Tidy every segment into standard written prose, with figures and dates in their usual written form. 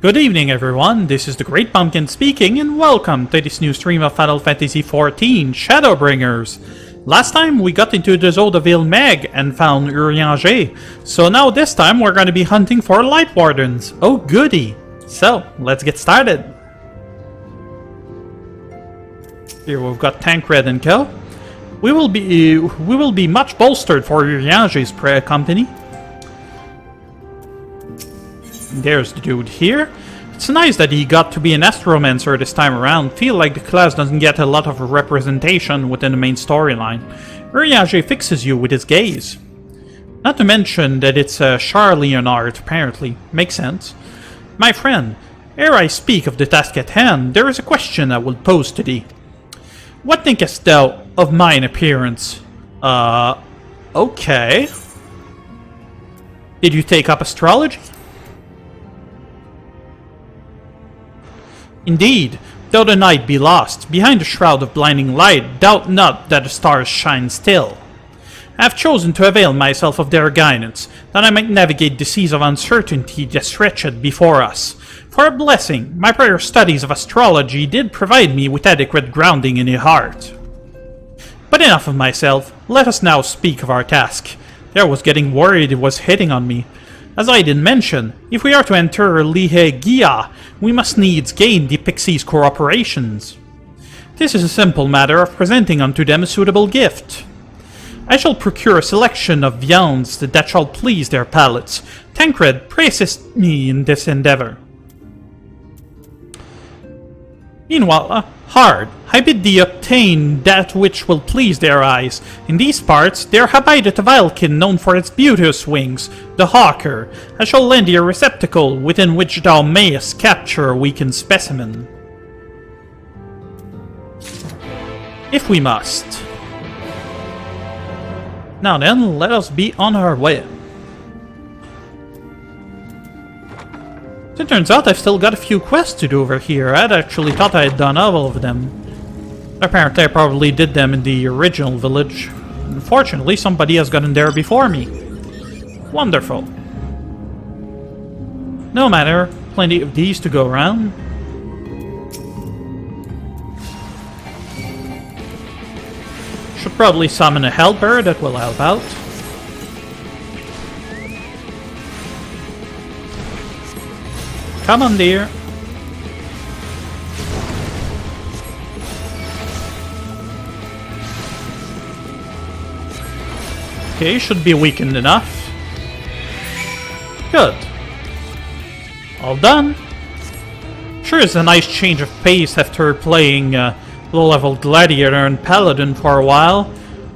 Good evening everyone, this is the Great Pumpkin speaking, and welcome to this new stream of Final Fantasy XIV, Shadownbringers. Last time we got into the Dohn Mheg and found Urianger, so now this time we're going to be hunting for Lightwardens. Oh goody! So, let's get started. Here we've got Tancred and Co. We will be much bolstered for Urianger's company. There's the dude here. It's nice that he got to be an astromancer this time around. Feel like the class doesn't get a lot of representation within the main storyline. Urianger fixes you with his gaze. Not to mention that it's a Charlian art, apparently. Makes sense. My friend, ere I speak of the task at hand, there is a question I will pose to thee. What thinkest thou of mine appearance? Okay. Did you take up astrology? Indeed, though the night be lost, behind the shroud of blinding light, doubt not that the stars shine still. I have chosen to avail myself of their guidance, that I might navigate the seas of uncertainty that stretched before us. For a blessing, my prior studies of astrology did provide me with adequate grounding in the heart. But enough of myself, let us now speak of our task. I was getting worried it was hitting on me. As I did mention, if we are to enter Lihegia, we must needs gain the Pixies' cooperations. This is a simple matter of presenting unto them a suitable gift. I shall procure a selection of viands that shall please their palates. Tancred, pray assist me in this endeavor. Meanwhile, Hard, I bid thee obtain that which will please their eyes. In these parts, there abideth a vilekin known for its beauteous wings, the Hawker. I shall lend thee a receptacle within which thou mayest capture a weakened specimen. If we must. Now then, let us be on our way. It turns out I've still got a few quests to do over here. I'd actually thought I had done all of them. Apparently I probably did them in the original village. Unfortunately, somebody has gotten there before me. Wonderful. No matter, plenty of these to go around. Should probably summon a helper that will help out. Come on, dear. Okay, should be weakened enough. Good. All done. Sure is a nice change of pace after playing low-level Gladiator and Paladin for a while.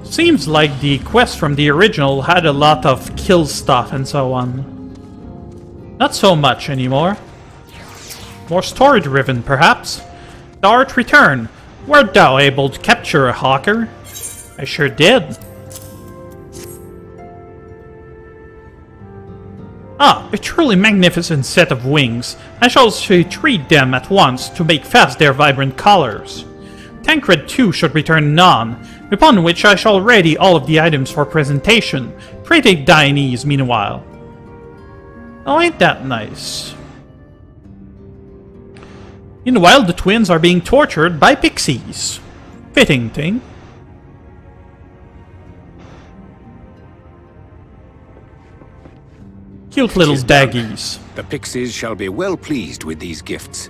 Seems like the quest from the original had a lot of kill stuff and so on. Not so much anymore. More story-driven, perhaps. Thou art returned. Wert thou able to capture a hawker? I sure did. Ah, a truly magnificent set of wings. I shall treat them at once to make fast their vibrant colors. Tancred too should return none, upon which I shall ready all of the items for presentation. Pray take thine ease meanwhile. Oh, ain't that nice? Meanwhile, the twins are being tortured by pixies. Fitting thing. Cute little daggies. The pixies shall be well pleased with these gifts.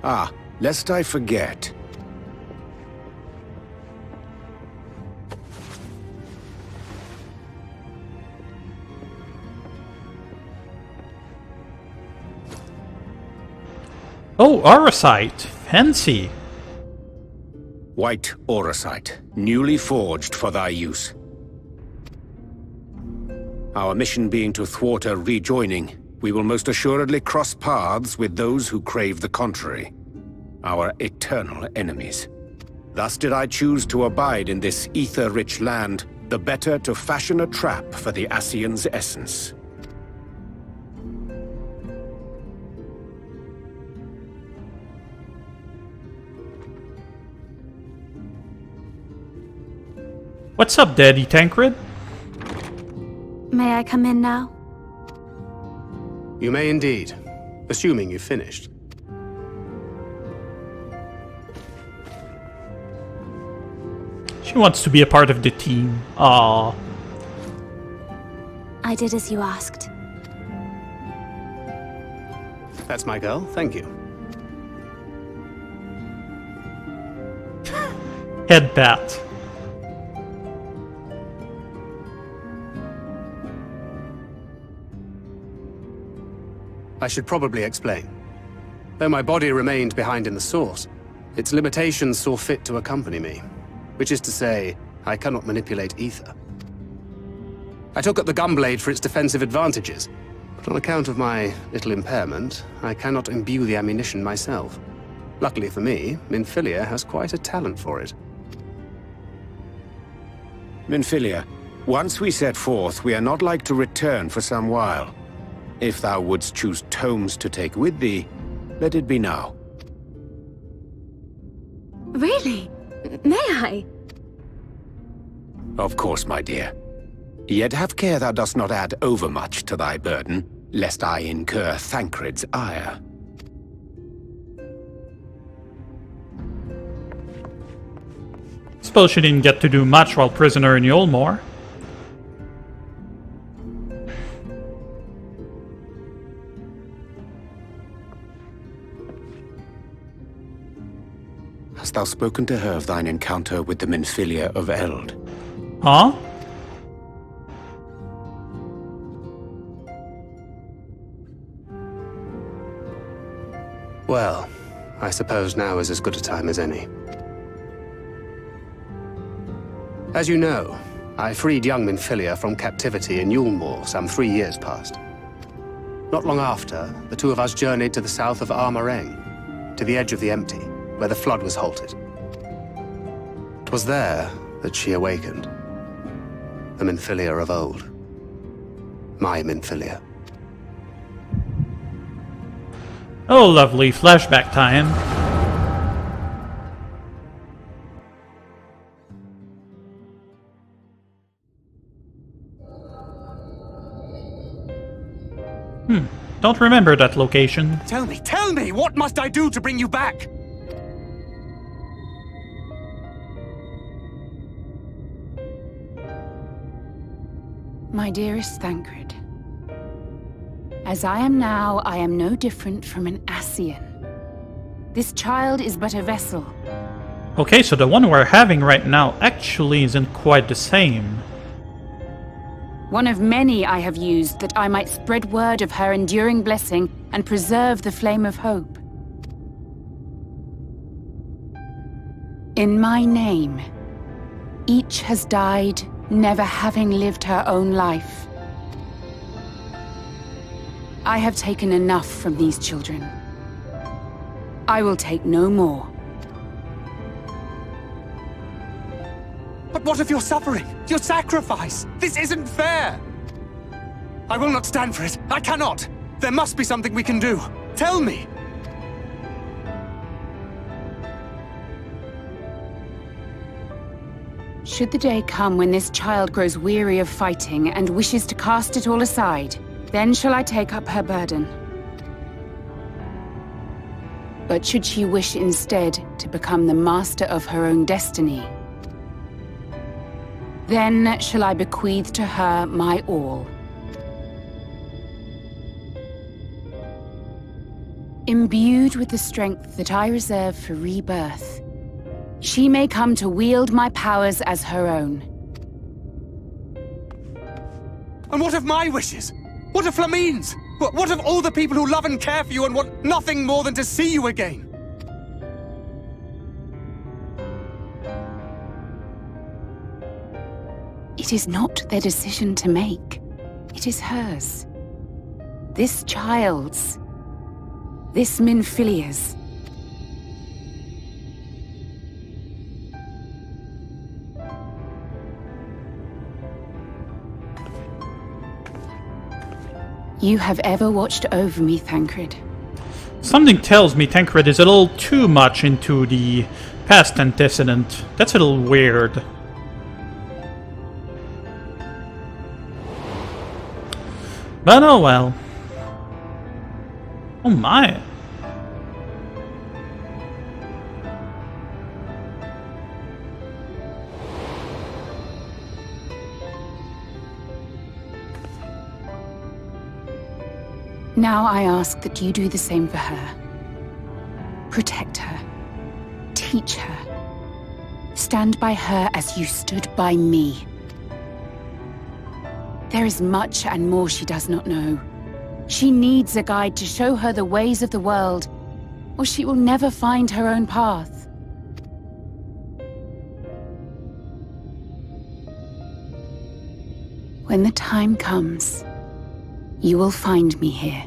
Ah, lest I forget. Oh, Aurosite. Fancy. White Aurosite, newly forged for thy use. Our mission being to thwart a rejoining, we will most assuredly cross paths with those who crave the contrary. Our eternal enemies. Thus did I choose to abide in this ether-rich land, the better to fashion a trap for the Ascian's essence. What's up, Daddy Tancred? May I come in now? You may indeed, assuming you've finished. She wants to be a part of the team. Aww. I did as you asked. That's my girl, thank you. Head bat. I should probably explain. Though my body remained behind in the source, its limitations saw fit to accompany me. Which is to say, I cannot manipulate ether. I took up the gunblade for its defensive advantages, but on account of my little impairment, I cannot imbue the ammunition myself. Luckily for me, Minfilia has quite a talent for it. Minfilia, once we set forth, we are not like to return for some while. If thou wouldst choose tomes to take with thee, let it be now. Really? May I? Of course, my dear. Yet have care thou dost not add overmuch to thy burden, lest I incur Thancred's ire. Suppose she didn't get to do much while prisoner in Yulmore. Hast thou spoken to her of thine encounter with the Minfilia of Eld? Huh? Well, I suppose now is as good a time as any. As you know, I freed young Minfilia from captivity in Yulmore some 3 years past. Not long after, the two of us journeyed to the south of Armareng, to the edge of the Empty, where the flood was halted. 'Twas there that she awakened. The Minfilia of old. My Minfilia. Oh, lovely flashback time. Don't remember that location. Tell me, what must I do to bring you back? My dearest Thancred, as I am now, I am no different from an Ascian. This child is but a vessel. Okay, so the one we're having right now actually isn't quite the same. One of many I have used that I might spread word of her enduring blessing and preserve the flame of hope. In my name, each has died, never having lived her own life. I have taken enough from these children. I will take no more. But what of your suffering? Your sacrifice? This isn't fair! I will not stand for it. I cannot! There must be something we can do. Tell me! Should the day come when this child grows weary of fighting and wishes to cast it all aside, then shall I take up her burden. But should she wish instead to become the master of her own destiny, then shall I bequeath to her my all. Imbued with the strength that I reserve for rebirth, she may come to wield my powers as her own. And what of my wishes? What of Flamine's? What of all the people who love and care for you and want nothing more than to see you again? It is not their decision to make. It is hers. This child's. This Minfilia's. You have ever watched over me, Thancred. Something tells me Thancred is a little too much into the past antecedent. That's a little weird. But oh well. Oh my. Now I ask that you do the same for her. Protect her. Teach her. Stand by her as you stood by me. There is much and more she does not know. She needs a guide to show her the ways of the world, or she will never find her own path. When the time comes, you will find me here.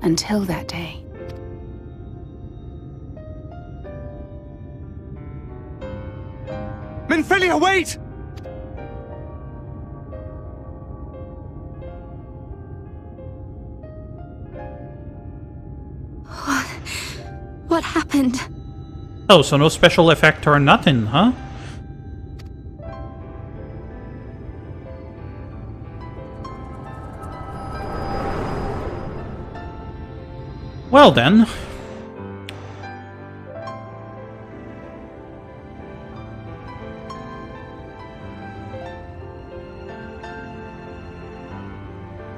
Until that day. Minfilia, wait! What happened? Oh, so no special effect or nothing, huh? Well then.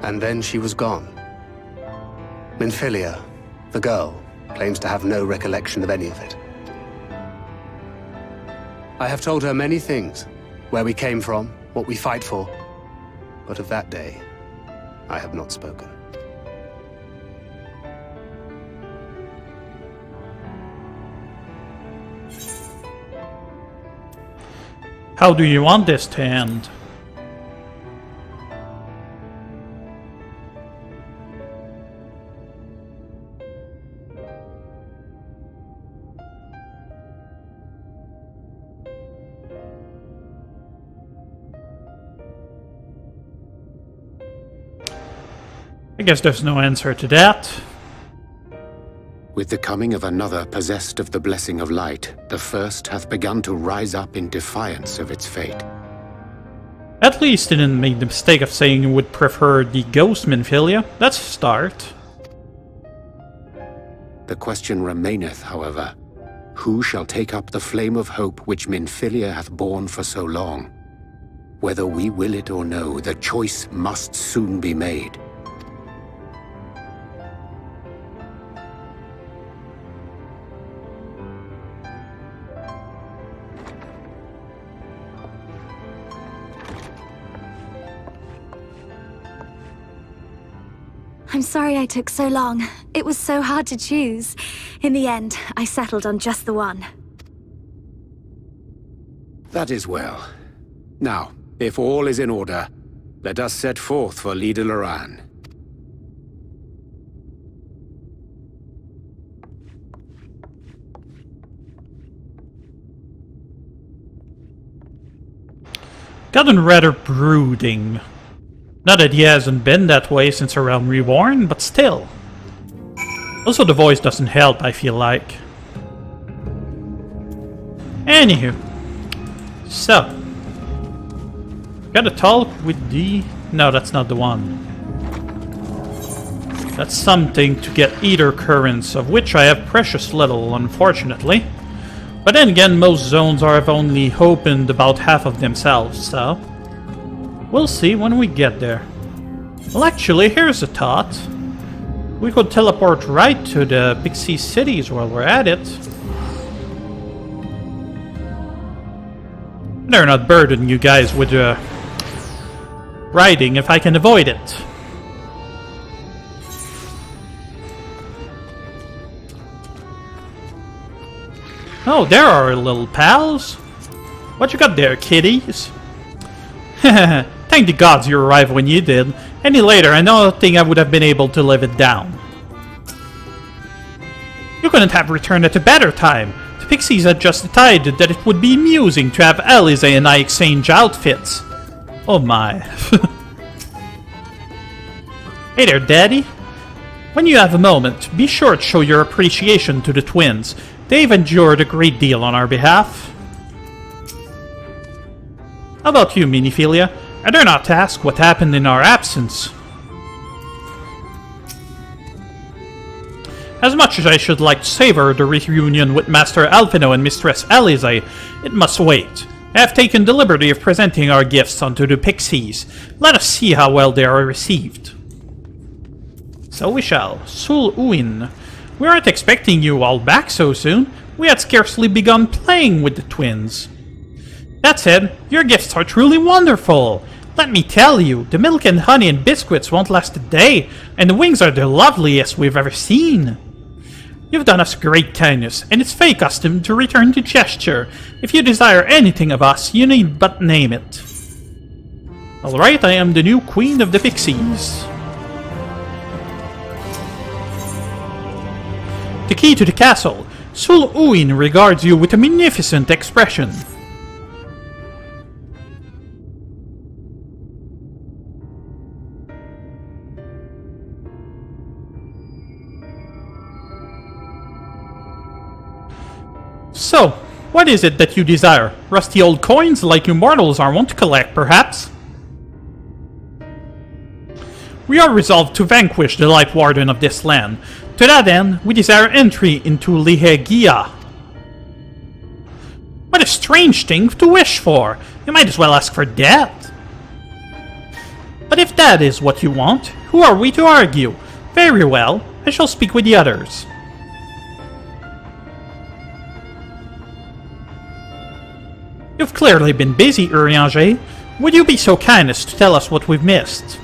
And then she was gone. Minfilia, the girl, claims to have no recollection of any of it. I have told her many things, where we came from, what we fight for, but of that day, I have not spoken. How do you want this to end? I guess there's no answer to that. With the coming of another possessed of the blessing of light, the first hath begun to rise up in defiance of its fate. At least you didn't make the mistake of saying you would prefer the ghost Minfilia. That's a start. The question remaineth, however, who shall take up the flame of hope which Minfilia hath borne for so long? Whether we will it or no, the choice must soon be made. I'm sorry I took so long. It was so hard to choose. In the end, I settled on just the one. That is well. Now, if all is in order, let us set forth for Lida Loran. Gotten rather brooding. Not that he hasn't been that way since around Reborn, but still. Also, the voice doesn't help, I feel like. Anywho. So. Gotta talk with the... No, that's not the one. That's something to get ether currents, of which I have precious little, unfortunately. But then again, most zones have only opened about half of themselves, so... We'll see when we get there. Well, actually, here's a thought. We could teleport right to the Pixie cities while we're at it. They're not burdening you guys with riding if I can avoid it. Oh, there are our little pals. What you got there, kitties? Thank the gods you arrived when you did. Any later, I don't think I would have been able to live it down. You couldn't have returned at a better time. The Pixies had just decided that it would be amusing to have Alize and I exchange outfits. Oh my. Hey there, Daddy. When you have a moment, be sure to show your appreciation to the twins. They've endured a great deal on our behalf. How about you, Miniphilia? I dare not ask what happened in our absence. As much as I should like to savor the reunion with Master Alphino and Mistress Alize, it must wait. I have taken the liberty of presenting our gifts unto the pixies. Let us see how well they are received. So we shall. Sul Uin. We aren't expecting you all back so soon. We had scarcely begun playing with the twins. That said, your gifts are truly wonderful. Let me tell you, the milk and honey and biscuits won't last a day, and the wings are the loveliest we've ever seen. You've done us great kindness, and it's Fey custom to return the gesture. If you desire anything of us, you need but name it. Alright, I am the new Queen of the Pixies. The key to the castle. Sul Uin regards you with a magnificent expression. So, what is it that you desire? Rusty old coins like you mortals are wont to collect, perhaps? We are resolved to vanquish the Lightwarden of this land. To that end, we desire entry into Lihegia. What a strange thing to wish for! You might as well ask for death. But if that is what you want, who are we to argue? Very well, I shall speak with the others. You've clearly been busy, Urianger. Would you be so kind as to tell us what we've missed?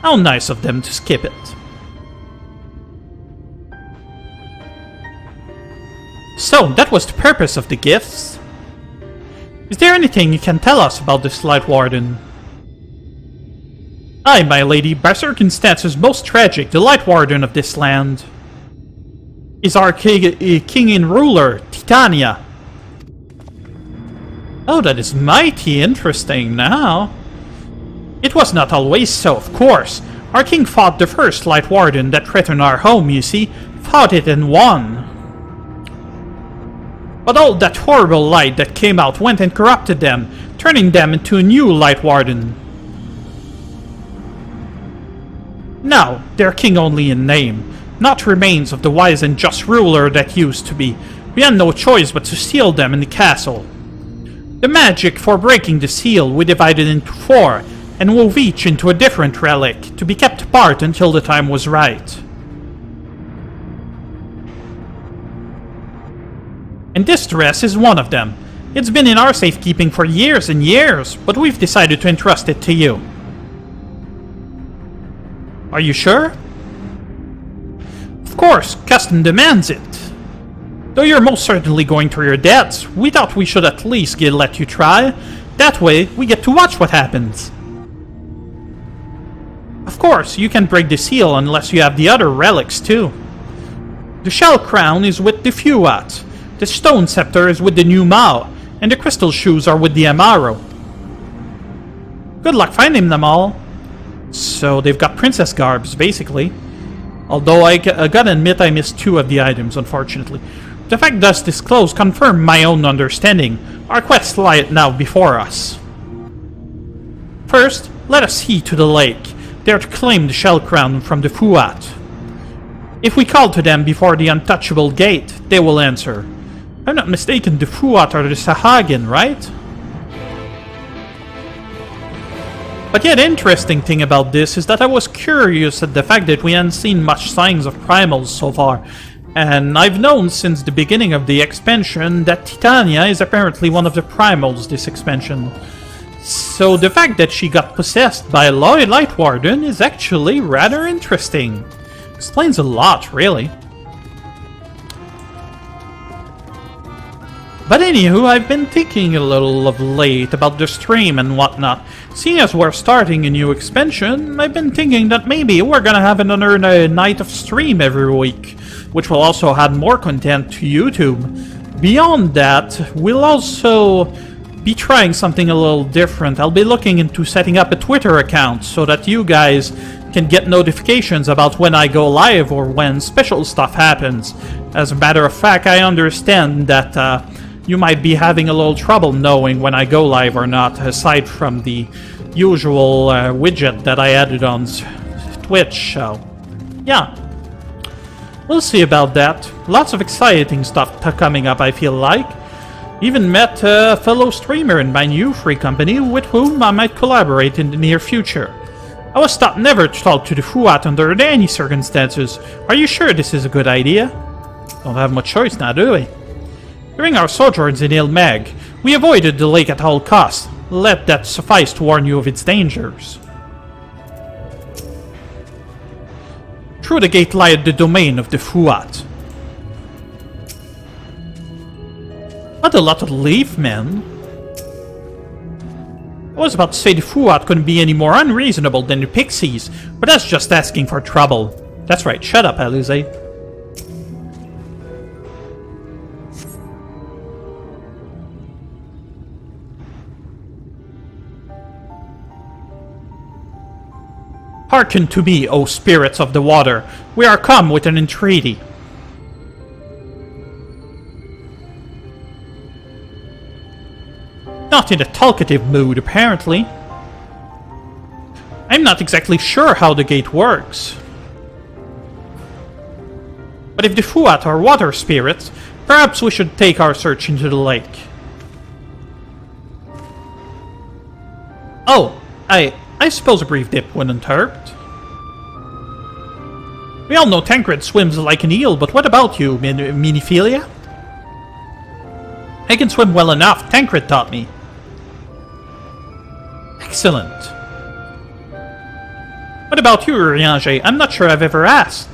How nice of them to skip it. So, that was the purpose of the gifts. Is there anything you can tell us about this Lightwarden? Aye, my lady, by circumstances most tragic, the Lightwarden of this land is our king and ruler, Titania. Oh, that is mighty interesting now. It was not always so, of course. Our king fought the first Lightwarden that threatened our home, you see. Fought it and won. But all that horrible light that came out went and corrupted them, turning them into a new Lightwarden. Now, they're king only in name, not remains of the wise and just ruler that used to be. We had no choice but to seal them in the castle. The magic for breaking the seal we divided into 4, and wove each into a different relic, to be kept apart until the time was right. And this dress is one of them. It's been in our safekeeping for years and years, but we've decided to entrust it to you. Are you sure? Of course, custom demands it. Though you're most certainly going through your debts, we thought we should at least let you try. That way, we get to watch what happens. Of course, you can break the seal unless you have the other relics too. The shell crown is with the Fuat, the stone scepter is with the new Mao, and the crystal shoes are with the Amaro. Good luck finding them all. So they've got princess garbs, basically. Although I gotta admit I missed 2 of the items, unfortunately. The fact thus disclosed confirmed my own understanding. Our quests lie now before us. First, let us heed to the lake. They are to claim the shell crown from the Fuat. If we call to them before the untouchable gate, they will answer. If I'm not mistaken, the Fuat are the Sahagin, right? But yet, interesting thing about this is that I was curious at the fact that we hadn't seen much signs of primals so far. And I've known since the beginning of the expansion that Titania is apparently one of the primals this expansion. So the fact that she got possessed by a Lightwarden is actually rather interesting. Explains a lot, really. But anywho, I've been thinking a little of late about the stream and whatnot. Seeing as we're starting a new expansion, I've been thinking that maybe we're gonna have another night of stream every week, which will also add more content to YouTube. Beyond that, we'll also be trying something a little different. I'll be looking into setting up a Twitter account so that you guys can get notifications about when I go live or when special stuff happens. As a matter of fact, I understand that you might be having a little trouble knowing when I go live or not, aside from the usual widget that I added on Twitch, so yeah. We'll see about that. Lots of exciting stuff coming up, I feel like. Even met a fellow streamer in my new free company with whom I might collaborate in the near future. I was taught never to talk to the Fuat under any circumstances. Are you sure this is a good idea? Don't have much choice now, do we? During our sojourns in Dohn Mheg, we avoided the lake at all costs. Let that suffice to warn you of its dangers. Through the gate lied the domain of the Fuat. What a lot of leaf, man. I was about to say the Fuat couldn't be any more unreasonable than the Pixies, but that's just asking for trouble. That's right, shut up, Alize. Hearken to me, O spirits of the water. We are come with an entreaty. Not in a talkative mood, apparently. I'm not exactly sure how the gate works. But if the Fuat are water spirits, perhaps we should take our search into the lake. Oh, I suppose a brief dip wouldn't hurt. We all know Tancred swims like an eel, but what about you, Miniphilia? I can swim well enough, Tancred taught me. Excellent. What about you, Urianger? I'm not sure I've ever asked.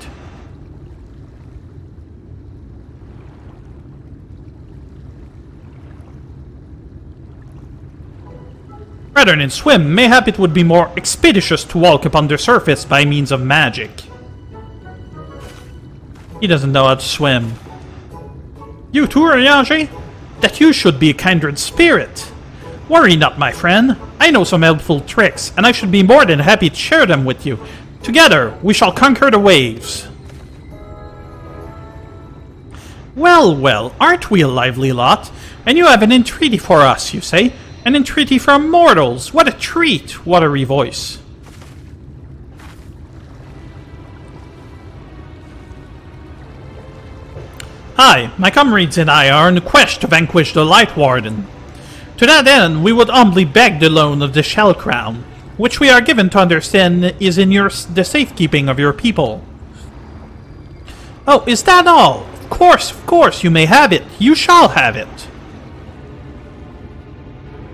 Rather than swim, mayhap it would be more expeditious to walk upon the surface by means of magic. He doesn't know how to swim. You too, Urianger? That you should be a kindred spirit. Worry not, my friend. I know some helpful tricks, and I should be more than happy to share them with you. Together, we shall conquer the waves. Well, well, aren't we a lively lot? And you have an entreaty for us, you say? An entreaty from mortals. What a treat! Watery voice. Hi, my comrades and I are on a quest to vanquish the Lightwarden. To that end, we would humbly beg the loan of the Shell Crown, which we are given to understand is in the safekeeping of your people. Oh, is that all? Of course, you may have it. You shall have it.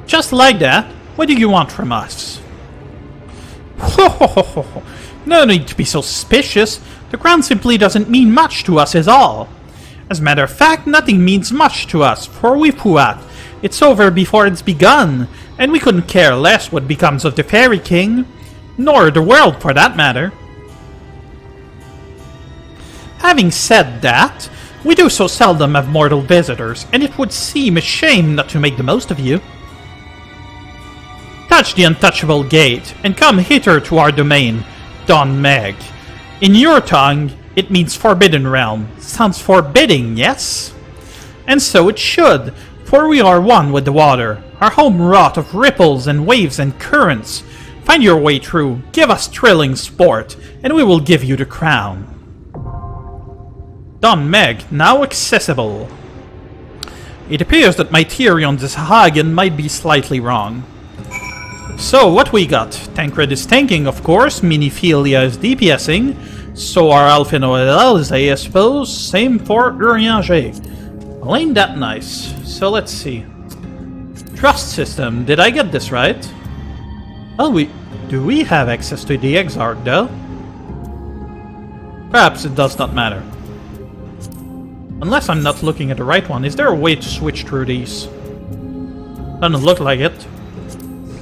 Just like that. What do you want from us? No need to be so suspicious. The crown simply doesn't mean much to us at all. As a matter of fact, nothing means much to us, for we Puat. It's over before it's begun, and we couldn't care less what becomes of the Fairy King, nor the world for that matter. Having said that, we do so seldom have mortal visitors, and it would seem a shame not to make the most of you. Touch the untouchable gate, and come hither to our domain, Dohn Mheg. In your tongue, it means Forbidden Realm. Sounds forbidding, yes? And so it should, for we are one with the water, our home wrought of ripples and waves and currents. Find your way through, give us thrilling sport, and we will give you the crown. Dohn Mheg, now accessible. It appears that my theory on this Hagen might be slightly wrong. So, what we got? Tancred is tanking, of course, Miniphilia is DPSing, so are Alfino and Alize, I suppose, same for Urianger. Well, ain't that nice. So, let's see. Trust system, did I get this right? Well, do we have access to the Exarch, though? Perhaps it does not matter. Unless I'm not looking at the right one. Is there a way to switch through these? Doesn't look like it.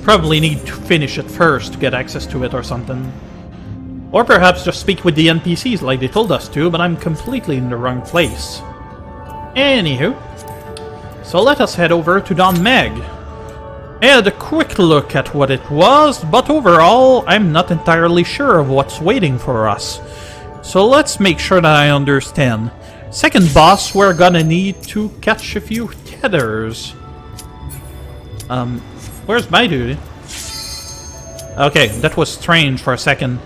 Probably need to finish it first to get access to it or something. Or perhaps just speak with the NPCs like they told us to, but I'm completely in the wrong place. Anywho. So let us head over to Dohn Mheg. I had a quick look at what it was, but overall, I'm not entirely sure of what's waiting for us. So let's make sure that I understand. Second boss, we're gonna need to catch a few tethers. Where's my dude? Okay, that was strange for a second.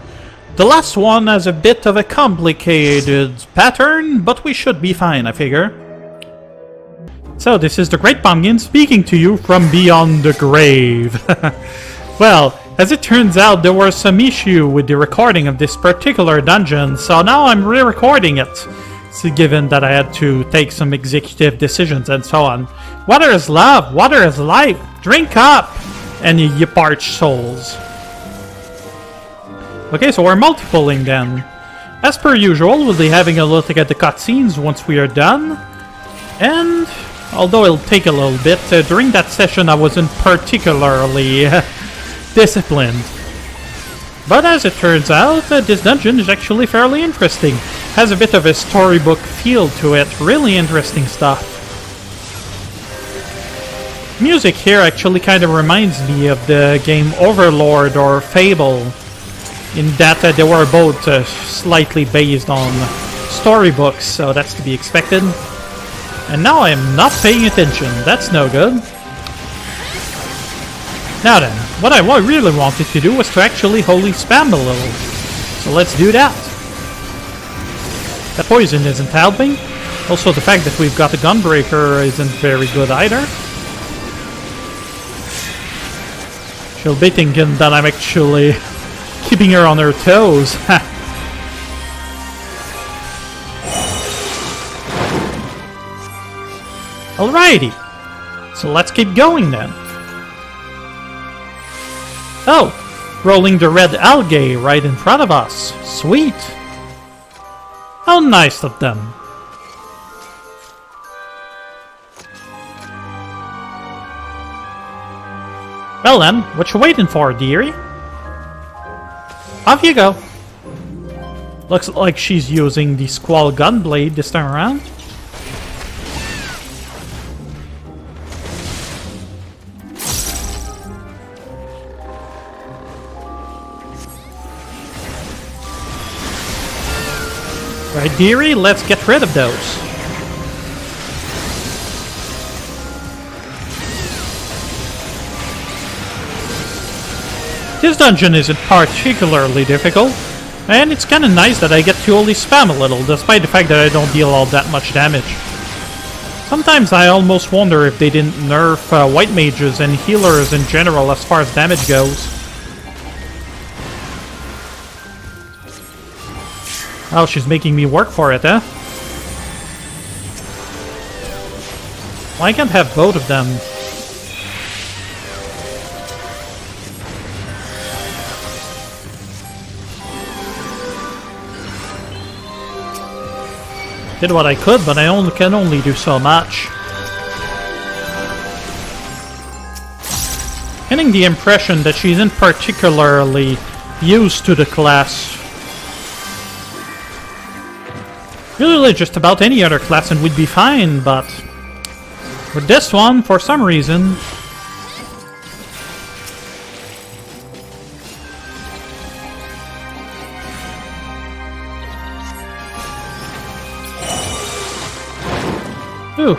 The last one has a bit of a complicated pattern, but we should be fine, I figure. So, this is the Great Pumpkin speaking to you from beyond the grave. Well, as it turns out, there was some issue with the recording of this particular dungeon, so now I'm re-recording it. So given that I had to take some executive decisions and so on. Water is love, water is life, drink up! And ye parched souls. Okay, so we're multipling then. As per usual, we'll be having a look at the cutscenes once we are done. And, although it'll take a little bit, during that session I wasn't particularly disciplined. But as it turns out, this dungeon is actually fairly interesting. Has a bit of a storybook feel to it, really interesting stuff. Music here actually kind of reminds me of the game Overlord or Fable, in that they were both slightly based on storybooks, so that's to be expected. And now I'm not paying attention, that's no good. Now then, what I really wanted to do was to actually holy spam a little. So let's do that. That poison isn't helping. Also the fact that we've got a gunbreaker isn't very good either. She'll be thinking that I'm actually keeping her on her toes. Alrighty. So let's keep going then. Oh, rolling the red algae right in front of us. Sweet. How nice of them. Well then, what you waiting for, dearie? Off you go. Looks like she's using the Squall Gunblade this time around. Right, dearie, let's get rid of those. This dungeon isn't particularly difficult, and it's kinda nice that I get to only spam a little, despite the fact that I don't deal all that much damage. Sometimes I almost wonder if they didn't nerf white mages and healers in general as far as damage goes. Oh, she's making me work for it, eh? Well, I can't have both of them. Did what I could, but I can only do so much. Getting the impression that she isn't particularly used to the class. Really, just about any other class and we'd be fine, but with this one, for some reason... Ooh.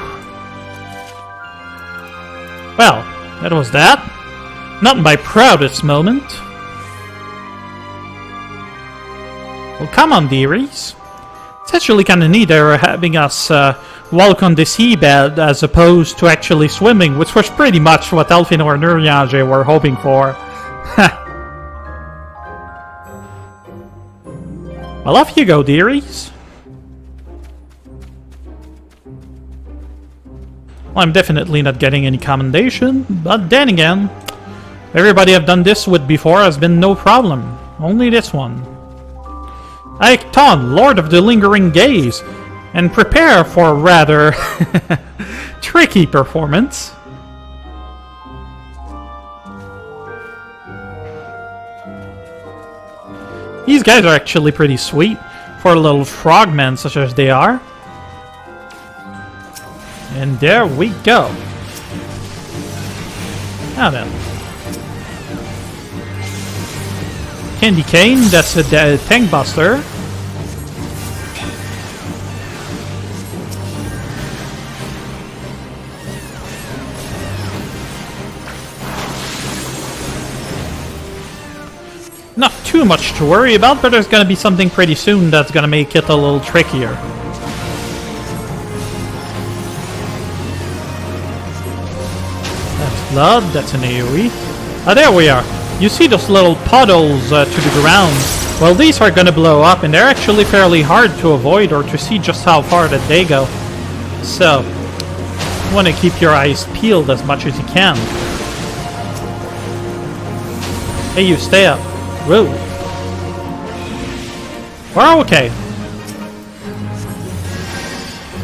Well, that was that. Not my proudest moment. Well, come on, dearies. It's actually kind of neat they're having us walk on the seabed as opposed to actually swimming, which was pretty much what Elfinor and Urianger were hoping for. Well, off you go, dearies. Well, I'm definitely not getting any commendation, but then again, everybody I've done this with before has been no problem. Only this one. Icton, Lord of the Lingering Gaze, and prepare for a rather tricky performance. These guys are actually pretty sweet for little frogmen such as they are. And there we go. Now then. Candy Cane, that's a tank buster. Not too much to worry about, but there's gonna be something pretty soon that's gonna make it a little trickier. That's blood, that's an AoE. Ah, there we are. You see those little puddles to the ground? Well, these are gonna blow up, and they're actually fairly hard to avoid or to see just how far that they go. So, you wanna keep your eyes peeled as much as you can. Hey, you stay up. Whoa. We're okay.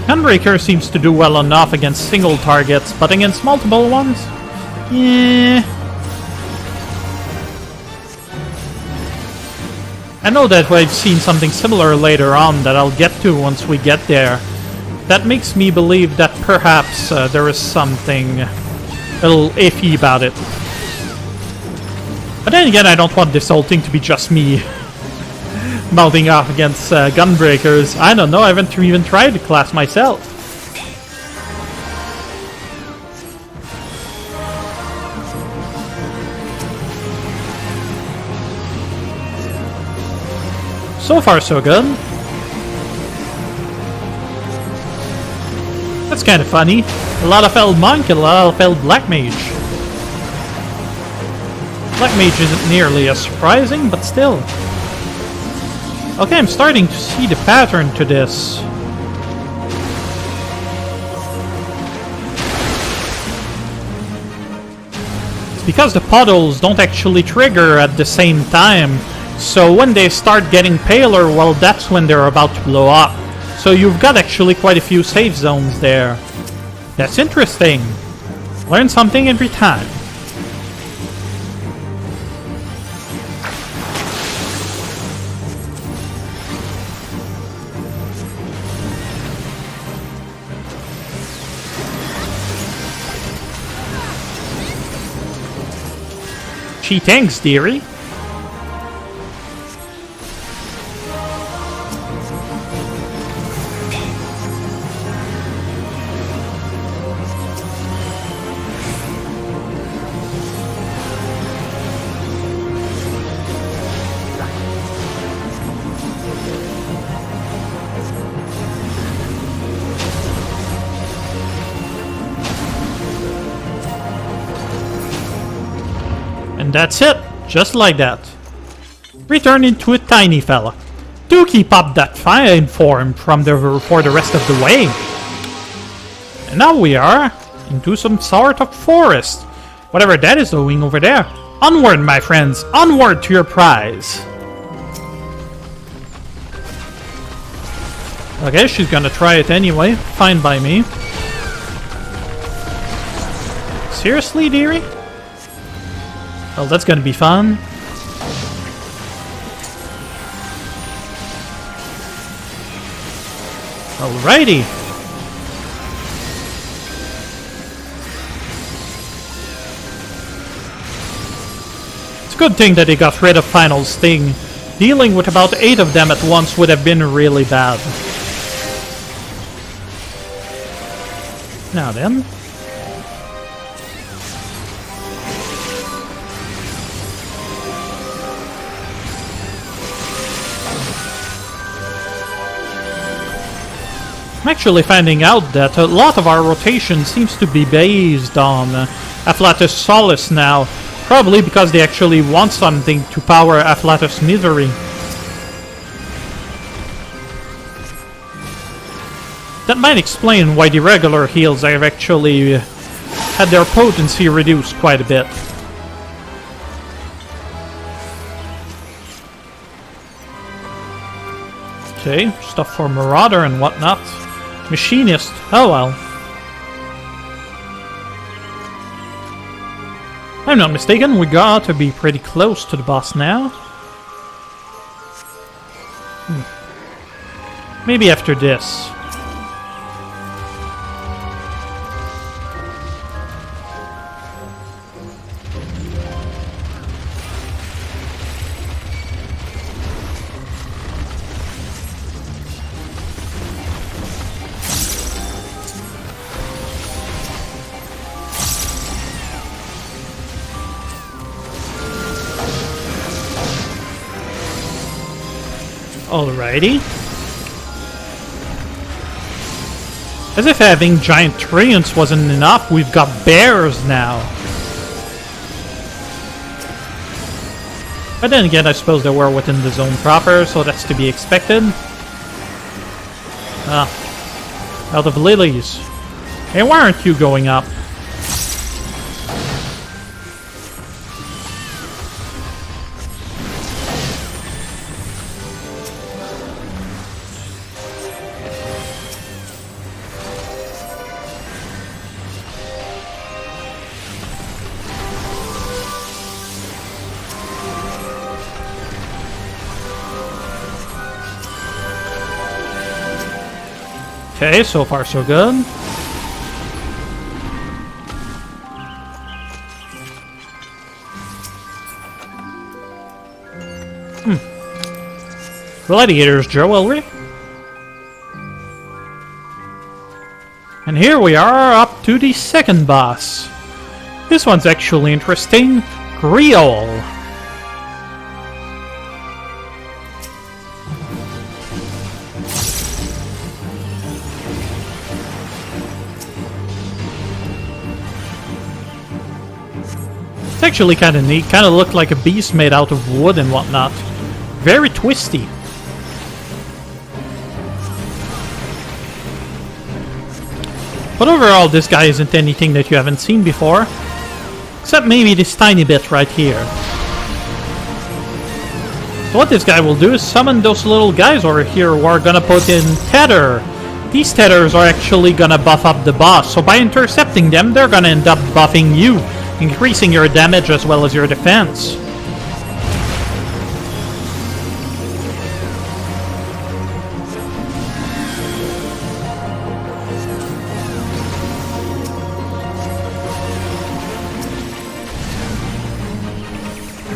Gunbreaker seems to do well enough against single targets, but against multiple ones? Yeah. I know that I've seen something similar later on that I'll get to once we get there. That makes me believe that perhaps there is something a little iffy about it. But then again, I don't want this whole thing to be just me mouthing off against gunbreakers. I don't know, I haven't even tried the class myself. So far, so good. That's kind of funny. A lot of Eld Monk, a lot of Eld Black Mage. Black Mage isn't nearly as surprising, but still. Okay, I'm starting to see the pattern to this. It's because the puddles don't actually trigger at the same time. So when they start getting paler, well, that's when they're about to blow up. So you've got actually quite a few safe zones there. That's interesting. Learn something every time. Gee, thanks, dearie. And that's it, just like that. Return into a tiny fella. Do keep up that fine form for the rest of the way. And now we are into some sort of forest. Whatever that is doing over there. Onward, my friends, onward to your prize. Okay, she's gonna try it anyway. Fine by me. Seriously, dearie? Well, that's gonna be fun. Alrighty. It's a good thing that they got rid of Final Sting. Dealing with about 8 of them at once would have been really bad. Now then. I'm actually finding out that a lot of our rotation seems to be based on Afflatus Solace now. Probably because they actually want something to power Afflatus Misery. That might explain why the regular heals have actually had their potency reduced quite a bit. Okay, stuff for Marauder and whatnot. Machinist, oh well. If I'm not mistaken, we got to be pretty close to the boss now. Maybe after this. Alrighty. As if having giant treants wasn't enough, we've got bears now. But then again, I suppose they were within the zone proper, so that's to be expected. Out of lilies. Hey, why aren't you going up? Okay, so far so good. Gladiators, Joe, will we? And here we are up to the second boss. This one's actually interesting. Griol. It's actually kind of neat. Kind of looked like a beast made out of wood and whatnot. Very twisty. But overall, this guy isn't anything that you haven't seen before. Except maybe this tiny bit right here. So what this guy will do is summon those little guys over here who are gonna put in tether. These tethers are actually gonna buff up the boss, so by intercepting them, they're gonna end up buffing you, increasing your damage as well as your defense.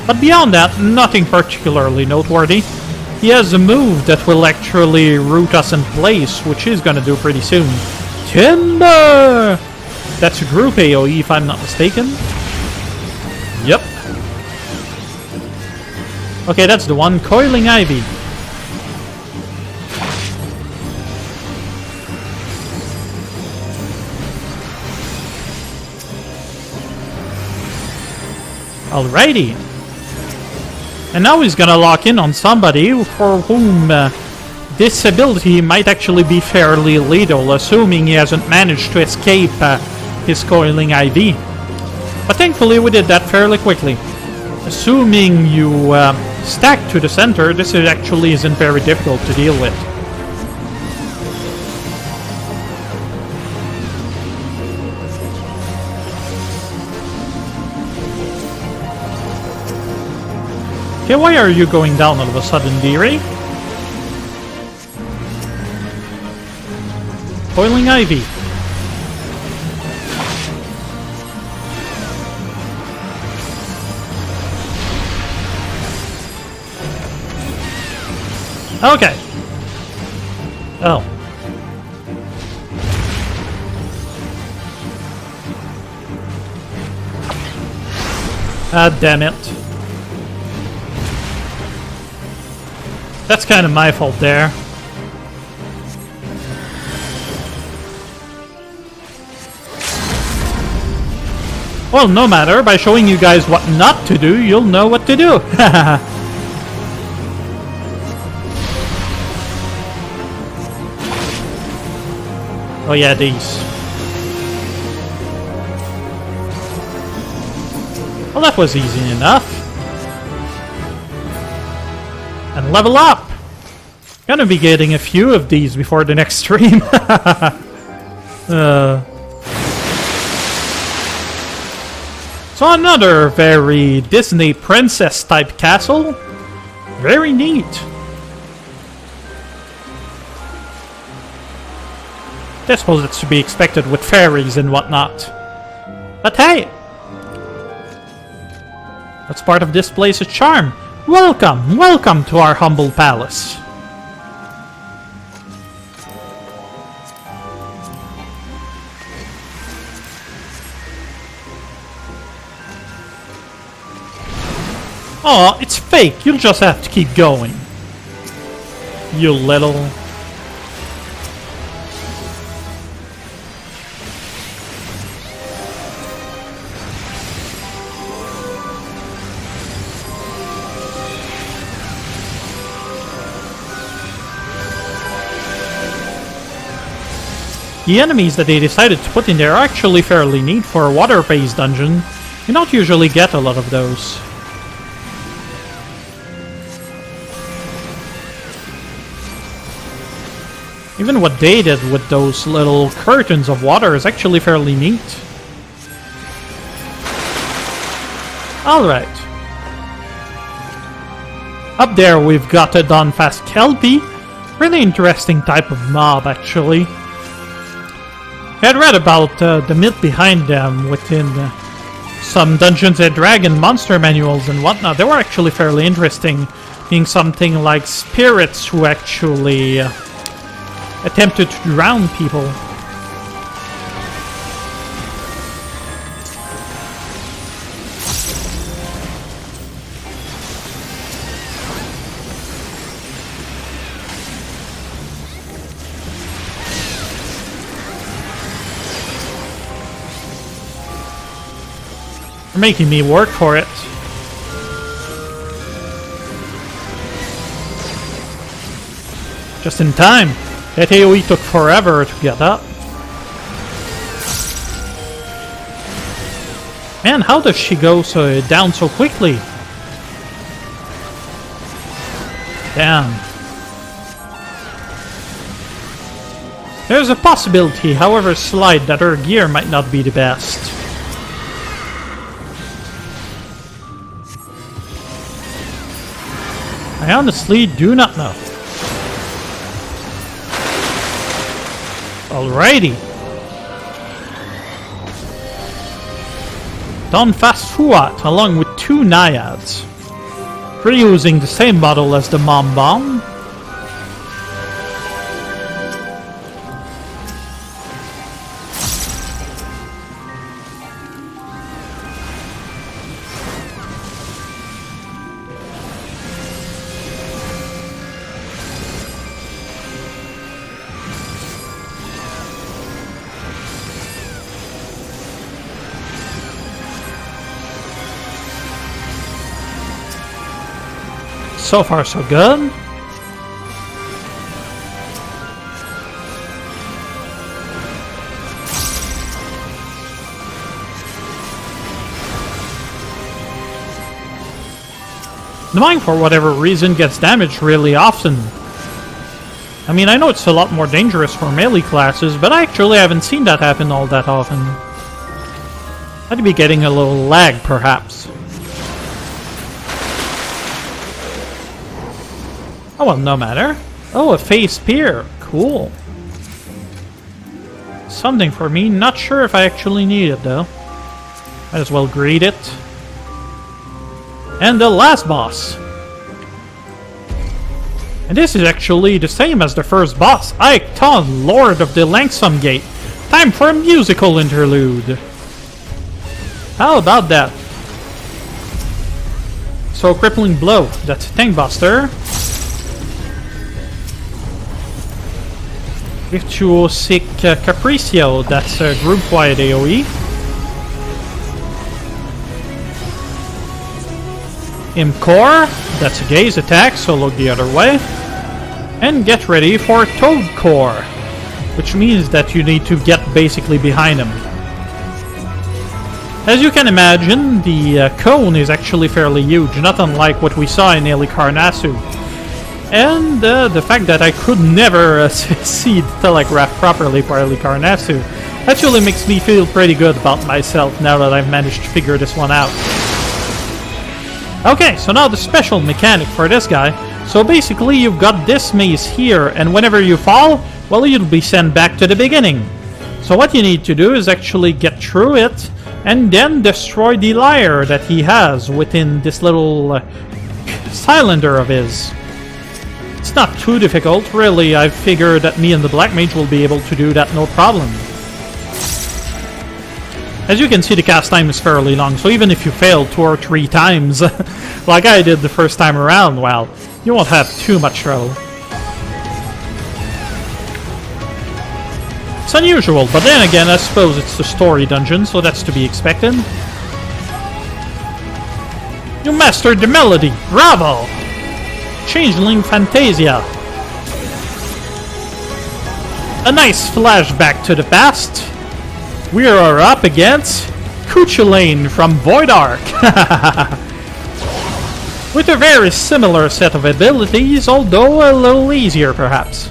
But beyond that, nothing particularly noteworthy. He has a move that will actually root us in place, which he's gonna do pretty soon. Timber! That's a group AoE if I'm not mistaken. Yep. Okay, that's the one. Coiling Ivy. Alrighty. And now he's gonna lock in on somebody for whom this ability might actually be fairly lethal, assuming he hasn't managed to escape his Coiling IV. But thankfully we did that fairly quickly. Assuming you stack to the center, this actually isn't very difficult to deal with. Okay, why are you going down all of a sudden, dearie? Coiling Ivy. Okay. Oh. Ah, damn it. That's kind of my fault there. Well, no matter. By showing you guys what not to do, you'll know what to do. Oh yeah, these. Well, that was easy enough. And level up! Gonna be getting a few of these before the next stream. So another very Disney princess type castle. Very neat. I suppose it's to be expected with fairies and whatnot. But hey! That's part of this place's charm. Welcome, welcome to our humble palace. Oh, it's fake. You'll just have to keep going. You little... The enemies that they decided to put in there are actually fairly neat for a water-based dungeon. You don't usually get a lot of those. Even what they did with those little curtains of water is actually fairly neat. Alright. Up there we've got a Dohn Kelpie. Really interesting type of mob, actually. I had read about the myth behind them within some Dungeons & Dragons monster manuals and whatnot. They were actually fairly interesting, being something like spirits who actually attempted to drown people. They're making me work for it. Just in time. That AoE took forever to get up. Man, how does she go down so quickly? Damn. There's a possibility, however slight, that her gear might not be the best. I honestly do not know. Alrighty. Dohn Mheg along with 2 naiads. Reusing the same model as the Mom Bomb. So far, so good. The mine, for whatever reason, gets damaged really often. I mean, I know it's a lot more dangerous for melee classes, but I actually haven't seen that happen all that often. I'd be getting a little lag, perhaps. Oh well, no matter. Oh, a Fea Spear. Cool. Something for me. Not sure if I actually need it, though. Might as well greet it. And the last boss. And this is actually the same as the first boss. Dohn, Lord of the Langsome Gate. Time for a musical interlude. How about that? So, Crippling Blow. That's Tank Buster. Virtuosic Capriccio, that's a group-wide AoE. Imcore, that's a gaze attack, so look the other way. And get ready for Toad Core, which means that you need to get basically behind him. As you can imagine, the cone is actually fairly huge, not unlike what we saw in Elikarnasu. And the fact that I could never see the telegraph properly for Elikarnasu actually makes me feel pretty good about myself now that I've managed to figure this one out. Okay, so now the special mechanic for this guy. So basically you've got this maze here, and whenever you fall, well, you'll be sent back to the beginning. So what you need to do is actually get through it, and then destroy the lyre that he has within this little cylinder of his. It's not too difficult, really. I figure that me and the Black Mage will be able to do that no problem. As you can see, the cast time is fairly long, so even if you fail 2 or 3 times, like I did the first time around, well, you won't have too much trouble. unusual, but then again, I suppose it's the story dungeon, so that's to be expected. You mastered the melody! Bravo! Changeling Fantasia. A nice flashback to the past. We are up against Kholusian from Void Ark. With a very similar set of abilities, although a little easier perhaps.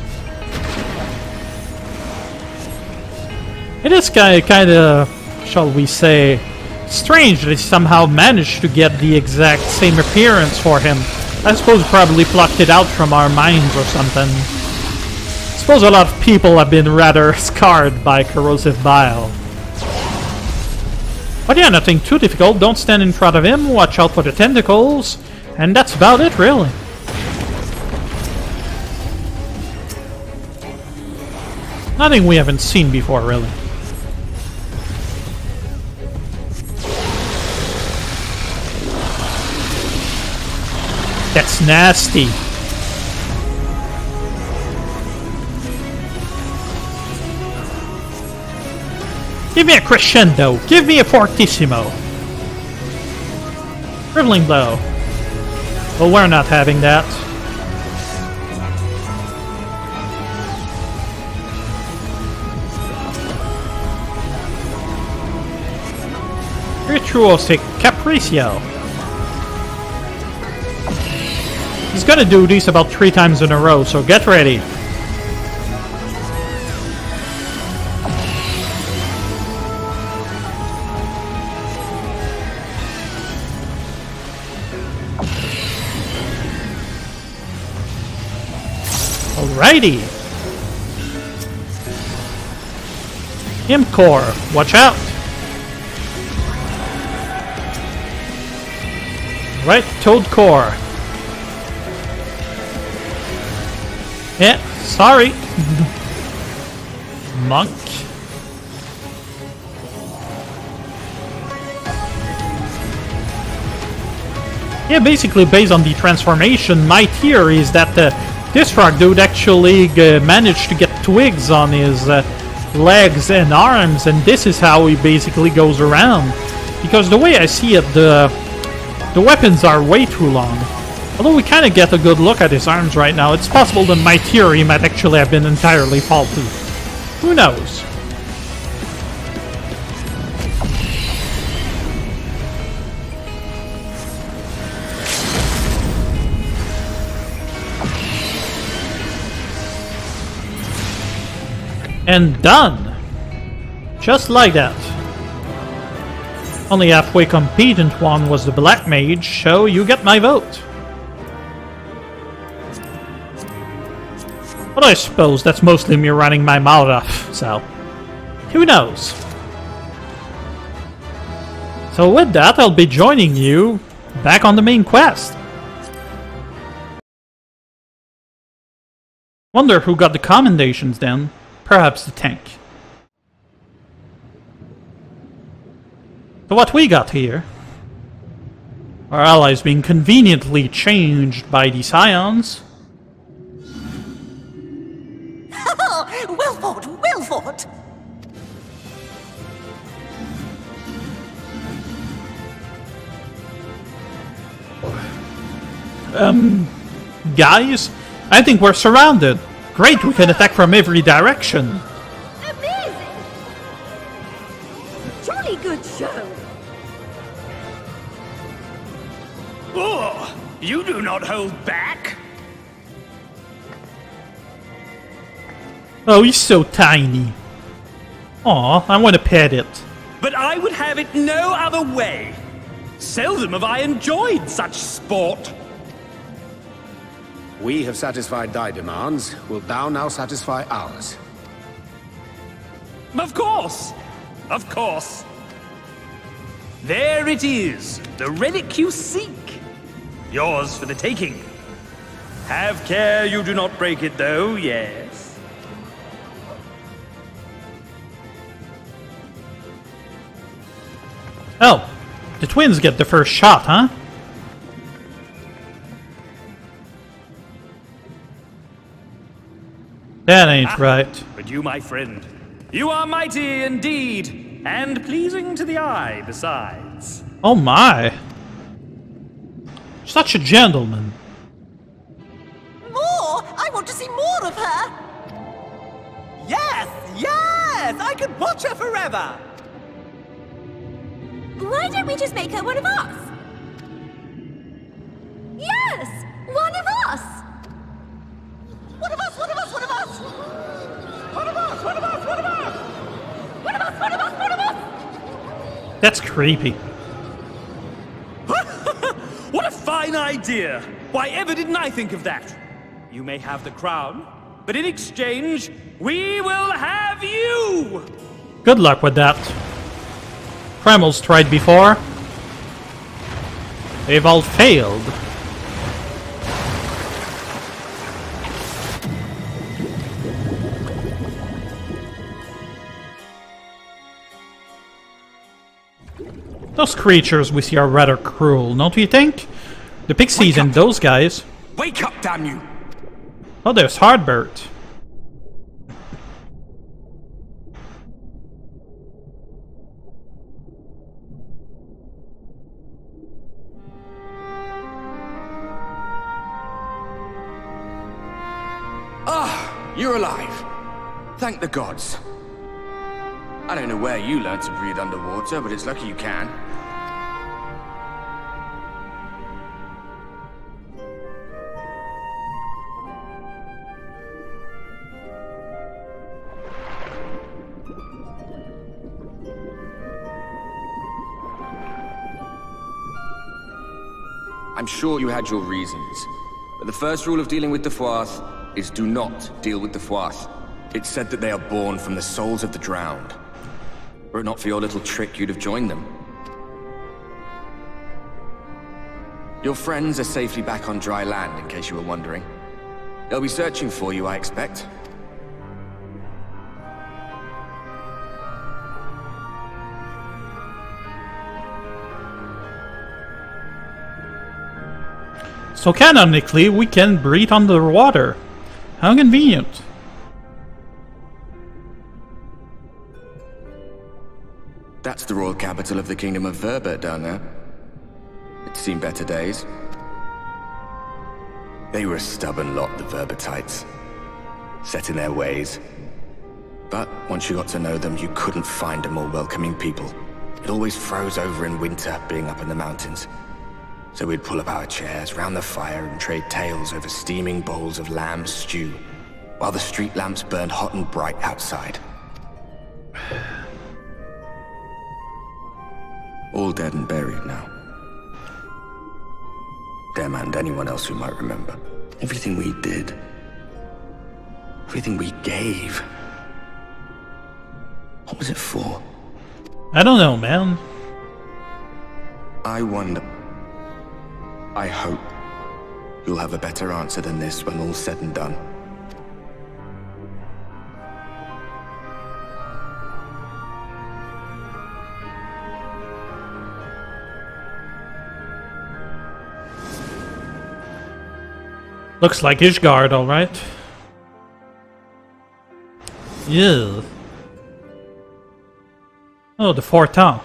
It is kind of, shall we say, strange that he somehow managed to get the exact same appearance for him. I suppose probably plucked it out from our minds or something. I suppose a lot of people have been rather scarred by corrosive bile. But yeah, nothing too difficult. Don't stand in front of him, watch out for the tentacles, and that's about it, really. Nothing we haven't seen before, really. That's nasty. Give me a crescendo. Give me a fortissimo. Riveling blow. Well, we're not having that. Virtuosic Capriccio. He's gonna do these about 3 times in a row, so get ready. Alrighty. Imcore, watch out. Right, Toad Core. Yeah, sorry. Monk. Yeah, basically based on the transformation, my theory is that this frog dude actually managed to get twigs on his legs and arms, and this is how he basically goes around. Because the way I see it, the weapons are way too long. Although we kind of get a good look at his arms right now, it's possible that my theory might actually have been entirely faulty. Who knows? And done! Just like that. Only halfway competent one was the Black Mage, so you get my vote. But I suppose that's mostly me running my mouth off, so who knows? So with that, I'll be joining you back on the main quest. Wonder who got the commendations then. Perhaps the tank. So what we got here? Our allies being conveniently changed by the Scions. Well fought, well fought! Guys, I think we're surrounded. Great, we can attack from every direction. Amazing! Jolly good show! Oh, you do not hold back! Oh, he's so tiny. Aw, I want to pet it. But I would have it no other way. Seldom have I enjoyed such sport. We have satisfied thy demands. Wilt thou now satisfy ours? Of course! Of course! There it is, the relic you seek. Yours for the taking. Have care you do not break it, though, yes. Oh, the twins get the first shot, huh? That ain't right. But you, my friend, You are mighty indeed, and pleasing to the eye besides. Oh my. Such a gentleman. More! I want to see more of her! Yes! Yes! I could watch her forever! Why don't we just make her one of us? Yes! One of us! One of us! One of us! One of us! One of us! One of us! One of us! One of us! One of us! One of us! That's creepy. What a fine idea! Why ever didn't I think of that? You may have the crown, but in exchange, we will have you! Good luck with that. Primals tried before. They've all failed. Those creatures we see are rather cruel, don't you think? The pixies and those guys. Wake up, damn you! Oh, there's Hardbert. Ah, you're alive. Thank the gods. I don't know where you learned to breathe underwater, but it's lucky you can. I'm sure you had your reasons, but the first rule of dealing with the Fwaath is do not deal with the Fwaath. It's said that they are born from the souls of the drowned. Were it not for your little trick, you'd have joined them. Your friends are safely back on dry land, in case you were wondering. They'll be searching for you, I expect. So canonically, we can breathe underwater. How convenient. That's the royal capital of the Kingdom of Verbert down there. It's seen better days. They were a stubborn lot, the Verbertites. Set in their ways. But once you got to know them, you couldn't find a more welcoming people. It always froze over in winter, being up in the mountains. So we'd pull up our chairs round the fire and trade tales over steaming bowls of lamb stew, while the street lamps burned hot and bright outside. All dead and buried now. Them and anyone else who might remember. Everything we did. Everything we gave. What was it for? I don't know, man. I wonder. I hope you'll have a better answer than this when all's said and done. Looks like Ishgard, alright. Yeah. Oh, the Fortin.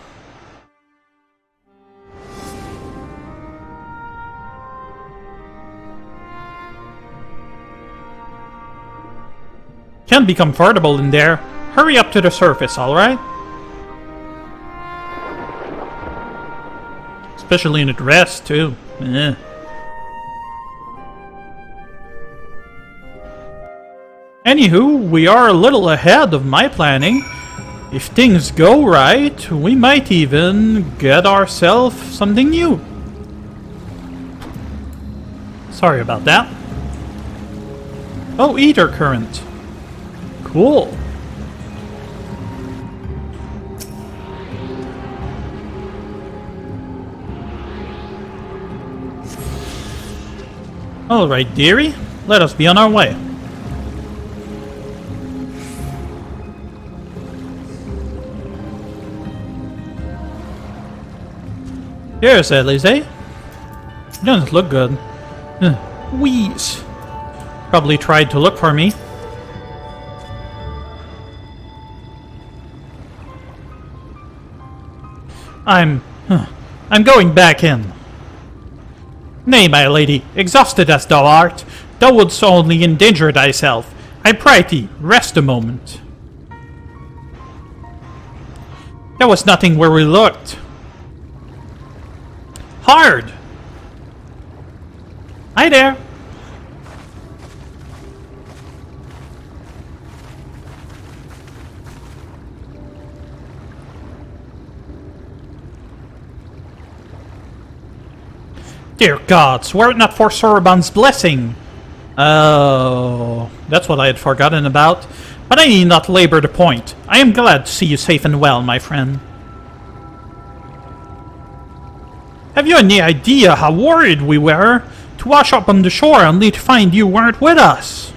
Can't be comfortable in there. Hurry up to the surface, alright? Especially in a dress, too. Eh. Anywho, we are a little ahead of my planning. If things go right, we might even get ourselves something new. Sorry about that. Oh, ether current. Cool. Alright, dearie. Let us be on our way. Here's Elise. Doesn't look good. Wheeze. Probably tried to look for me. I'm going back in. Nay, my lady, exhausted as thou art, thou wouldst only endanger thyself. I pray thee, rest a moment. There was nothing where we looked. Hard! Hi there! Dear gods, were it not for Soroban's blessing! Oh, that's what I had forgotten about. But I need not labor the point. I am glad to see you safe and well, my friend. Have you any idea how worried we were to wash up on the shore only to find you weren't with us?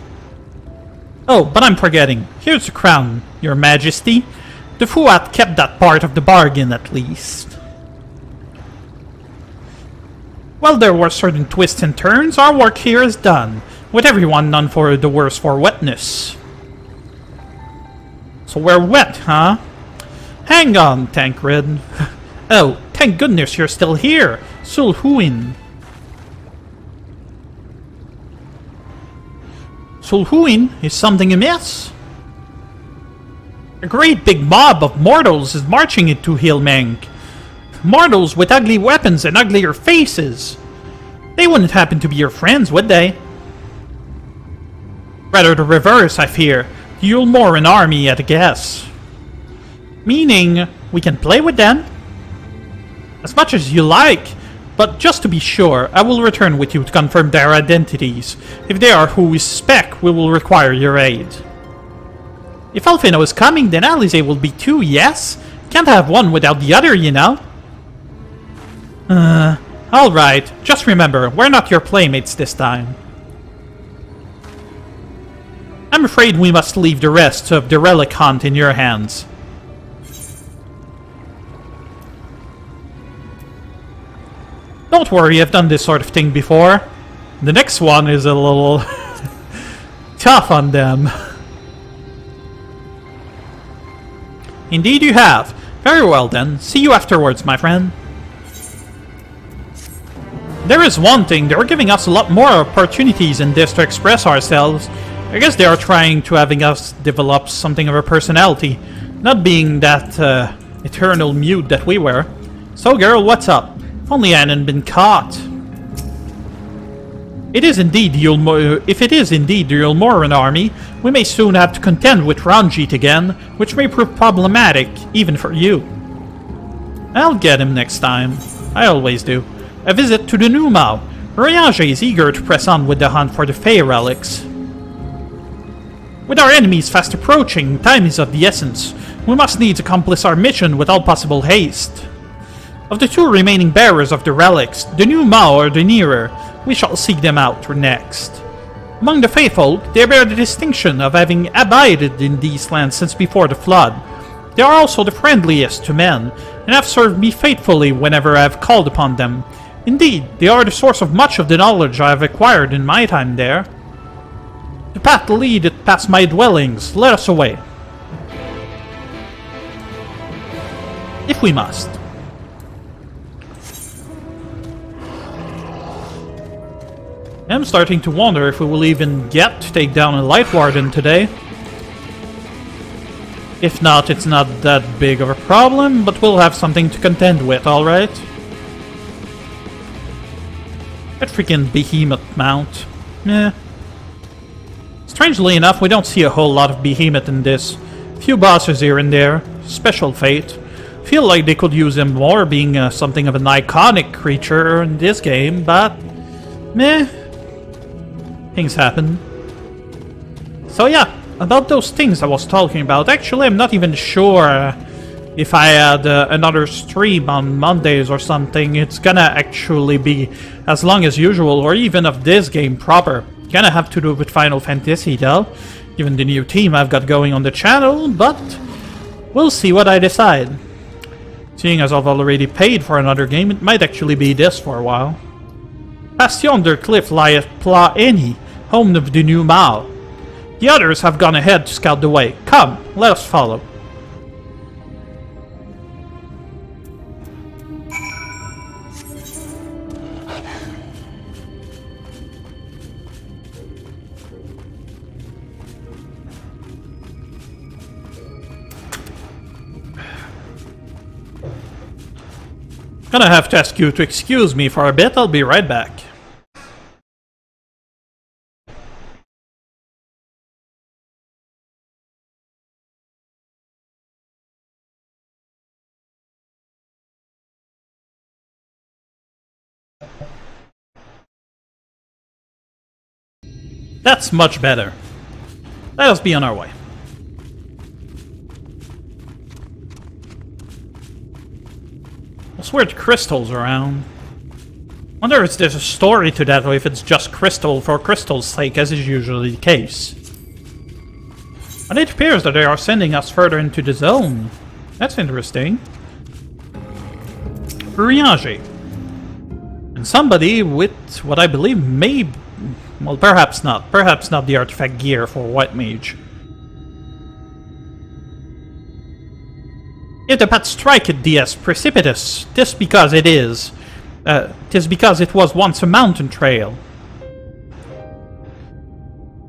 Oh, but I'm forgetting. Here's the crown, your majesty. The Fuat kept that part of the bargain, at least. While there were certain twists and turns, our work here is done, with everyone none for the worse for wetness. So we're wet, huh? Hang on, Tancred. Oh, thank goodness you're still here, Sulhuin. Sulhuin, is something amiss? A great big mob of mortals is marching into Hillmang. Mortals with ugly weapons and uglier faces. They wouldn't happen to be your friends, would they? Rather the reverse, I fear. The Ulmoran army at a guess. Meaning, we can play with them? As much as you like, but just to be sure, I will return with you to confirm their identities. If they are who we suspect, we will require your aid. If Alfino is coming, then Alize will be too, yes? Can't have one without the other, you know? Alright, just remember, we're not your playmates this time. I'm afraid we must leave the rest of the relic hunt in your hands. Don't worry, I've done this sort of thing before. The next one is a little tough on them. Indeed you have. Very well then, see you afterwards, my friend. There is one thing, they're giving us a lot more opportunities in this to express ourselves. I guess they are trying to having us develop something of a personality, not being that eternal mute that we were. So girl, what's up? If only I hadn't been caught. It is indeed if it is indeed the Ulmoran army, we may soon have to contend with Ranjit again, which may prove problematic, even for you. I'll get him next time. I always do. A visit to the Numau. Urianger is eager to press on with the hunt for the Fey relics. With our enemies fast approaching, time is of the essence. We must needs accomplish our mission with all possible haste. Of the two remaining bearers of the relics, the Numau are the nearer. We shall seek them out next. Among the Fea Folk, they bear the distinction of having abided in these lands since before the flood. They are also the friendliest to men, and have served me faithfully whenever I have called upon them. Indeed, they are the source of much of the knowledge I have acquired in my time there. The path leadeth past my dwellings. Let us away. If we must. I'm starting to wonder if we will even get to take down a Lightwarden today. If not, it's not that big of a problem, but we'll have something to contend with, alright? That freaking behemoth mount. Meh. Strangely enough, we don't see a whole lot of behemoth in this. Few bosses here and there. Special fate. Feel like they could use them more, being something of an iconic creature in this game, but... meh. Things happen. So yeah, about those things I was talking about. Actually, I'm not even sure if I had another stream on Mondays or something. It's gonna actually be as long as usual, or even of this game proper. Gonna have to do with Final Fantasy though, given the new team I've got going on the channel, but we'll see what I decide. Seeing as I've already paid for another game, it might actually be this for a while. Past yonder cliff lieth Pla Eni, home of the new Mao. The others have gone ahead to scout the way. Come, let us follow. Gonna have to ask you to excuse me for a bit, I'll be right back. That's much better. Let us be on our way. I swear the crystals around. Wonder if there's a story to that or if it's just crystal for crystal's sake, as is usually the case. But it appears that they are sending us further into the zone. That's interesting. Urianger. And somebody with what I believe may... well, perhaps not. Perhaps not the artifact gear for White Mage. If the path striketh thee as precipitous, 'tis because it is. 'Tis because it was once a mountain trail.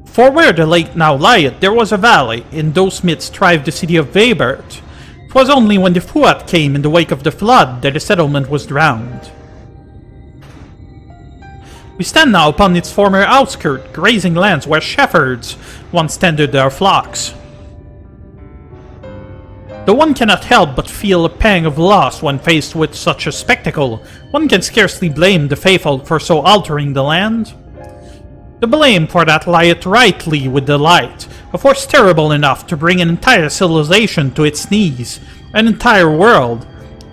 For where the lake now lieth, there was a valley. In those midst thrived the city of Weibert. 'Twas only when the Fuat came in the wake of the flood that the settlement was drowned. We stand now upon its former outskirt, grazing lands where shepherds once tended their flocks. Though one cannot help but feel a pang of loss when faced with such a spectacle, one can scarcely blame the Fea Folk for so altering the land. The blame for that lieth rightly with the light, a force terrible enough to bring an entire civilization to its knees, an entire world.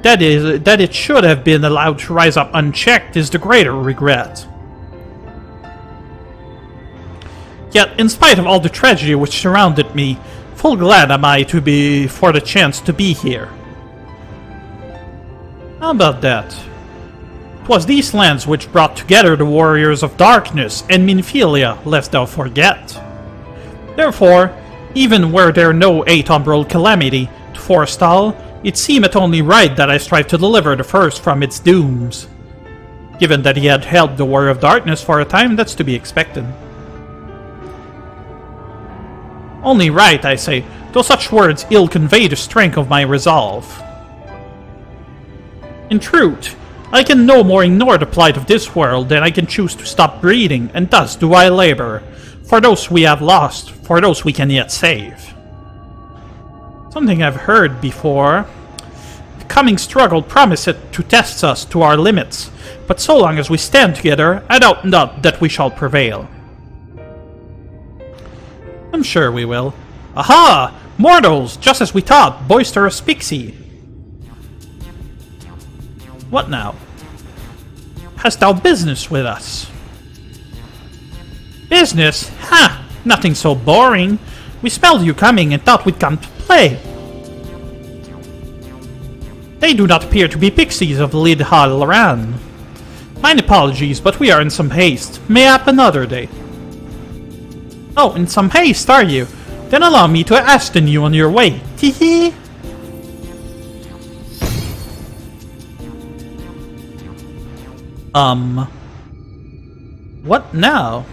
That it should have been allowed to rise up unchecked is the greater regret. Yet, in spite of all the tragedy which surrounded me, full glad am I for the chance to be here. How about that? 'Twas these lands which brought together the warriors of darkness and Minfilia, lest thou forget. Therefore, even were there no 8 umbral calamity to forestall, it seemeth only right that I strive to deliver the first from its dooms. Given that he had held the warrior of darkness for a time, that's to be expected. Only right, I say, though such words ill convey the strength of my resolve. In truth, I can no more ignore the plight of this world than I can choose to stop breathing, and thus do I labor, for those we have lost, for those we can yet save. Something I've heard before. The coming struggle promiseth to test us to our limits, but so long as we stand together, I doubt not that we shall prevail. I'm sure we will. Aha! Mortals! Just as we thought! Boisterous pixie! What now? Hast thou business with us? Business? Ha! Nothing so boring. We smelled you coming and thought we'd come to play. They do not appear to be pixies of Lidhal-Ran. Mine apologies, but we are in some haste. Mayhap another day. Oh, in some haste, are you? Then allow me to hasten you on your way. Tee-hee! What now?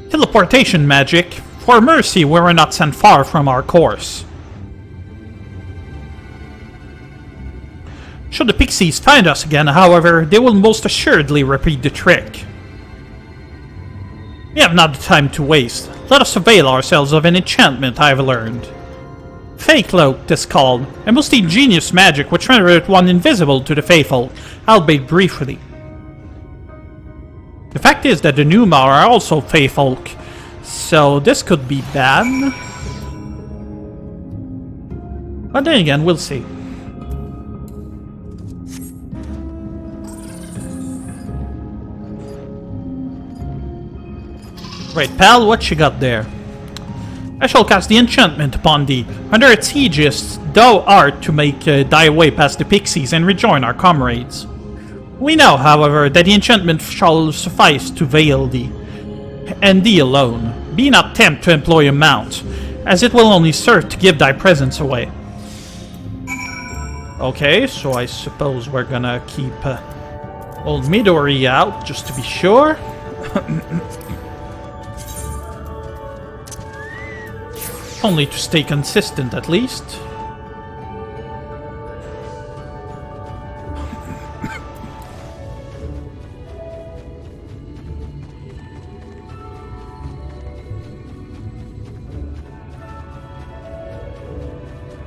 Teleportation magic. For mercy, we were not sent far from our course. Should the pixies find us again, however, they will most assuredly repeat the trick. We have not the time to waste. Let us avail ourselves of an enchantment I have learned. Fea Cloak, 'tis called, a most ingenious magic which rendereth one invisible to the Fea Folk, albeit briefly. The fact is that the Numa are also Fea Folk, so this could be bad. But then again, we'll see. Right, pal, what you got there? I shall cast the enchantment upon thee. Under its aegis, thou art to make thy way past the pixies and rejoin our comrades. We know, however, that the enchantment shall suffice to veil thee, and thee alone. Be not tempted to employ a mount, as it will only serve to give thy presence away. Okay, so I suppose we're gonna keep old Midori out, just to be sure. Only to stay consistent, at least.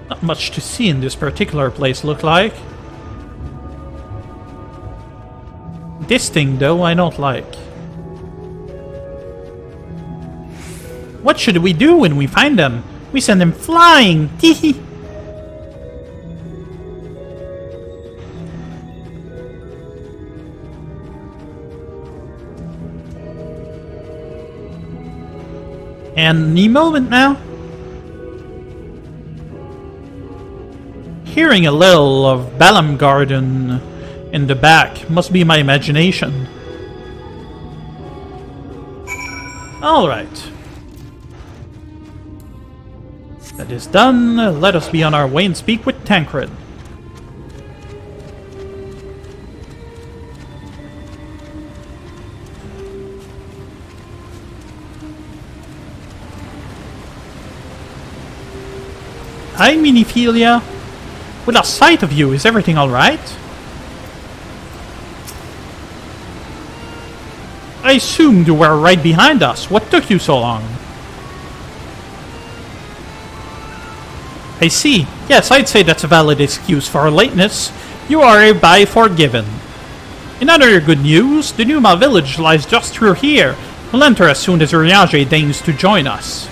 Not much to see in this particular place, look like. This thing, though, I don't like. What should we do when we find them? We send them flying! Teehee! Any moment now? Hearing a little of Balamgarden in the back must be my imagination. Alright. That is done. Let us be on our way and speak with Tancred. Hi, Miniphilia. With a sight of you, is everything alright? I assumed you were right behind us. What took you so long? I see. Yes, I'd say that's a valid excuse for our lateness. You are hereby forgiven. In other good news, the Numa village lies just through here. We'll enter as soon as Urianger deigns to join us.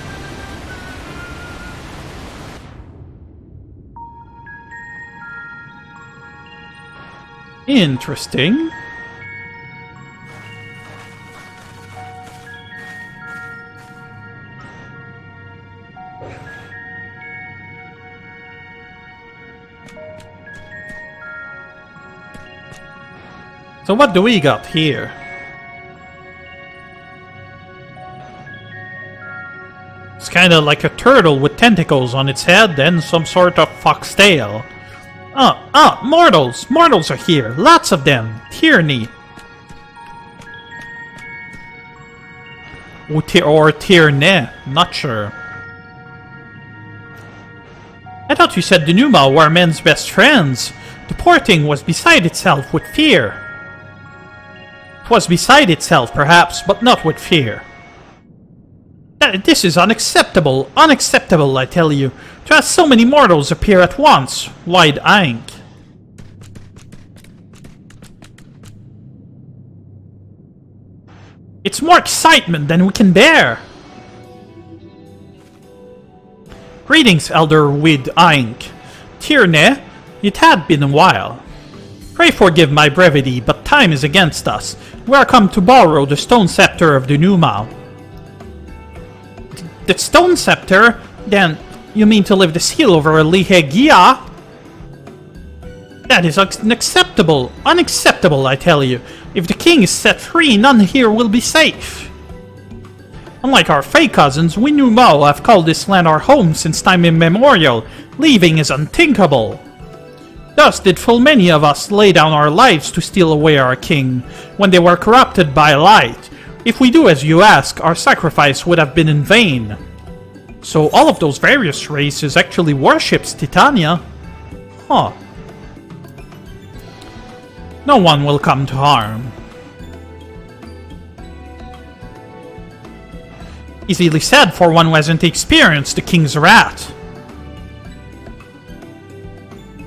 Interesting. So what do we got here? It's kinda like a turtle with tentacles on its head and some sort of foxtail. Mortals! Mortals are here! Lots of them! Tyranny! Or Tyranny, not sure. I thought you said the Numa were men's best friends. The poor thing was beside itself with fear. It was beside itself, perhaps, but not with fear. This is unacceptable! Unacceptable, I tell you! To have so many mortals appear at once, wide-eyeing. It's more excitement than we can bear! Greetings, Elder wide-eyeing. Tyranny, it had been a while. Pray forgive my brevity, but time is against us. We are come to borrow the stone scepter of the Numa. The stone scepter? Then, you mean to lift the seal over a Lihegia? That is unacceptable! Unacceptable, I tell you! If the king is set free, none here will be safe! Unlike our Fey cousins, we Numa have called this land our home since time immemorial. Leaving is unthinkable. Thus did full many of us lay down our lives to steal away our king, when they were corrupted by light. If we do as you ask, our sacrifice would have been in vain. So all of those various races actually worships Titania? Huh. No one will come to harm. Easily said for one who hasn't experienced the king's wrath.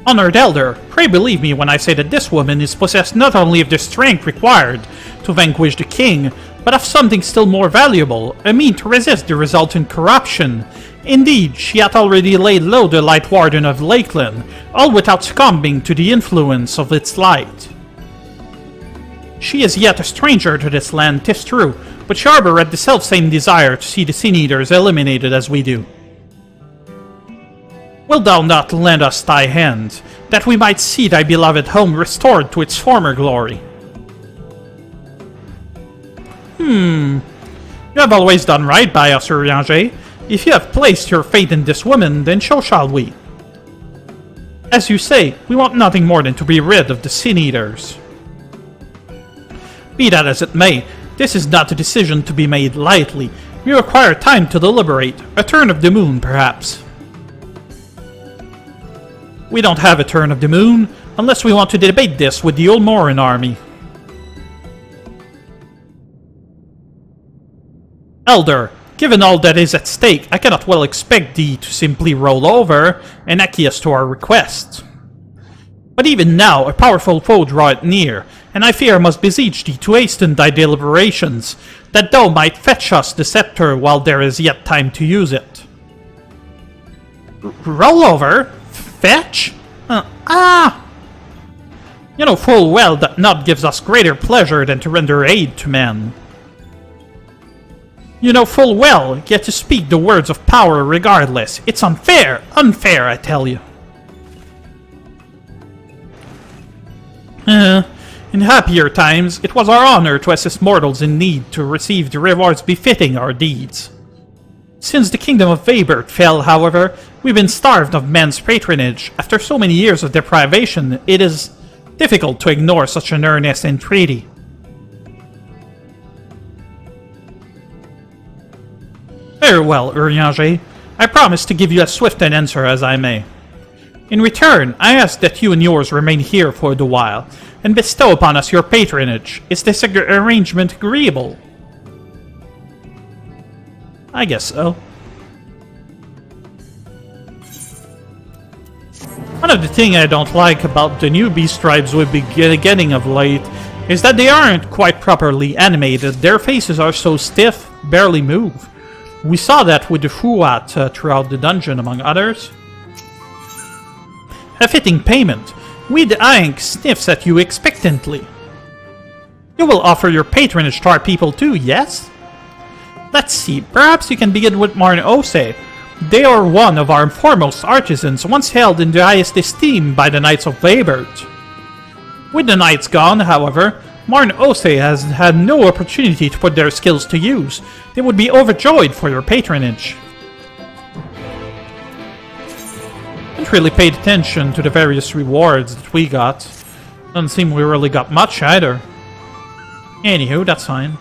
Honored Elder, pray believe me when I say that this woman is possessed not only of the strength required to vanquish the king, but of something still more valuable, a mean to resist the resultant corruption. Indeed, she hath already laid low the Lightwarden of Lakeland, all without succumbing to the influence of its light. She is yet a stranger to this land, 'tis true, but she harboureth the self-same desire to see the Sin-Eaters eliminated as we do. Wilt thou not lend us thy hand, that we might see thy beloved home restored to its former glory? You have always done right by us, Urianger. If you have placed your faith in this woman, then so shall we. As you say, we want nothing more than to be rid of the Sin-Eaters. Be that as it may, this is not a decision to be made lightly. We require time to deliberate. A turn of the moon, perhaps. We don't have a turn of the moon, unless we want to debate this with the Ulmoran army. Elder, given all that is at stake, I cannot well expect thee to simply roll over and acquiesce to our request. But even now, a powerful foe draweth near, and I fear must beseech thee to hasten thy deliberations, that thou might fetch us the scepter while there is yet time to use it. Roll over? Fetch? You know full well that naught gives us greater pleasure than to render aid to men. You know full well, yet to speak the words of power regardless. It's unfair! Unfair, I tell you. In happier times, it was our honor to assist mortals in need to receive the rewards befitting our deeds. Since the kingdom of Vabert fell, however, we've been starved of men's patronage. After so many years of deprivation, it is difficult to ignore such an earnest entreaty. Very well, Urianger. I promise to give you as swift an answer as I may. In return, I ask that you and yours remain here for the while, and bestow upon us your patronage. Is this arrangement agreeable? I guess so. One of the things I don't like about the new beast tribes we've been getting of late is that they aren't quite properly animated. Their faces are so stiff, barely move. We saw that with the Fuat throughout the dungeon, among others. A fitting payment. We the Aink sniffs at you expectantly. You will offer your patronage to our people too, yes? Let's see, perhaps you can begin with Marn Ose. They are one of our foremost artisans, once held in the highest esteem by the Knights of Vabert. With the Knights gone, however, Marn Ose has had no opportunity to put their skills to use. They would be overjoyed for your patronage. Haven't really paid attention to the various rewards that we got. Doesn't seem we really got much either. Anywho, that's fine.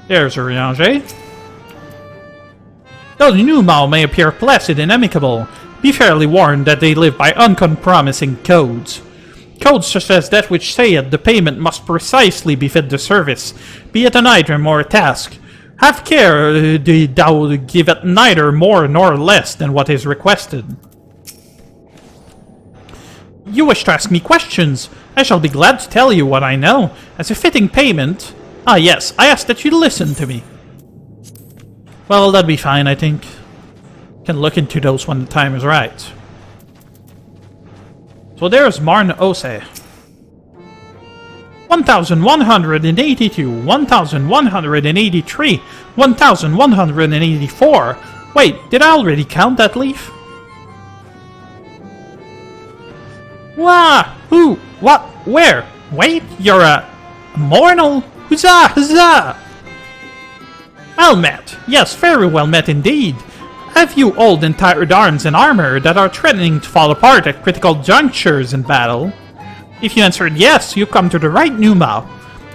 There's Urianger. Though the new Mao may appear placid and amicable, be fairly warned that they live by uncompromising codes. Codes such as that which saith the payment must precisely befit the service, be it an item or a task. Have care thou give it neither more nor less than what is requested. You wish to ask me questions? I shall be glad to tell you what I know. As a fitting payment... Ah yes, I ask that you listen to me. Well, that'd be fine, I think. Can look into those when the time is right. So there's Marn Ose. 1182, 1183, 1184. Wait, did I already count that leaf? Wah! Who? What? Where? Wait, you're a... Mornal? Huzzah! Huzzah! Well met. Yes, very well met indeed. Have you old and tired arms and armor that are threatening to fall apart at critical junctures in battle? If you answered yes, you come to the right Numa.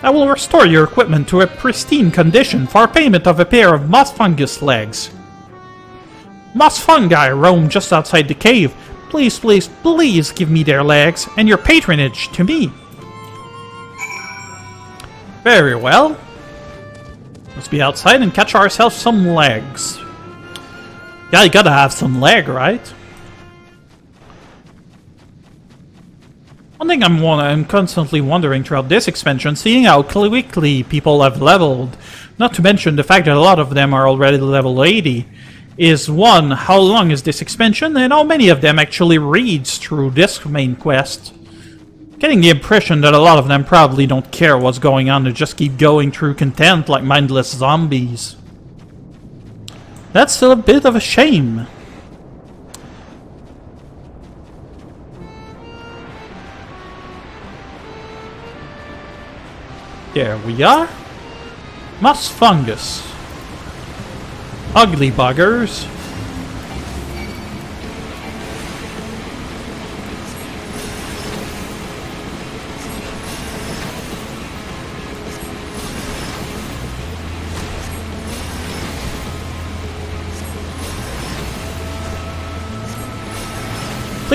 I will restore your equipment to a pristine condition for payment of a pair of moss fungus legs. Moss fungi roam just outside the cave. Please, please, please give me their legs and your patronage to me. Very well. Let's be outside and catch ourselves some legs. Yeah, you gotta have some leg, right? One thing I'm constantly wondering throughout this expansion, seeing how quickly people have leveled, not to mention the fact that a lot of them are already level 80, is one, how long is this expansion, and how many of them actually reads through this main quest. Getting the impression that a lot of them probably don't care what's going on, they just keep going through content like mindless zombies. That's still a bit of a shame. There we are. Moss fungus. Ugly buggers.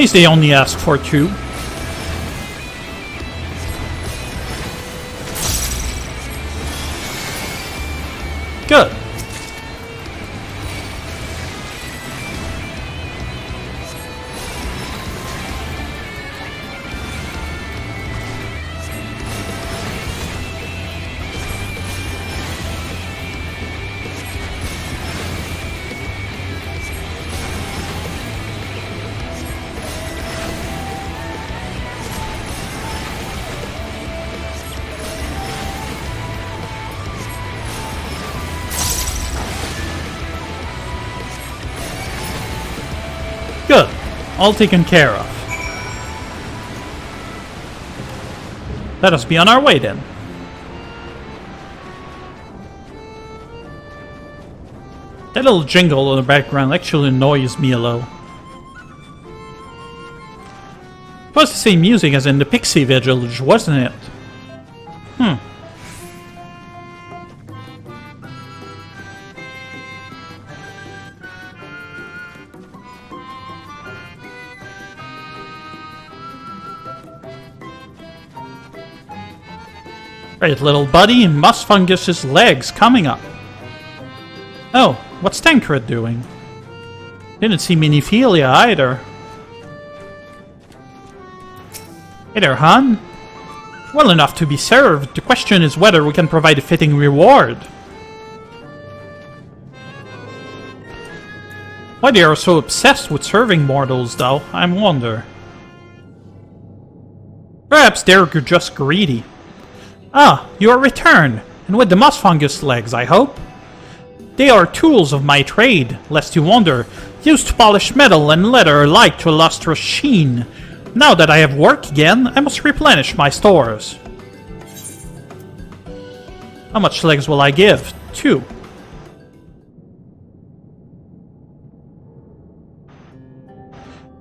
least they only ask for 2. Good. Good. All taken care of. Let us be on our way then. That little jingle in the background actually annoys me a little. It was the same music as in the Pixie Village, wasn't it? Right, little buddy, Moss Fungus's legs coming up. Oh, what's Tancred doing? Didn't see Miniphilia either. Hey there, Han. Well enough to be served. The question is whether we can provide a fitting reward. Why they are so obsessed with serving mortals, though, I wonder. Perhaps they're just greedy. Ah, you are returned, and with the moss fungus legs, I hope. They are tools of my trade, lest you wonder, used to polish metal and leather alike to a lustrous sheen. Now that I have work again, I must replenish my stores. How much legs will I give? 2.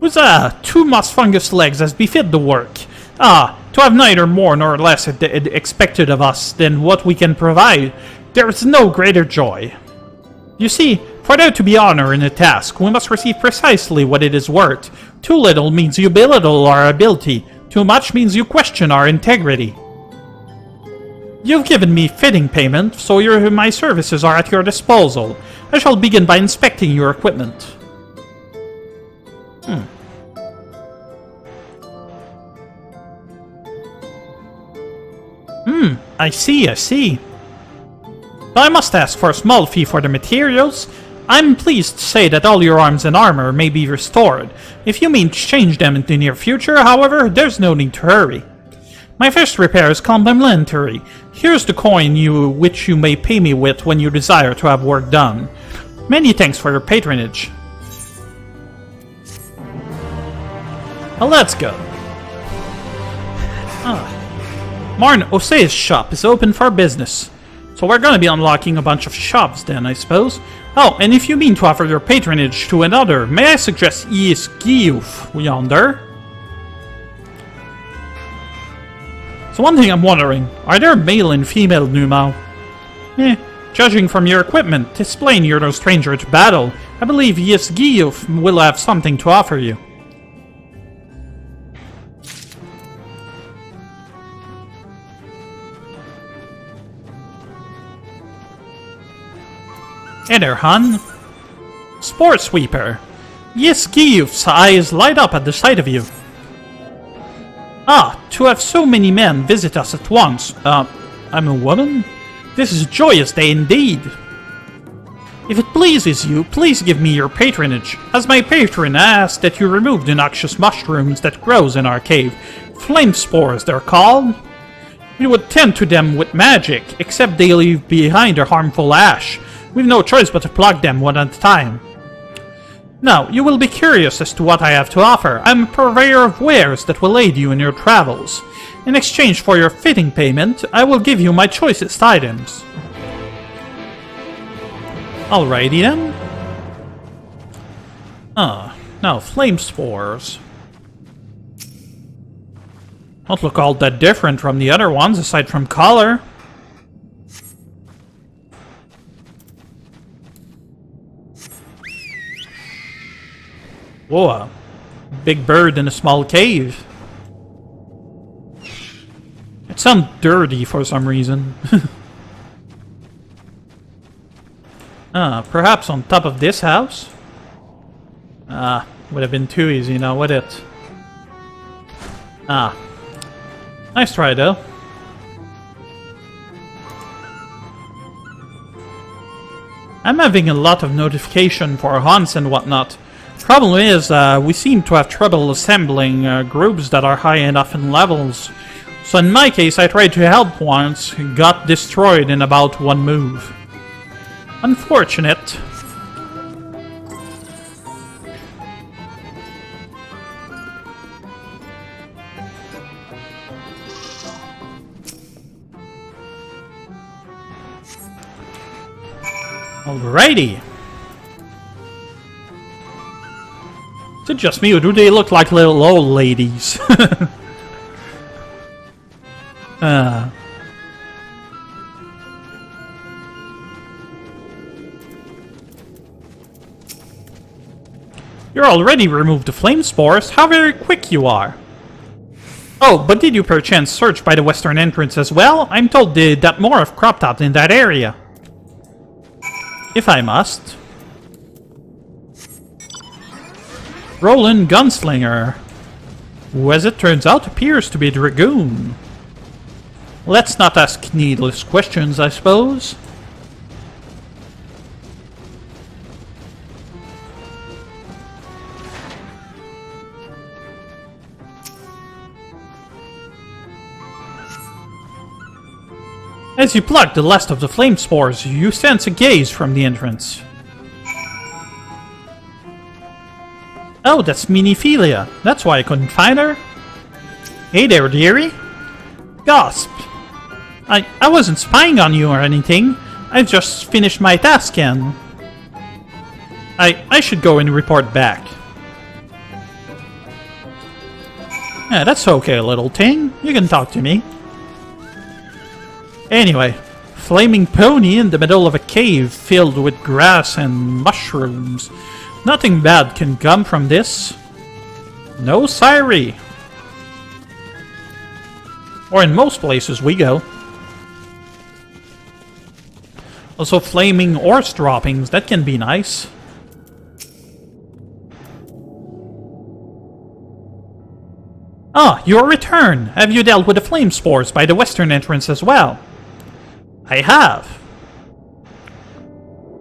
Huzzah! 2 moss fungus legs as befit the work. Ah, to have neither more nor less expected of us than what we can provide, there is no greater joy. You see, for there to be honor in a task, we must receive precisely what it is worth. Too little means you belittle our ability. Too much means you question our integrity. You've given me fitting payment, so my services are at your disposal. I shall begin by inspecting your equipment. I see. But I must ask for a small fee for the materials. I'm pleased to say that all your arms and armor may be restored. If you mean to change them in the near future, however, there's no need to hurry. My first repair is complimentary. Here's the coin which you may pay me with when you desire to have work done. Many thanks for your patronage. Well, that's good. Marn Ose's shop is open for business. So we're gonna be unlocking a bunch of shops then, I suppose. Oh, and if you mean to offer your patronage to another, may I suggest Urianger yonder? So one thing I'm wondering, are there male and female Numao? Judging from your equipment, displaying you're no stranger to battle, I believe Urianger will have something to offer you. Hey there, Han. Spore Sweeper. Urianger's eyes light up at the sight of you. Ah, to have so many men visit us at once. I'm a woman? This is a joyous day indeed. If it pleases you, please give me your patronage. As my patron, I ask that you remove the noxious mushrooms that grows in our cave. Flame spores, they're called. You would tend to them with magic, except they leave behind a harmful ash. We've no choice but to pluck them one at a time. Now, you will be curious as to what I have to offer. I'm a purveyor of wares that will aid you in your travels. In exchange for your fitting payment, I will give you my choicest items. Alrighty then. Now, flame spores. Don't look all that different from the other ones, aside from color. Whoa, big bird in a small cave. It sounds dirty for some reason. Perhaps on top of this house? Would have been too easy now, would it? Nice try though. I'm having a lot of notification for hunts and whatnot. Problem is, we seem to have trouble assembling groups that are high enough in levels. So in my case, I tried to help once, got destroyed in about one move. Unfortunate. Alrighty. Is it just me, or do they look like little old ladies? You're already removed the flame spores. How very quick you are. Oh, but did you perchance search by the western entrance as well? I'm told that more have cropped out in that area. If I must. Roland Gunslinger, who as it turns out appears to be a dragoon. Let's not ask needless questions, I suppose. As you pluck the last of the flame spores, you sense a gaze from the entrance. Oh, that's Miniphilia. That's why I couldn't find her. Hey there, dearie. Gasp. I wasn't spying on you or anything. I just finished my task and... I should go and report back. Yeah, that's okay, little thing. You can talk to me. Anyway, flaming pony in the middle of a cave filled with grass and mushrooms. Nothing bad can come from this. No siree. Or in most places we go. Also flaming ores droppings, that can be nice. Ah, your return! Have you dealt with the flame spores by the western entrance as well? I have.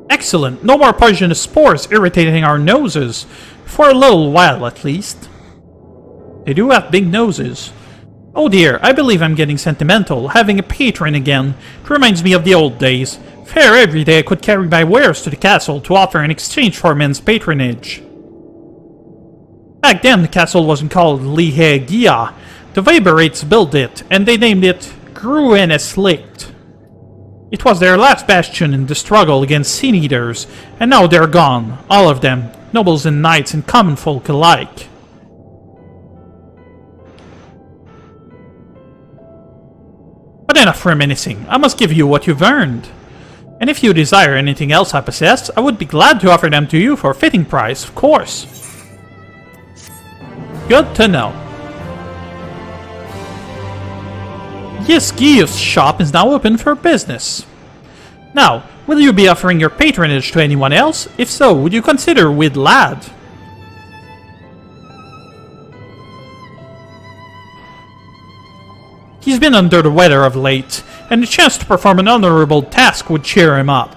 Excellent. No more poisonous spores irritating our noses. For a little while, at least. They do have big noses. Oh dear, I believe I'm getting sentimental. Having a patron again. It reminds me of the old days. Fair every day I could carry my wares to the castle to offer in exchange for men's patronage. Back then, the castle wasn't called Lihegia. The Viberates built it, and they named it Grueneslicht. It was their last bastion in the struggle against Sin Eaters, and now they're gone, all of them, nobles and knights and common folk alike. But enough reminiscing, I must give you what you've earned. And if you desire anything else I possess, I would be glad to offer them to you for a fitting price, of course. Good to know. Yes, Gius's shop is now open for business. Now, will you be offering your patronage to anyone else? If so, would you consider Wid Lad? He's been under the weather of late, and the chance to perform an honorable task would cheer him up.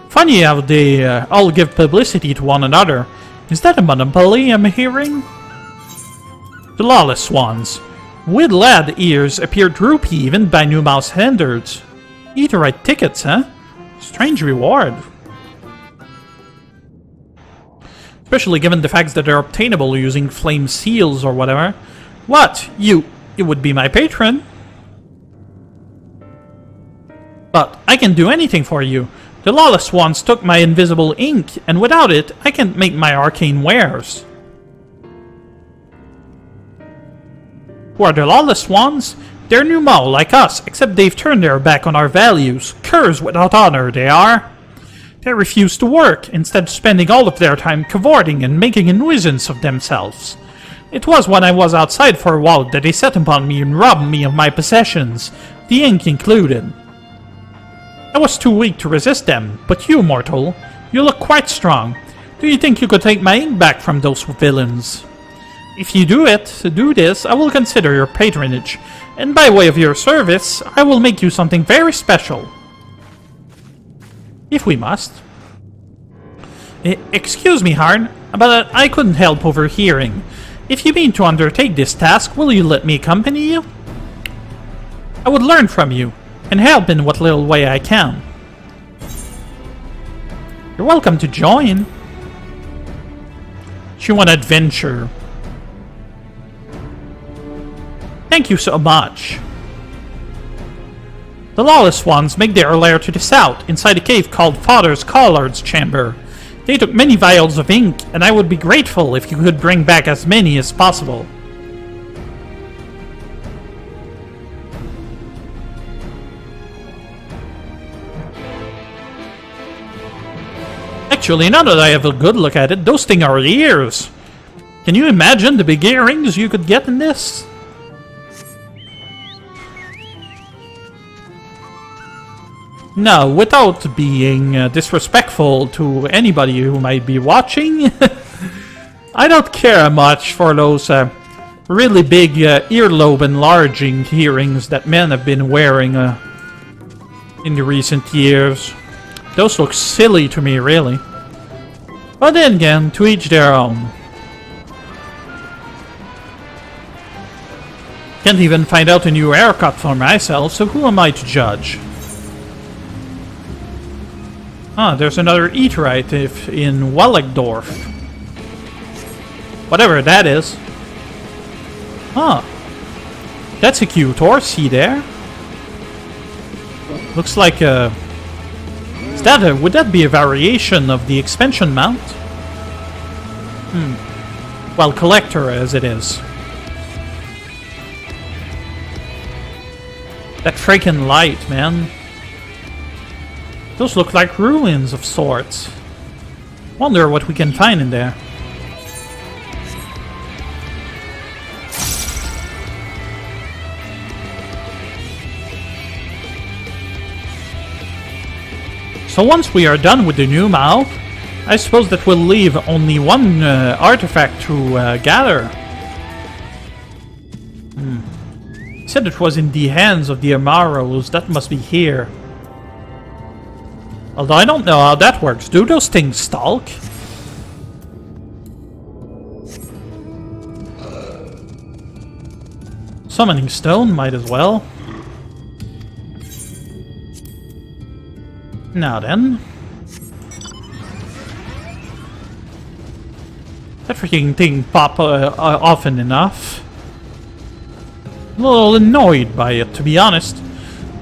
Funny how they all give publicity to one another. Is that a monopoly I'm hearing? The Lawless Ones. Wid Lad ears appear droopy even by New Mouse standards. Need to write tickets, huh? Strange reward. Especially given the fact that they're obtainable using flame seals or whatever. What? You would be my patron? But I can do anything for you. The Lawless Ones took my invisible ink, and without it, I can't make my arcane wares. Who are the Lawless Ones? They're Numau, like us, except they've turned their back on our values. Curs without honor, they are. They refuse to work, instead spending all of their time cavorting and making a nuisance of themselves. It was when I was outside for a while that they set upon me and robbed me of my possessions, the ink included. I was too weak to resist them, but you, mortal, you look quite strong. Do you think you could take my ink back from those villains? If you do this, I will consider your patronage, and by way of your service, I will make you something very special. If we must. Excuse me, Harn, but I couldn't help overhearing. If you mean to undertake this task, will you let me accompany you? I would learn from you, and help in what little way I can. You're welcome to join. She wants adventure. Thank you so much. The lawless ones make their lair to the south, inside a cave called Father's Collard's Chamber. They took many vials of ink, and I would be grateful if you could bring back as many as possible. Actually, now that I have a good look at it, those things are ears. Can you imagine the big earrings you could get in this? No, without being disrespectful to anybody who might be watching, I don't care much for those really big earlobe enlarging earrings that men have been wearing in the recent years. Those look silly to me, really. But then again, to each their own. Can't even find out a new haircut for myself, so who am I to judge? Ah, there's another Eaterite in Wallegdorf. Whatever that is. Ah. That's a cute horse, see there? Looks like a... would that be a variation of the expansion mount? Well, collector as it is. That freaking light, man. Those look like ruins of sorts. Wonder what we can find in there. So once we are done with the new mouth, I suppose that will leave only one artifact to gather. He said it was in the hands of the Amaros. That must be here. Although I don't know how that works. Do those things stalk? Summoning stone might as well. Now then. That freaking thing pop often enough. A little annoyed by it, to be honest.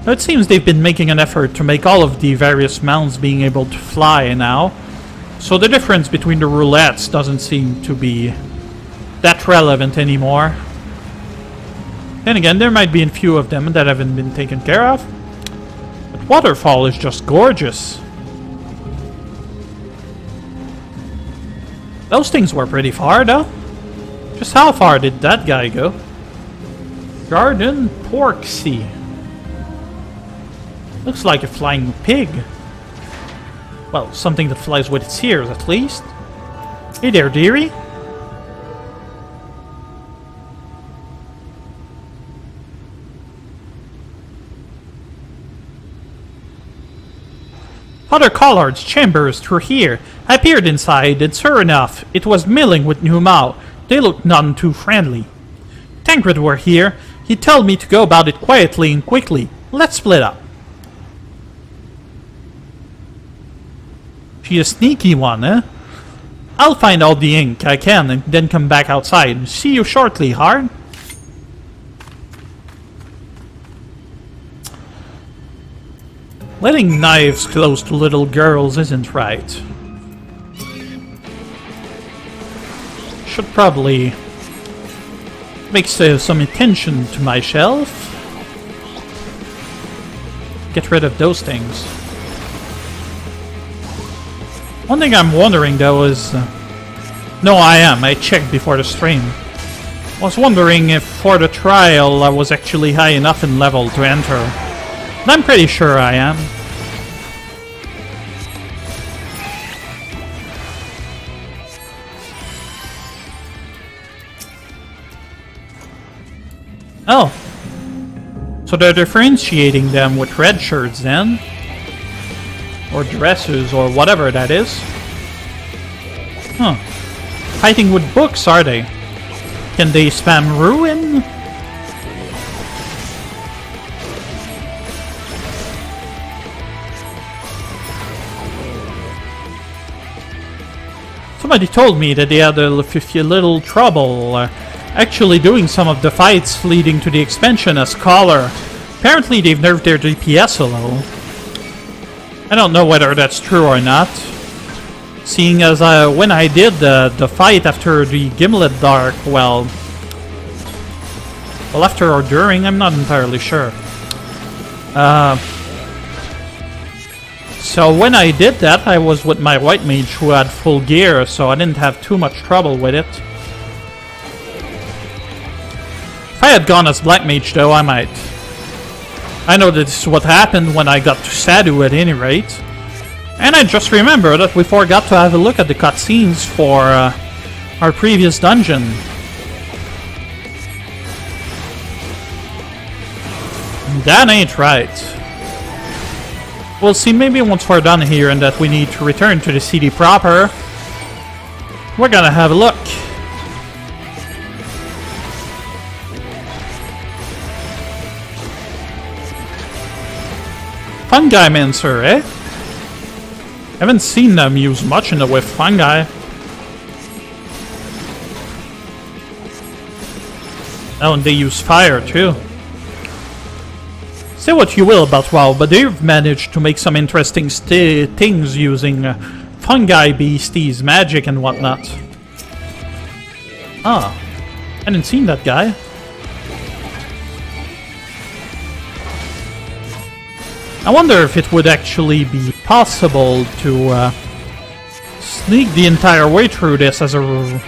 It seems they've been making an effort to make all of the various mounts being able to fly now. So the difference between the roulettes doesn't seem to be that relevant anymore. Then again, there might be a few of them that haven't been taken care of. But Waterfall is just gorgeous. Those things were pretty far, though. Just how far did that guy go? Garden Porksea. Looks like a flying pig. Well, something that flies with its ears, at least. Hey there, dearie. Father Collard's chamber is through here. I peered inside, and sure enough, it was milling with new Mao. They looked none too friendly. Tancred were here. He told me to go about it quietly and quickly. Let's split up. She's a sneaky one, eh? I'll find all the ink I can and then come back outside. See you shortly, Hard. Letting knives close to little girls isn't right. Should probably make some attention to my shelf. Get rid of those things. One thing I'm wondering though is... no, I checked before the stream. I was wondering if for the trial I was actually high enough in level to enter. And I'm pretty sure I am. Oh. So they're differentiating them with red shirts then? Or dresses, or whatever that is. Huh. Fighting with books, are they? Can they spam ruin? Somebody told me that they had a little trouble actually doing some of the fights leading to the expansion as Scholar. Apparently they've nerfed their DPS a little. I don't know whether that's true or not. Seeing as when I did the fight after the Gimlet Dark, well, after or during, I'm not entirely sure. So when I did that, I was with my White Mage who had full gear, so I didn't have too much trouble with it. If I had gone as Black Mage though, I might. I know this is what happened when I got to Sadu at any rate. And I just remember that we forgot to have a look at the cutscenes for our previous dungeon. That ain't right. We'll see maybe once we're done here and that we need to return to the city proper. We're gonna have a look. Fungi Mancer, eh? Haven't seen them use much in the way of fungi. Oh, and they use fire too. Say what you will about WoW, but they've managed to make some interesting things using fungi beasties, magic and whatnot. Ah, I hadn't seen that guy. I wonder if it would actually be possible to sneak the entire way through this as a...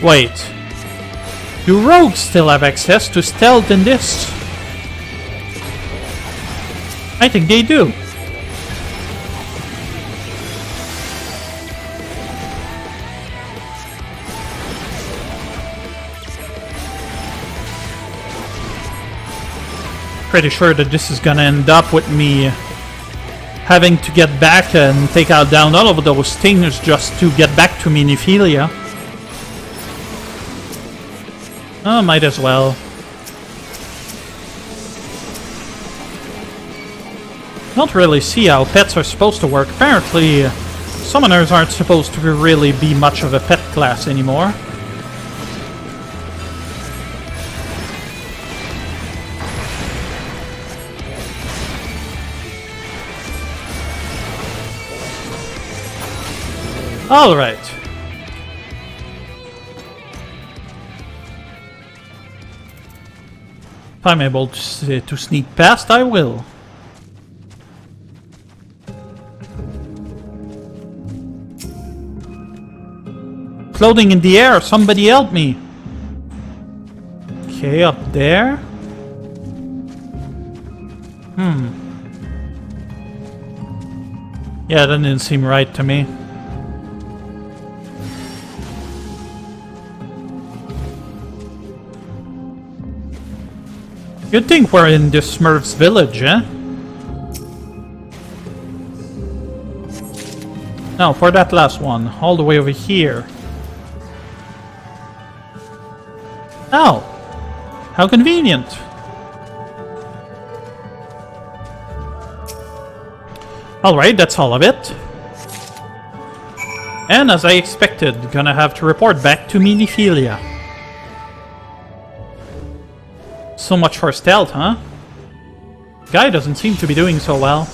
Wait. Do rogues still have access to stealth in this? I think they do. Pretty sure that this is gonna end up with me having to get back and take out down all of those things just to get back to Miniphilia. Oh, might as well. Don't really see how pets are supposed to work. Apparently, summoners aren't supposed to really be much of a pet class anymore. All right. If I'm able to sneak past, I will. Floating in the air, somebody help me. Okay, up there. Yeah, that didn't seem right to me. You'd think we're in this Smurf's village, eh? No, for that last one, all the way over here. Oh, how convenient. Alright, that's all of it. And as I expected, gonna have to report back to Miniphilia. So much for stealth, huh? Guy doesn't seem to be doing so well.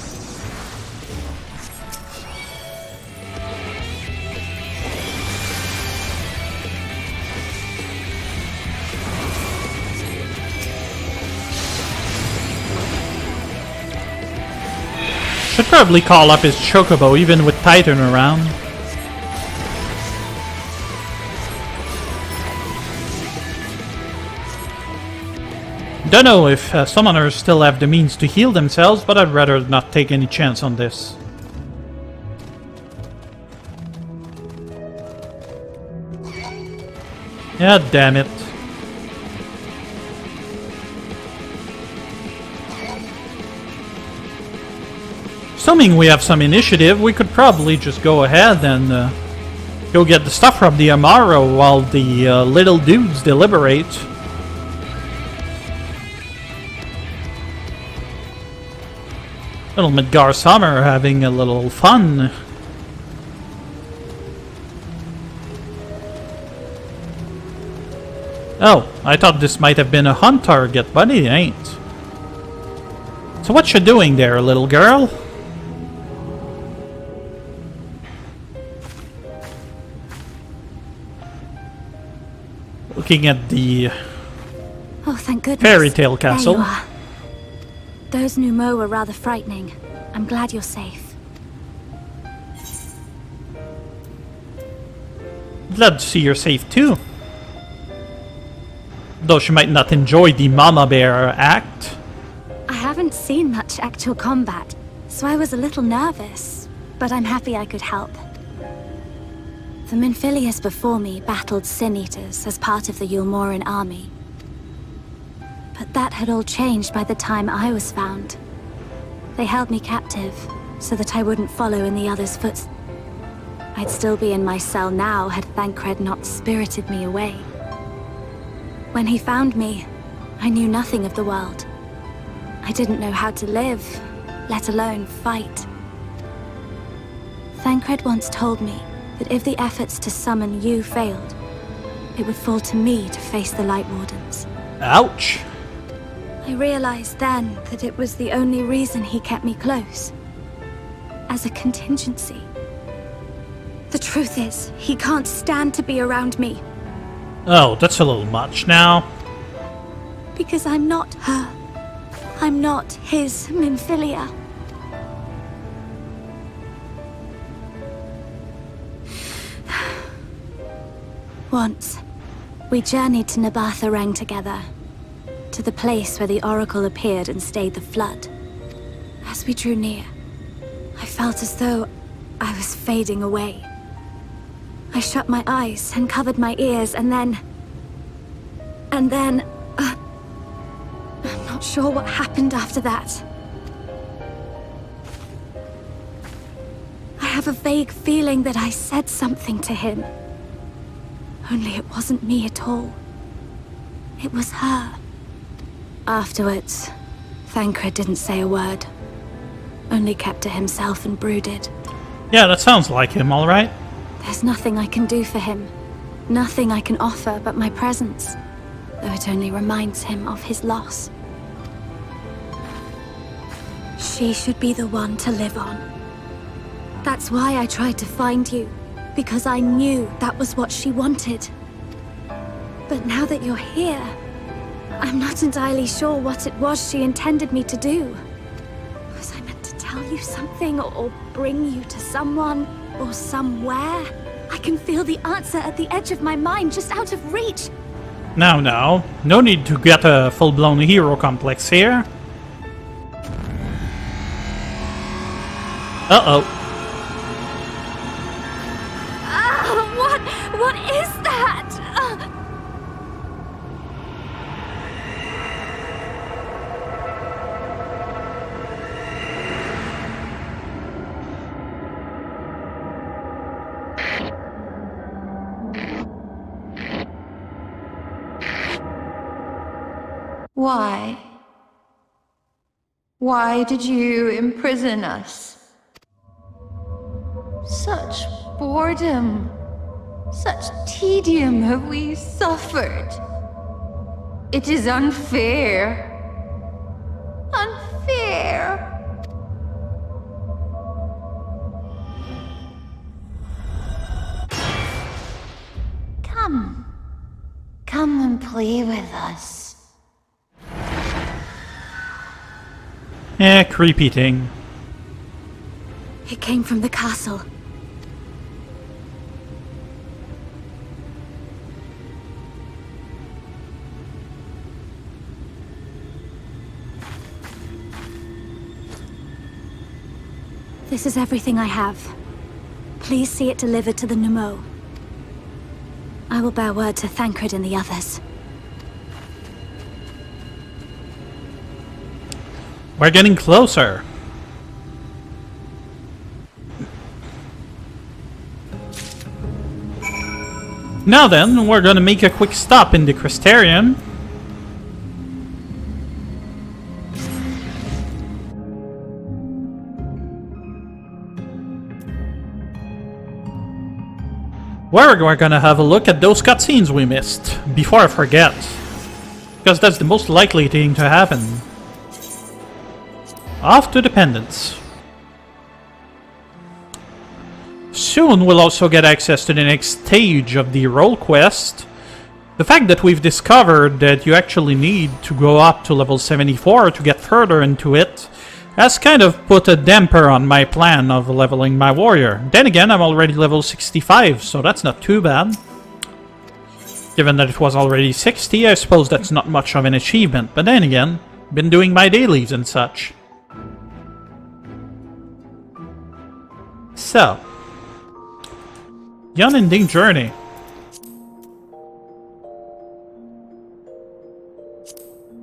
Should probably call up his chocobo even with Titan around. Don't know if summoners still have the means to heal themselves, but I'd rather not take any chance on this. Yeah, damn it. Assuming we have some initiative, we could probably just go ahead and go get the stuff from the Amaro while the little dudes deliberate. Little Midgar Summer having a little fun. Oh, I thought this might have been a hunt target, but it ain't. So what you doing there, little girl? Looking at the thank goodness. fairy tale castle. There you are. Those Numo were rather frightening. I'm glad you're safe. Glad to see you're safe too. Though she might not enjoy the mama bear act. I haven't seen much actual combat, so I was a little nervous, but I'm happy I could help. The Minfilius before me battled Sin-Eaters as part of the Yulmoran army. But that had all changed by the time I was found. They held me captive, so that I wouldn't follow in the others' footsteps. I'd still be in my cell now had Thancred not spirited me away. When he found me, I knew nothing of the world. I didn't know how to live, let alone fight. Thancred once told me that if the efforts to summon you failed, it would fall to me to face the Lightwardens. Ouch! I realized then that it was the only reason he kept me close. As a contingency. The truth is, he can't stand to be around me. Oh, that's a little much now. Because I'm not her. I'm not his Minfilia. Once, we journeyed to Nabatha together, to the place where the Oracle appeared and stayed the flood. As we drew near, I felt as though I was fading away. I shut my eyes and covered my ears, and then... I'm not sure what happened after that. I have a vague feeling that I said something to him. Only it wasn't me at all. It was her. Afterwards, Thancred didn't say a word. Only kept to himself and brooded. Yeah, that sounds like him, alright. There's nothing I can do for him. Nothing I can offer but my presence. Though it only reminds him of his loss. She should be the one to live on. That's why I tried to find you. Because I knew that was what she wanted. But now that you're here, I'm not entirely sure what it was she intended me to do. Was I meant to tell you something, or bring you to someone, or somewhere? I can feel the answer at the edge of my mind, just out of reach. Now, no need to get a full-blown hero complex here. Uh-oh. What is that? Why? Why did you imprison us? Such boredom, such tedium have we suffered. It is unfair. Unfair. Come and play with us. Eh, creepy thing. It came from the castle. This is everything I have. Please see it delivered to the Nemo. I will bear word to Thancred and the others. We're getting closer. Now then, we're gonna make a quick stop in the Crystarium. Where we're gonna have a look at those cutscenes we missed, before I forget. Because that's the most likely thing to happen. Off to the pendants. Soon we'll also get access to the next stage of the role quest. The fact that we've discovered that you actually need to go up to level 74 to get further into it has kind of put a damper on my plan of leveling my warrior. Then again, I'm already level 65, so that's not too bad. Given that it was already 60, I suppose that's not much of an achievement, but then again, been doing my dailies and such. So, the unending journey.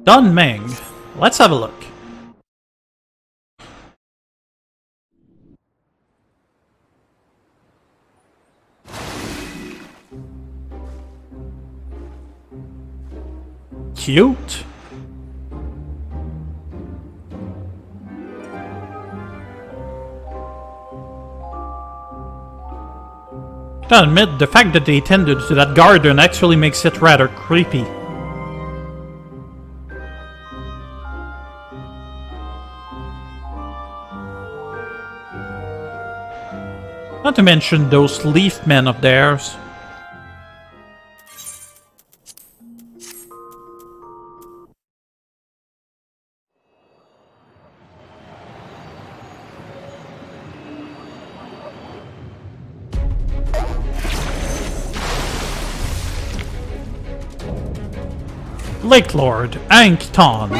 Dohn Mheg. Let's have a look. Cute. Gotta admit, the fact that they tended to that garden actually makes it rather creepy. Not to mention those leaf men of theirs. Lake Lord, Ankton.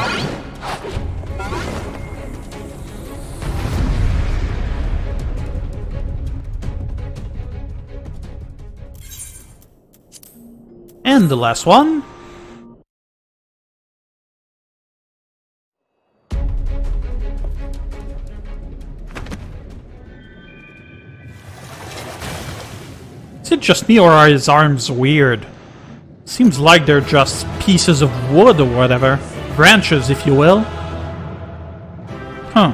And the last one. Is it just me or are his arms weird? Seems like they're just pieces of wood or whatever. Branches, if you will. Huh.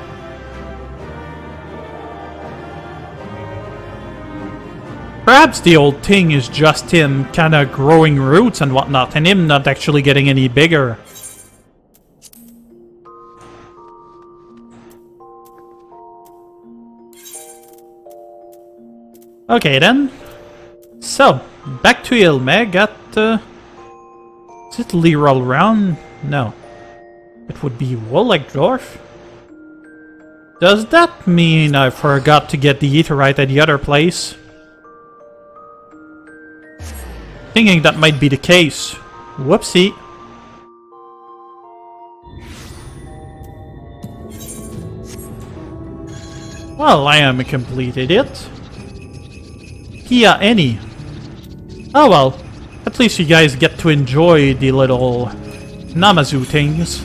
Perhaps the old thing is just him kinda growing roots and whatnot, and him not actually getting any bigger. Okay then. So, back to Ilmeg at, is it Leroll Round? No. It would be Wollegdorf? Does that mean I forgot to get the Aetheryte at the other place? Thinking that might be the case. Whoopsie. Well, I am a complete idiot. Kia any. Oh well, at least you guys get to enjoy the little Namazu things.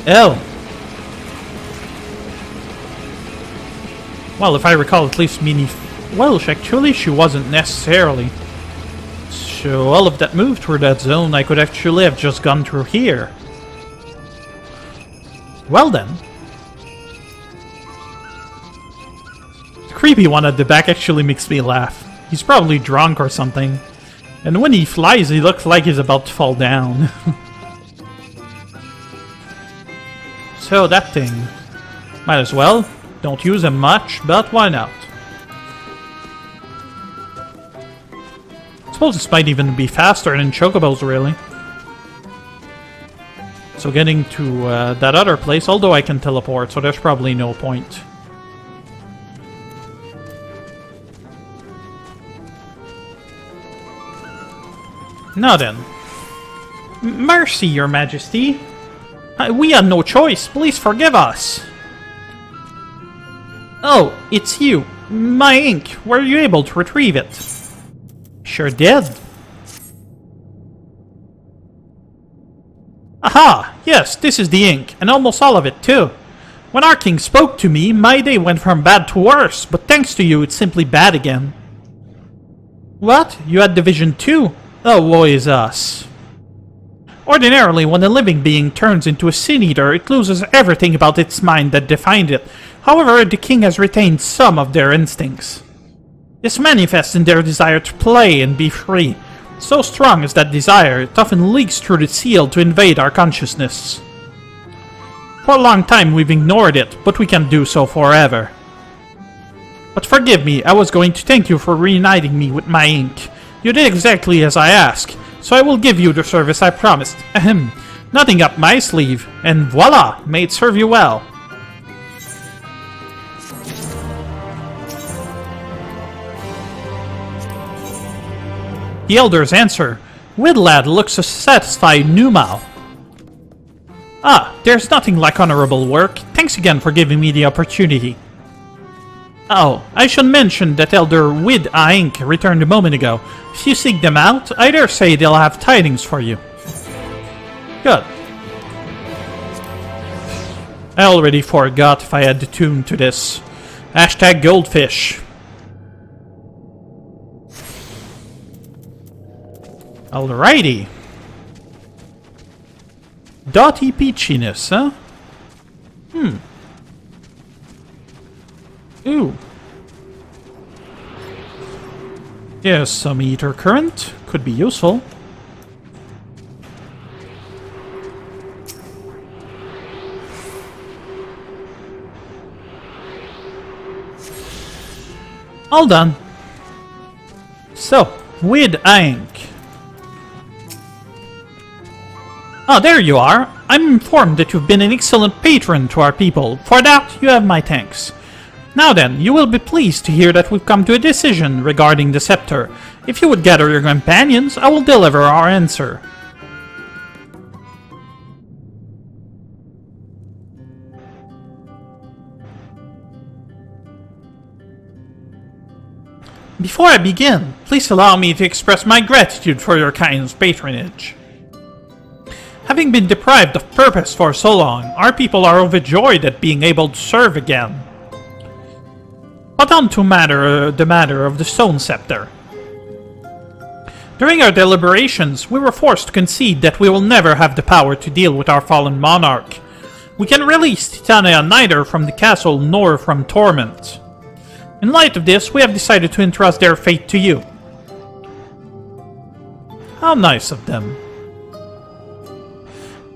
Oh. Well, if I recall, at least Mini... Well, actually, she wasn't necessarily. So all of that move through that zone, I could actually have just gone through here. Well then. The creepy one at the back actually makes me laugh. He's probably drunk or something. And when he flies, he looks like he's about to fall down. So that thing. Might as well. Don't use them much, but why not? I suppose this might even be faster than Chocobos, really. So getting to that other place, although I can teleport, so there's probably no point. Now then. Mercy, Your Majesty. We had no choice. Please forgive us. Oh, it's you. My ink. Were you able to retrieve it? Sure did. Aha! Yes, this is the ink, and almost all of it, too. When our king spoke to me, my day went from bad to worse, but thanks to you, it's simply bad again. What? You had the vision too? Oh, woe is us. Ordinarily, when a living being turns into a sin-eater, it loses everything about its mind that defined it. However, the king has retained some of their instincts. This manifests in their desire to play and be free. So strong is that desire, it often leaks through the seal to invade our consciousness. For a long time we've ignored it, but we can't do so forever. But forgive me, I was going to thank you for reuniting me with my ink. You did exactly as I asked, so I will give you the service I promised. Ahem. Nothing up my sleeve, and voila, may it serve you well. The Elder's answer. Widlad looks a satisfied Numau. Ah, there's nothing like honorable work. Thanks again for giving me the opportunity. Oh, I should mention that Elder Wid Aink returned a moment ago. If you seek them out, I dare say they'll have tidings for you. Good. I already forgot if I had the tune to this. Hashtag goldfish. Alrighty. Dotty peachiness, huh? Ooh. Yes, some ether current. Could be useful. All done. So, with Aink. Ah, there you are. I'm informed that you've been an excellent patron to our people. For that, you have my thanks. Now then, you will be pleased to hear that we've come to a decision regarding the scepter. If you would gather your companions, I will deliver our answer. Before I begin, please allow me to express my gratitude for your kind patronage. Having been deprived of purpose for so long, our people are overjoyed at being able to serve again. But on to the matter of the Stone Scepter. During our deliberations, we were forced to concede that we will never have the power to deal with our fallen monarch. We can release Titania neither from the castle nor from torment. In light of this, we have decided to entrust their fate to you. How nice of them.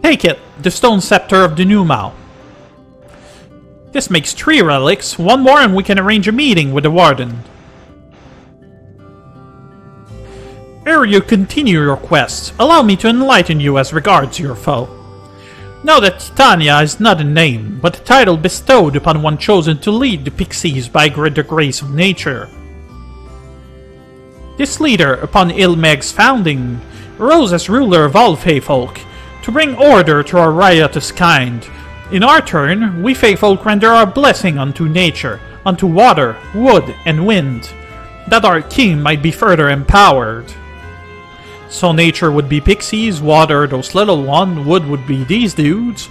Take it, the Stone Scepter of the Numau. This makes 3 relics, 1 more and we can arrange a meeting with the Warden. Ere you continue your quest, allow me to enlighten you as regards your foe. Know that Titania is not a name, but a title bestowed upon one chosen to lead the Pixies by the grace of nature. This leader, upon Dohn Mheg's founding, rose as ruler of all Fea Folk, to bring order to our riotous kind. In our turn, we Fea Folk render our blessing unto nature, unto water, wood, and wind, that our king might be further empowered. So nature would be pixies, water those little one, wood would be these dudes,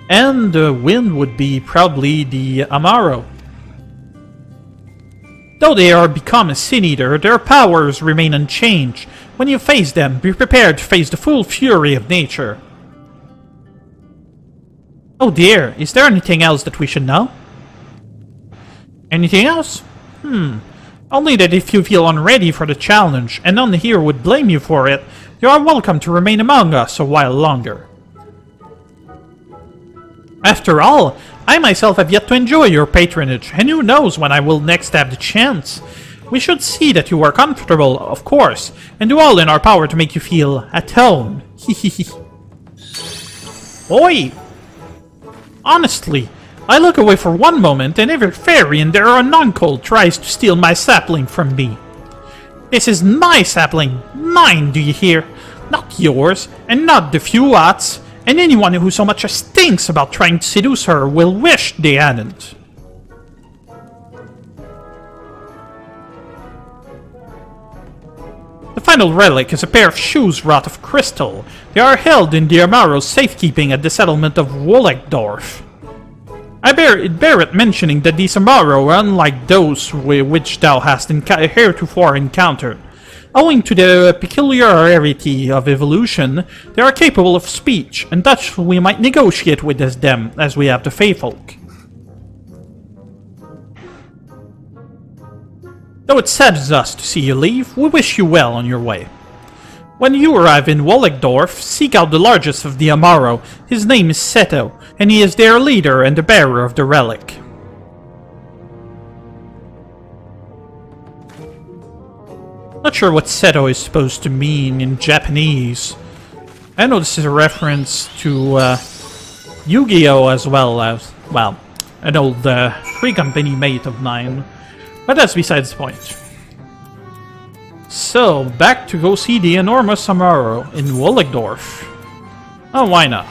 and wind would be probably the Amaro. Though they are become a sin-eater, their powers remain unchanged. When you face them, be prepared to face the full fury of nature. Oh dear, is there anything else that we should know? Anything else? Only that if you feel unready for the challenge, and none here would blame you for it, you are welcome to remain among us a while longer. After all, I myself have yet to enjoy your patronage, and who knows when I will next have the chance. We should see that you are comfortable, of course, and do all in our power to make you feel at home. Oi! Honestly, I look away for one moment and every fairy and their uncle tries to steal my sapling from me. This is my sapling! Mine, do you hear? Not yours, and not the few Watts, and anyone who so much as thinks about trying to seduce her will wish they hadn't. The final relic is a pair of shoes wrought of crystal. They are held in the Amaro's safekeeping at the settlement of Wolekdorf. It beareth mentioning that these Amaro are unlike those which thou hast heretofore encountered. Owing to the peculiarity of evolution, they are capable of speech, and thus we might negotiate with them as we have the Fea Folk. Though it saddens us to see you leave, we wish you well on your way. When you arrive in Wolekdorf, seek out the largest of the Amaro. His name is Seto, and he is their leader and the bearer of the relic. Not sure what Seto is supposed to mean in Japanese. I know this is a reference to Yu-Gi-Oh! As well as, well, an old free company mate of mine. But that's besides the point. So, back to go see the enormous Amaro in Wolekdorf. Oh, why not?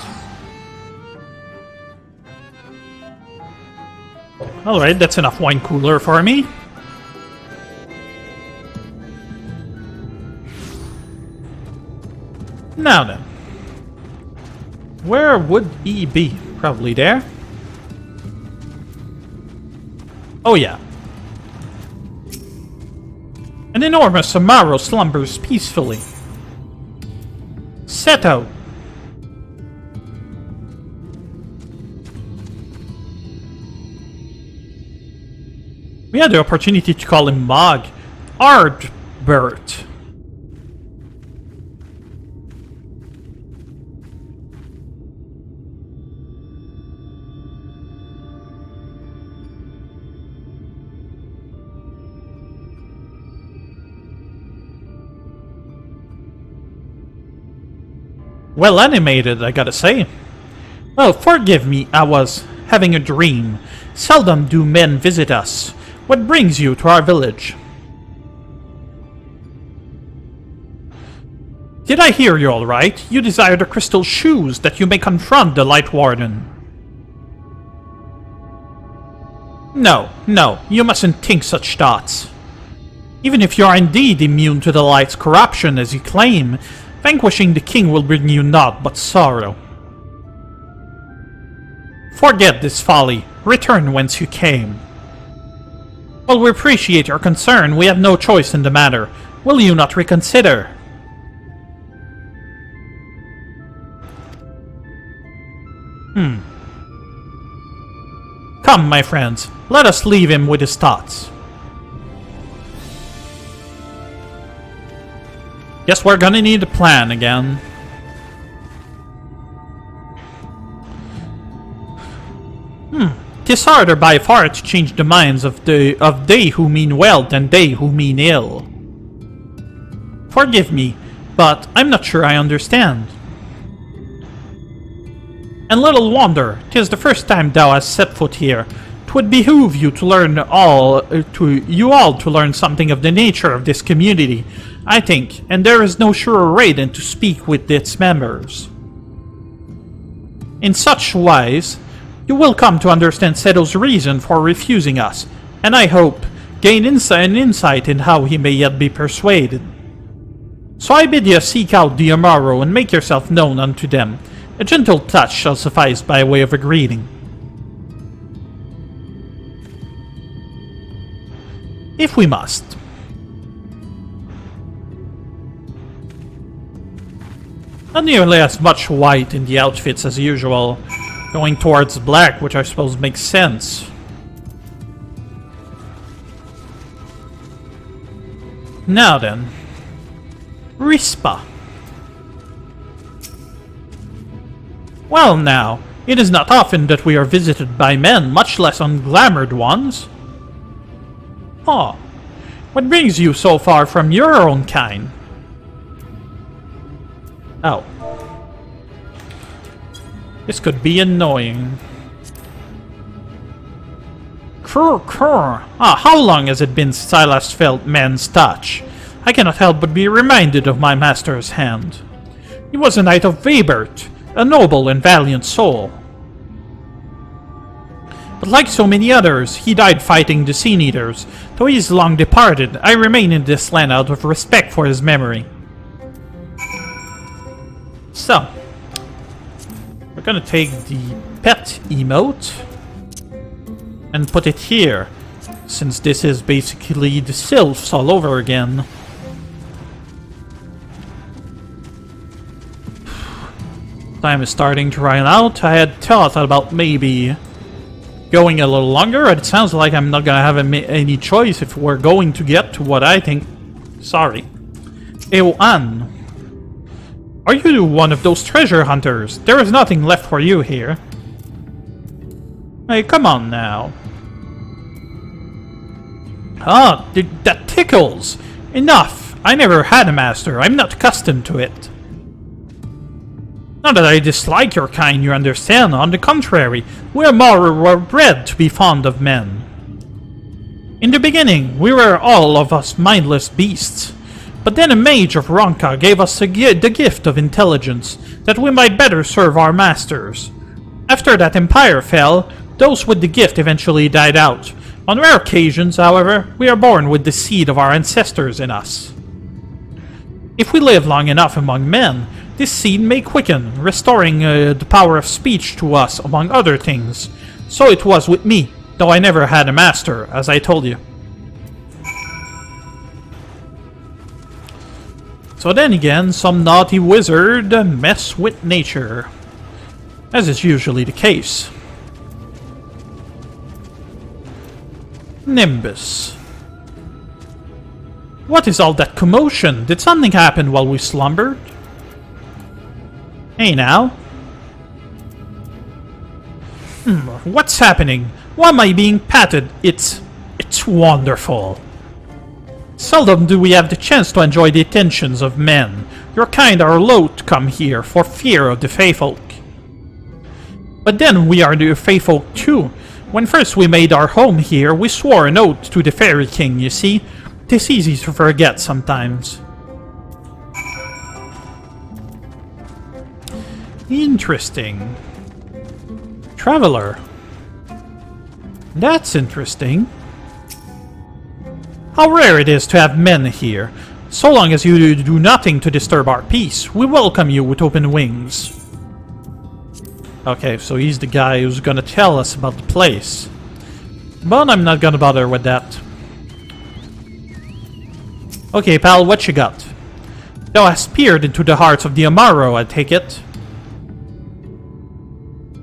Alright, that's enough wine cooler for me. Now then. Where would he be? Probably there. Oh yeah. An enormous Amaro slumbers peacefully. Seto! We had the opportunity to call him Mog. Ardbert. Well animated, I gotta say. Well, forgive me, I was having a dream. Seldom do men visit us. What brings you to our village? Did I hear you all right? You desire the crystal shoes that you may confront the Lightwarden. No, no, you mustn't think such thoughts. Even if you are indeed immune to the light's corruption as you claim, vanquishing the king will bring you naught but sorrow. Forget this folly. Return whence you came. While we appreciate your concern, we have no choice in the matter. Will you not reconsider? Come, my friends. Let us leave him with his thoughts. Guess we're gonna need a plan again. Tis harder by far to change the minds of they who mean well than they who mean ill. Forgive me, but I'm not sure I understand. And little wonder, 'tis the first time thou hast set foot here. 'Twould behoove you to learn to learn something of the nature of this community, I think, and there is no surer way than to speak with its members. In such wise, you will come to understand Seto's reason for refusing us, and I hope gain insight in how he may yet be persuaded. So I bid you seek out the Amaro and make yourself known unto them. A gentle touch shall suffice by way of a greeting. If we must. Not nearly as much white in the outfits as usual, going towards black, which I suppose makes sense. Now then. Rispa. Well now, it is not often that we are visited by men, much less unglamoured ones. Oh, what brings you so far from your own kind? Oh. This could be annoying. Krr. How long has it been since I last felt man's touch? I cannot help but be reminded of my master's hand. He was a knight of Vebert, a noble and valiant soul. But like so many others, he died fighting the Sin Eaters. Though he is long departed, I remain in this land out of respect for his memory. So, we're gonna take the pet emote and put it here, since this is basically the sylphs all over again. Time is starting to run out. I had thought about maybe going a little longer, but it sounds like I'm not gonna have any choice if we're going to get to what I think... Sorry. Eoan. Are you one of those treasure hunters? There is nothing left for you here. Hey, come on now. Ah, that tickles! Enough! I never had a master. I'm not accustomed to it. Not that I dislike your kind, you understand. On the contrary, we are more bred to be fond of men. In the beginning, we were all of us mindless beasts. But then a mage of Ronka gave us the gift of intelligence, that we might better serve our masters. After that empire fell, those with the gift eventually died out. On rare occasions, however, we are born with the seed of our ancestors in us. If we live long enough among men, this seed may quicken, restoring the power of speech to us, among other things. So it was with me, though I never had a master, as I told you. So then again, some naughty wizard mess with nature, as is usually the case. Nimbus. What is all that commotion? Did something happen while we slumbered? Hey now. What's happening? Why am I being patted? It's wonderful. Seldom do we have the chance to enjoy the attentions of men. Your kind are loath to come here for fear of the Fea Folk. But then we are the Fea Folk too. When first we made our home here, we swore an oath to the Fairy King, you see. It's easy to forget sometimes. Interesting. Traveler. That's interesting. How rare it is to have men here. So long as you do nothing to disturb our peace, we welcome you with open wings. Okay, so he's the guy who's gonna tell us about the place. But I'm not gonna bother with that. Okay, pal, what you got? Thou hast peered into the hearts of the Amaro, I take it.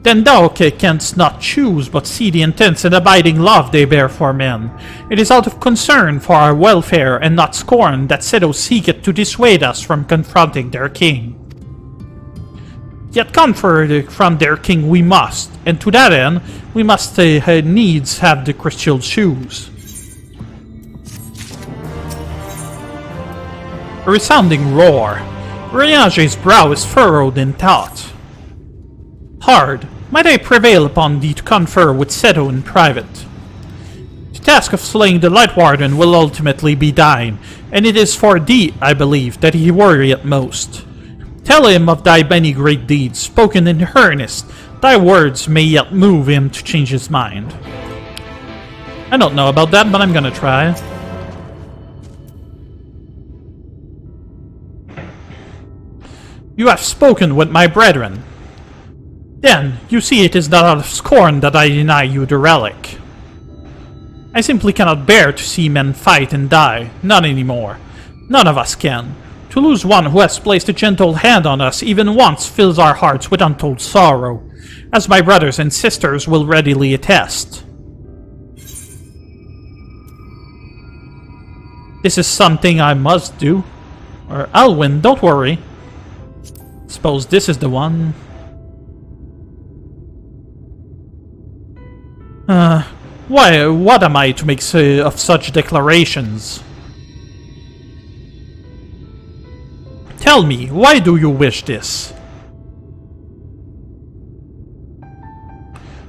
Then thou canst not choose but see the intense and abiding love they bear for men. It is out of concern for our welfare and not scorn that Sedo seeketh to dissuade us from confronting their king. Yet confront their king we must, and to that end, we must needs have the crystal shoes. A resounding roar. Urianger's brow is furrowed in thought. Hard. Might I prevail upon thee to confer with Sedo in private? The task of slaying the Lightwarden will ultimately be thine, and it is for thee, I believe, that he worrieth most. Tell him of thy many great deeds, spoken in earnest. Thy words may yet move him to change his mind. I don't know about that, but I'm gonna try. You have spoken with my brethren. Then, you see it is not out of scorn that I deny you the relic. I simply cannot bear to see men fight and die, not anymore. None of us can. To lose one who has placed a gentle hand on us even once fills our hearts with untold sorrow, as my brothers and sisters will readily attest. This is something I must do. Or Alwyn, don't worry. Suppose this is the one. What am I to make of such declarations? Tell me, why do you wish this?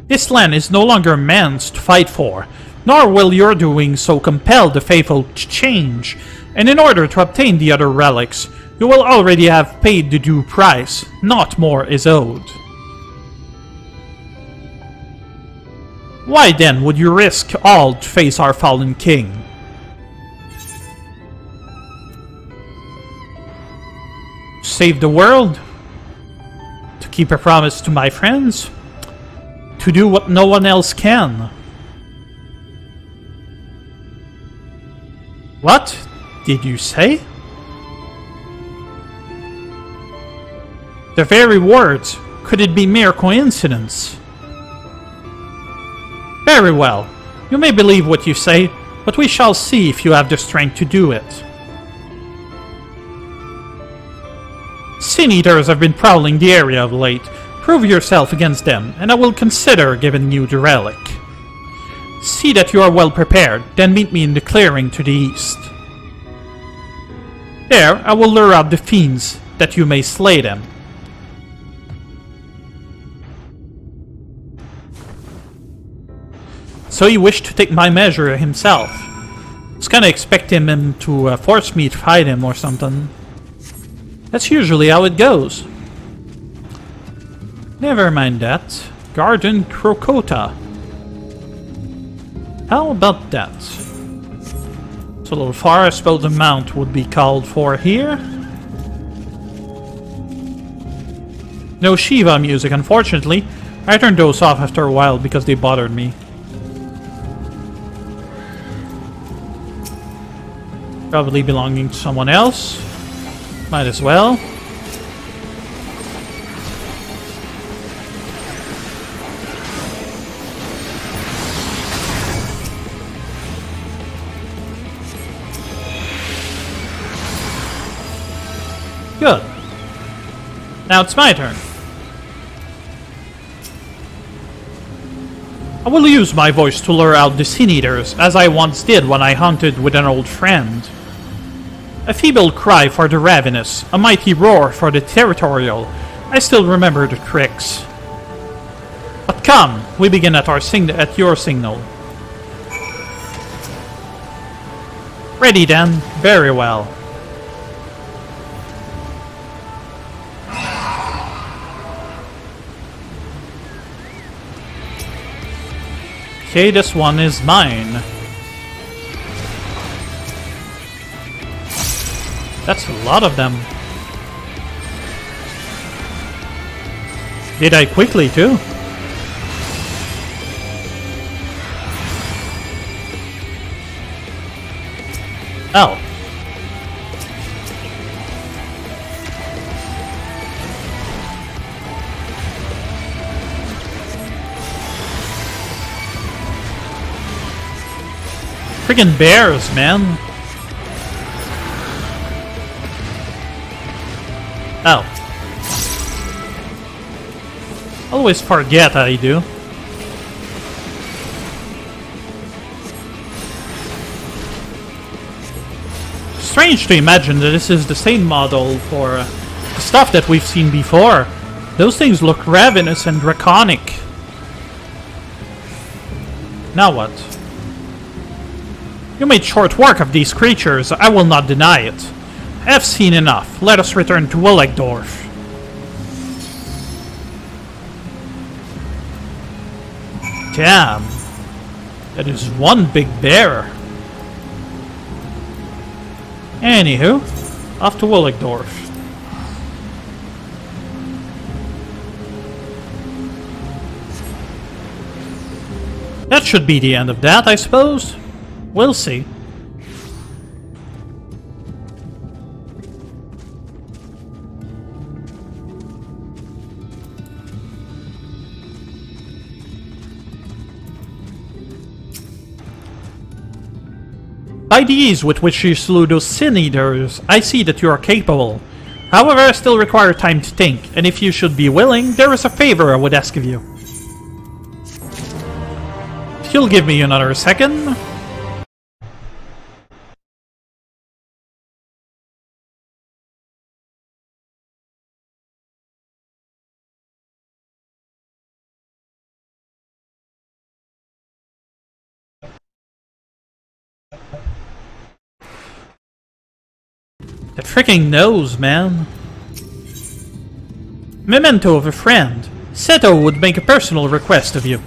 This land is no longer man's to fight for, nor will your doing so compel the Fea Folk to change, and in order to obtain the other relics, you will already have paid the due price. Not more is owed. Why then would you risk all to face our fallen king? Save the world? To keep a promise to my friends? To do what no one else can? What did you say? The very words. Could it be mere coincidence? Very well. You may believe what you say, but we shall see if you have the strength to do it. Sin-Eaters have been prowling the area of late. Prove yourself against them, and I will consider giving you the relic. See that you are well prepared, then meet me in the clearing to the east. There, I will lure out the fiends, that you may slay them. So he wished to take my measure himself. I was kinda expecting him to force me to fight him or something. That's usually how it goes. Never mind that. Garden Crocota. How about that? It's a little far. I suppose the mount would be called for here. No Shiva music, unfortunately. I turned those off after a while because they bothered me. Probably belonging to someone else. Might as well. Good. Now it's my turn. I will use my voice to lure out the Sin-Eaters, as I once did when I hunted with an old friend. A feeble cry for the ravenous, a mighty roar for the territorial. I still remember the tricks. But come, we begin at your signal. Ready then, very well. Okay, this one is mine. That's a lot of them. Did I quickly too? Oh. Friggin' bears, man. Oh. Always forget I do. Strange to imagine that this is the same model for the stuff that we've seen before. Those things look ravenous and draconic. Now what? You made short work of these creatures, I will not deny it. I have seen enough. Let us return to Willigdorf. Damn. That is one big bear. Anywho, off to Willigdorf. That should be the end of that, I suppose. We'll see. By the ease with which you slew those Sin-Eaters, I see that you are capable. However, I still require time to think, and if you should be willing, there is a favor I would ask of you. If you'll give me another second... The freaking nose, man. Memento of a friend. Seto would make a personal request of you.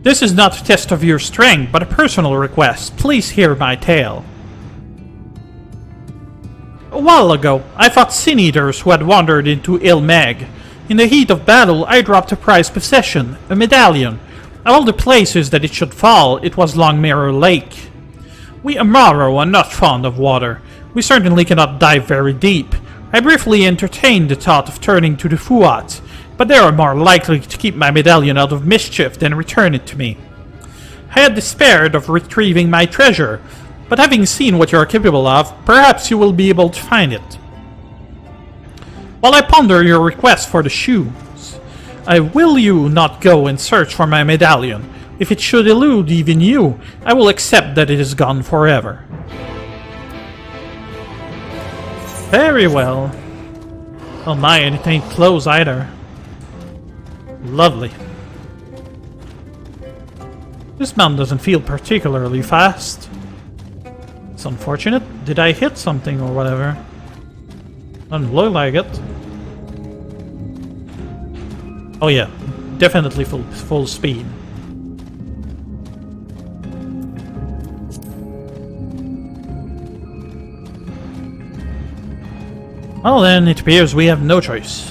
This is not a test of your strength, but a personal request. Please hear my tale. A while ago, I fought sin-eaters who had wandered into Dohn Mheg. In the heat of battle, I dropped a prized possession, a medallion. Of all the places that it should fall, it was Longmirror Lake. We Amaro are not fond of water. We certainly cannot dive very deep. I briefly entertained the thought of turning to the Fuat, but they are more likely to keep my medallion out of mischief than return it to me. I had despaired of retrieving my treasure, but having seen what you are capable of, perhaps you will be able to find it. While I ponder your request for the shoes, I will you not go and search for my medallion. If it should elude even you, I will accept that it is gone forever. Very well. Oh my, and it ain't close either. Lovely. This mountain doesn't feel particularly fast. It's unfortunate. Did I hit something or whatever? Doesn't look like it. Oh yeah, definitely full speed. Well then, it appears we have no choice.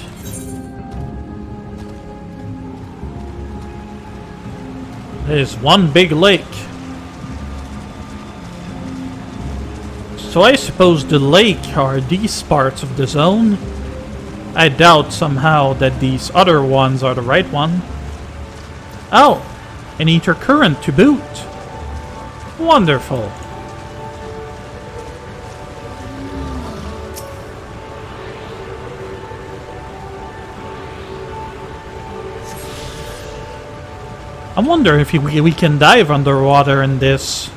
There's one big lake. So I suppose the lake are these parts of the zone. I doubt somehow that these other ones are the right one. Oh, an ether current to boot. Wonderful. I wonder if we can dive underwater in this,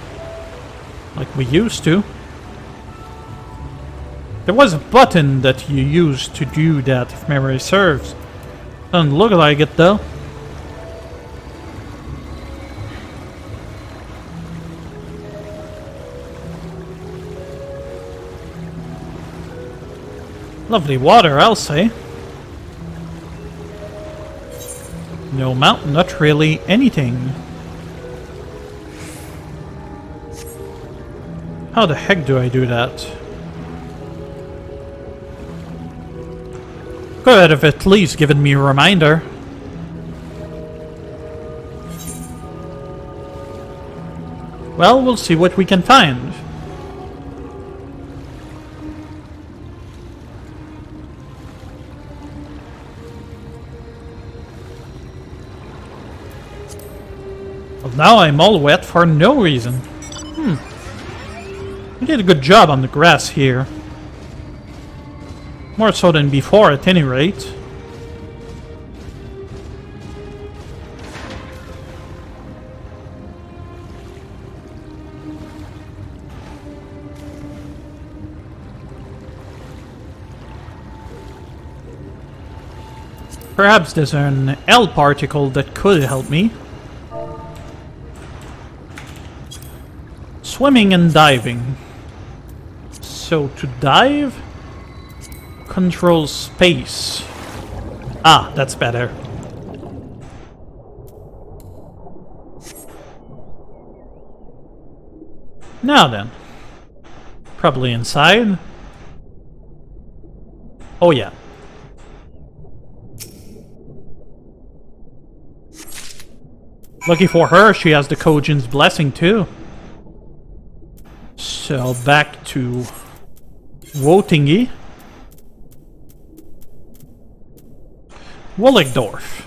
like we used to. There was a button that you used to do that, if memory serves. Doesn't look like it though. Lovely water, I'll say. No mountain, not really anything. How the heck do I do that? Could have at least given me a reminder. Well, we'll see what we can find. Now I'm all wet for no reason. I did a good job on the grass here. More so than before, at any rate. Perhaps there's an L particle that could help me. Swimming and diving. So to dive, control space. Ah, that's better. Now then. Probably inside. Oh yeah. Lucky for her, she has the Kojin's blessing too. So back to Wotingi. Wolligdorf.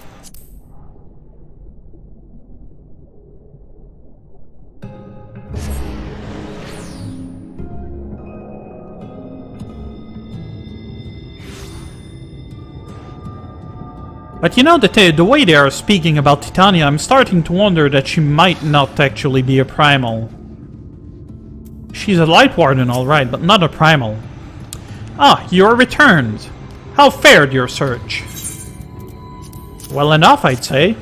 But you know, the way they are speaking about Titania, I'm starting to wonder that she might not actually be a primal. She's a Lightwarden, alright, but not a primal. Ah, you are returned. How fared your search? Well enough, I'd say.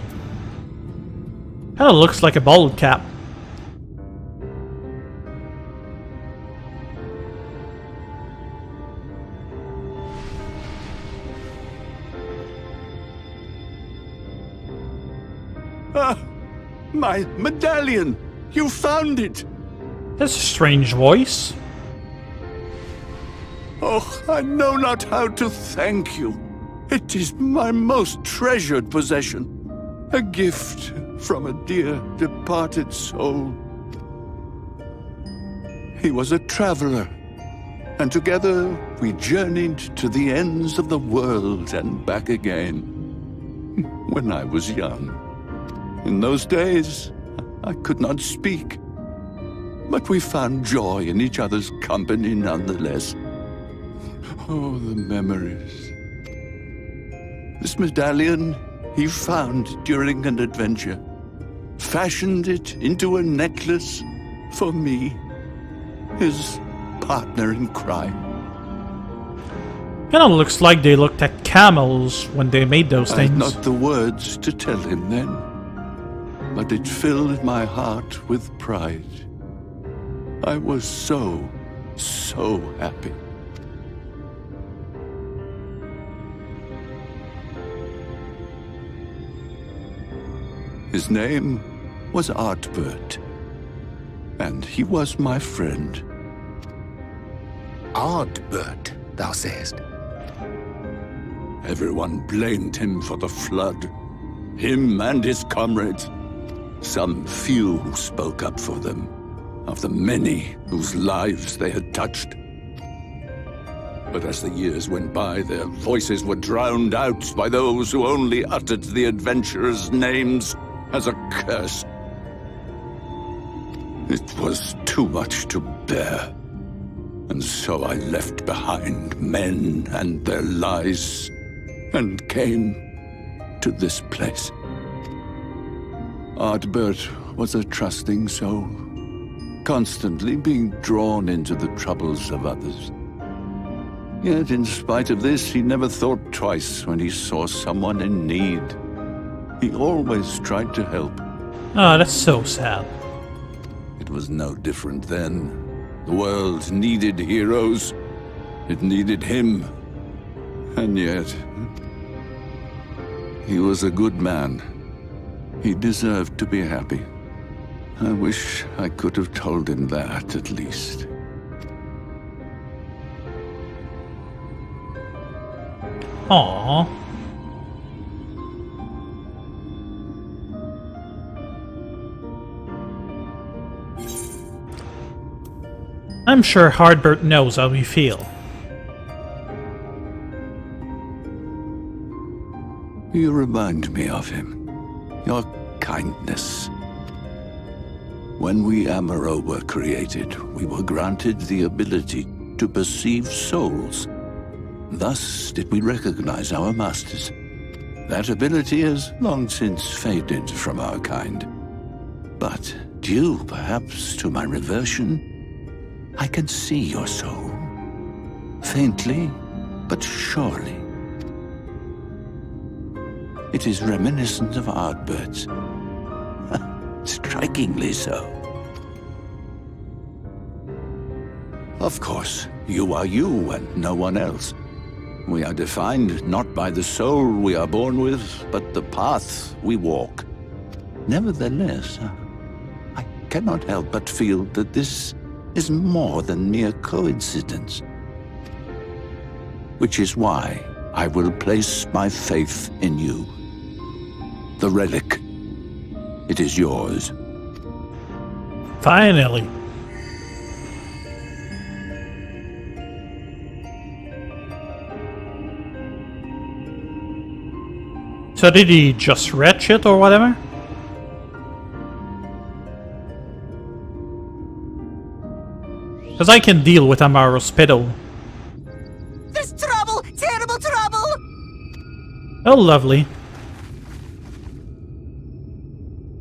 Kinda looks like a bald cap. My medallion! You found it! That's a strange voice. Oh, I know not how to thank you. It is my most treasured possession. A gift from a dear departed soul. He was a traveler, and together we journeyed to the ends of the world and back again. When I was young. In those days, I could not speak. But we found joy in each other's company nonetheless. Oh, the memories. This medallion he found during an adventure. Fashioned it into a necklace for me, his partner in crime. Kinda looks like they looked at camels when they made those I had things. not the words to tell him then, but it filled my heart with pride. I was so happy. His name was Artbert, and he was my friend. Ardbert, thou sayest? Everyone blamed him for the flood. Him and his comrades. Some few who spoke up for them, of the many whose lives they had touched. But as the years went by, their voices were drowned out by those who only uttered the adventurers' names as a curse. It was too much to bear, and so I left behind men and their lies, and came to this place. Ardbert was a trusting soul, constantly being drawn into the troubles of others. Yet in spite of this, he never thought twice when he saw someone in need. He always tried to help. Oh, that's so sad. It was no different then. The world needed heroes. It needed him. And yet, he was a good man. He deserved to be happy. I wish I could have told him that, at least. Aww. I'm sure Ardbert knows how we feel. You remind me of him. Your kindness. When we Amaro were created, we were granted the ability to perceive souls. Thus did we recognize our masters. That ability has long since faded from our kind. But due, perhaps, to my reversion, I can see your soul. Faintly, but surely. It is reminiscent of Ardbert's. Strikingly so. Of course, you are you and no one else. We are defined not by the soul we are born with, but the path we walk. Nevertheless, I cannot help but feel that this is more than mere coincidence. Which is why I will place my faith in you. The relic. It is yours. Finally. So did he just retch it or whatever? Because I can deal with Amaro's pedo. There's trouble! Terrible trouble! Oh, lovely.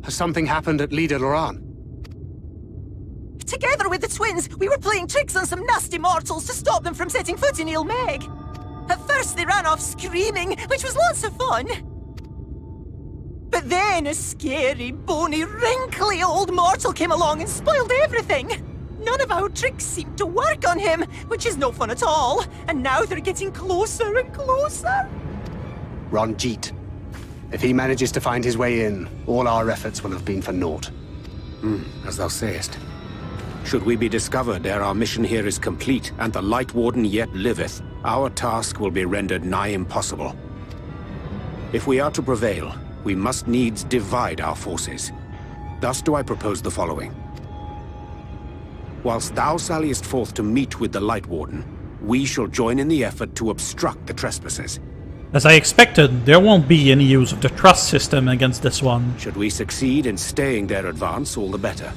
Has something happened at Lida Loran? Together with the twins, we were playing tricks on some nasty mortals to stop them from setting foot in Dohn Mheg. At first they ran off screaming, which was lots of fun. But then a scary, bony, wrinkly old mortal came along and spoiled everything. None of our tricks seemed to work on him, which is no fun at all. And now they're getting closer and closer. Ranjit. If he manages to find his way in, all our efforts will have been for naught. As thou sayest. Should we be discovered ere our mission here is complete, and the Lightwarden yet liveth, our task will be rendered nigh impossible. If we are to prevail, we must needs divide our forces. Thus do I propose the following. Whilst thou salliest forth to meet with the Lightwarden, we shall join in the effort to obstruct the trespassers. As I expected, there won't be any use of the trust system against this one. Should we succeed in staying their advance, all the better.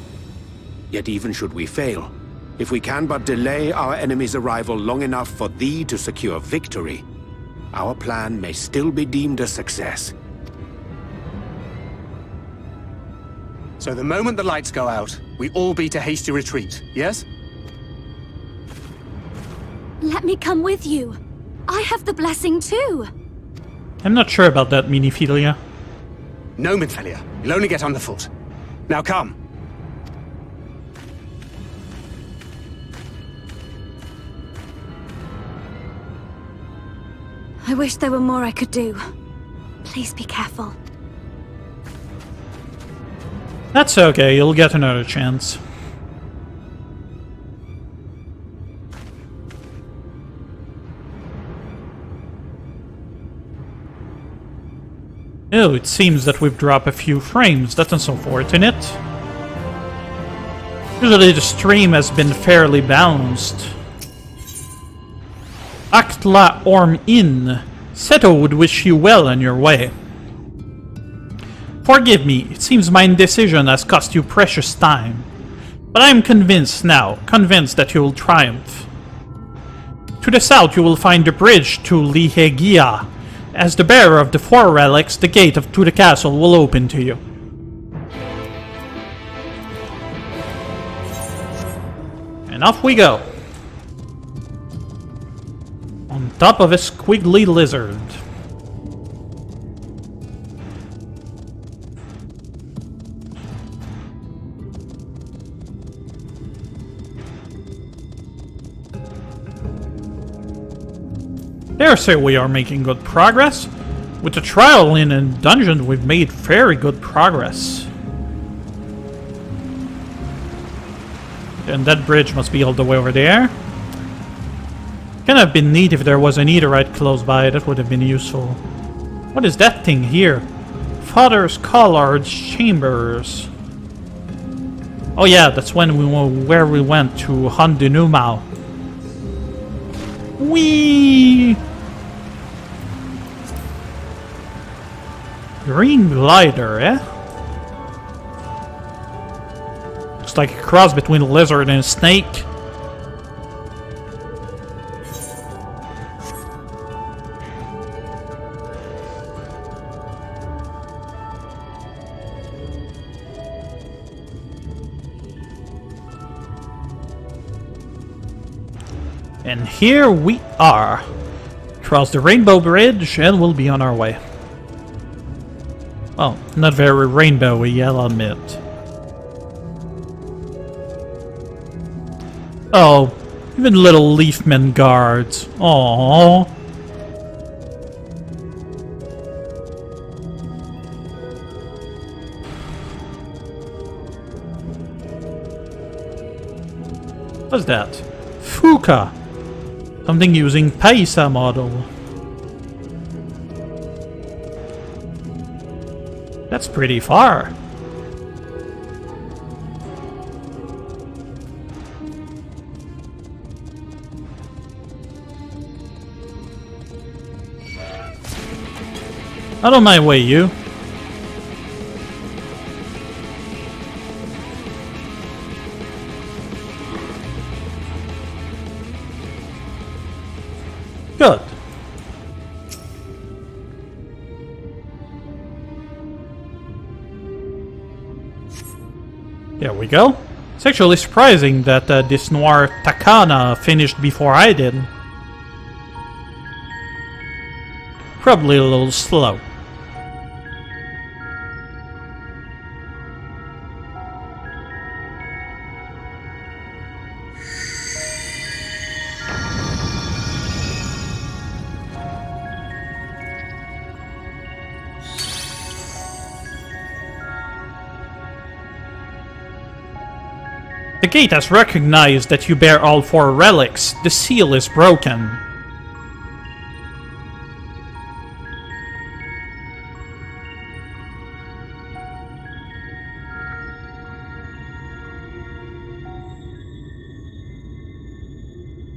Yet even should we fail, if we can but delay our enemy's arrival long enough for thee to secure victory, our plan may still be deemed a success. So the moment the lights go out, we all beat a hasty retreat, yes? Let me come with you. I have the blessing too. I'm not sure about that, Miniphilia. No, Minfilia. You'll only get underfoot. Now come. I wish there were more I could do. Please be careful. That's okay, you'll get another chance. Oh, it seems that we've dropped a few frames. That's not so fortunate. Usually the stream has been fairly balanced. Aktla Orm In. Seto would wish you well on your way. Forgive me, it seems my indecision has cost you precious time. But I am convinced now, convinced that you will triumph. To the south you will find the bridge to Lihegia. As the bearer of the 4 relics, the gate to the castle will open to you. And off we go. On top of a squiggly lizard. Dare say we are making good progress. With the trial in a dungeon, we've made very good progress. And that bridge must be all the way over there. Kind of been neat if there was an eater right close by. That would have been useful. What is that thing here? Father's Collard's Chambers. Oh yeah, that's when where we went to hunt the Numau. Whee! Green glider, eh? Looks like a cross between a lizard and a snake. And here we are. Cross the Rainbow Bridge and we'll be on our way. Well, not very rainbowy, I'll admit. Oh, even little leafmen guards. Aww. What's that? Fuka. Something using Paisa model. That's pretty far. Out of my way, you. Good. There we go. It's actually surprising that this Noir Takana finished before I did. Probably a little slow. The gate has recognized that you bear all 4 relics. The seal is broken.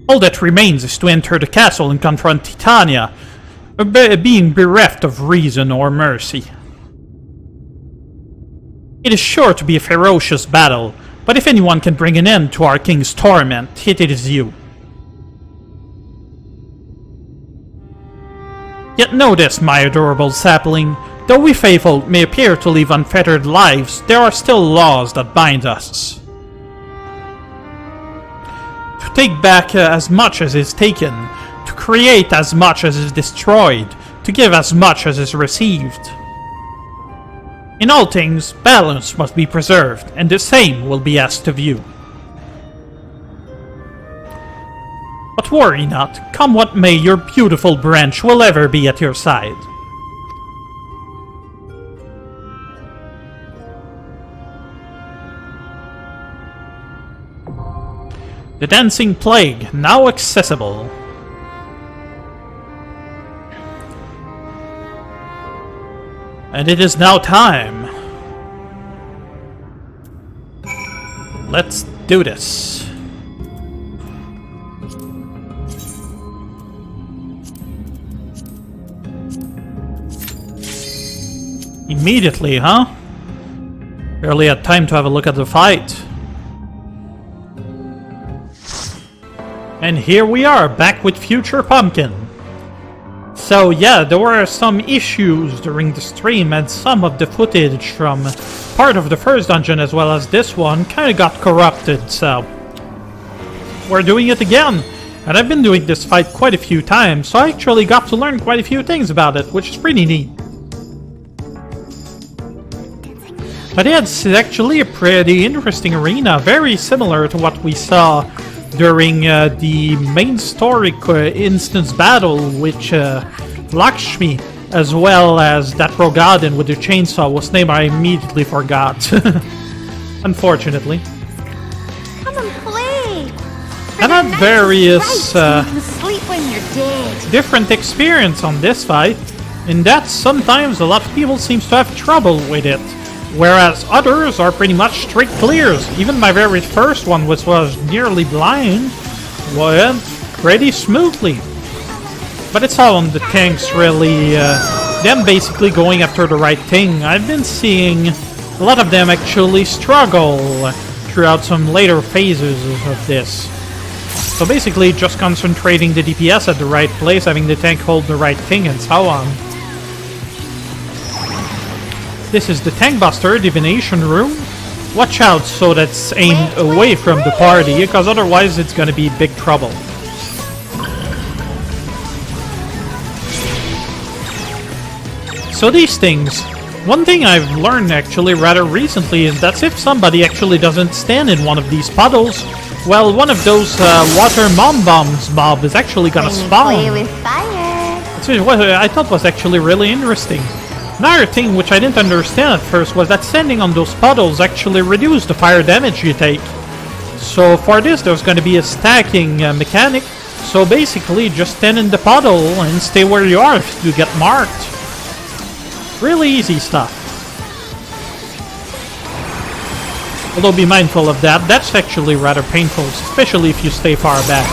All that remains is to enter the castle and confront Titania, being bereft of reason or mercy. It is sure to be a ferocious battle, but if anyone can bring an end to our king's torment, it is you. Yet know this, my adorable sapling, though we Fea Folk may appear to live unfettered lives, there are still laws that bind us. To take back as much as is taken, to create as much as is destroyed, to give as much as is received. In all things, balance must be preserved, and the same will be asked of you. But worry not, come what may, your beautiful branch will ever be at your side. The Dancing Plague, now accessible. And it is now time. Let's do this. Immediately, huh? Barely had time to have a look at the fight. And here we are, back with Future Pumpkin. So yeah, there were some issues during the stream, and some of the footage from part of the first dungeon as well as this one kind of got corrupted, so we're doing it again. And I've been doing this fight quite a few times, so I actually got to learn quite a few things about it, which is pretty neat. But yeah, it's actually a pretty interesting arena, very similar to what we saw during the main story instance battle, which Lakshmi, as well as that Rogadin with the chainsaw, whose name I immediately forgot. Unfortunately. Come and play. And had various sleep when you're dead. different experience on this fight, in that sometimes a lot of people seems to have trouble with it, whereas others are pretty much straight clears. Even my very first one, which was nearly blind, went pretty smoothly. But it's all on the tanks, really. Them basically going after the right thing. I've been seeing a lot of them actually struggle throughout some later phases of this. So basically just concentrating the DPS at the right place, having the tank hold the right thing, and so on. This is the Tank Buster Divination Room. Watch out so that's aimed away from the party, because otherwise it's gonna be big trouble. So these things, one thing I've learned actually rather recently is that if somebody actually doesn't stand in one of these puddles, well, one of those water bombs mob is actually gonna spawn. Play with fire. That's what I thought was actually really interesting. Another thing which I didn't understand at first was that standing on those puddles actually reduced the fire damage you take. So for this there's going to be a stacking mechanic, so basically just stand in the puddle and stay where you are if you get marked. Really easy stuff. Although be mindful of that, that's actually rather painful, especially if you stay far back.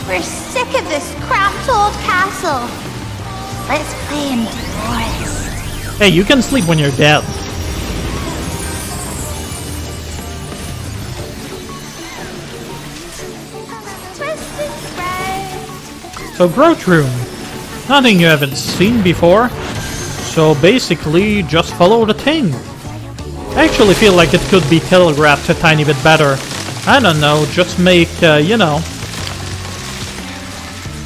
We're sick of this cramped old castle. Let's play in the forest. Hey, you can sleep when you're dead. So growth room. Nothing you haven't seen before. So basically just follow the thing. I actually feel like it could be telegraphed a tiny bit better. I don't know, just make, you know,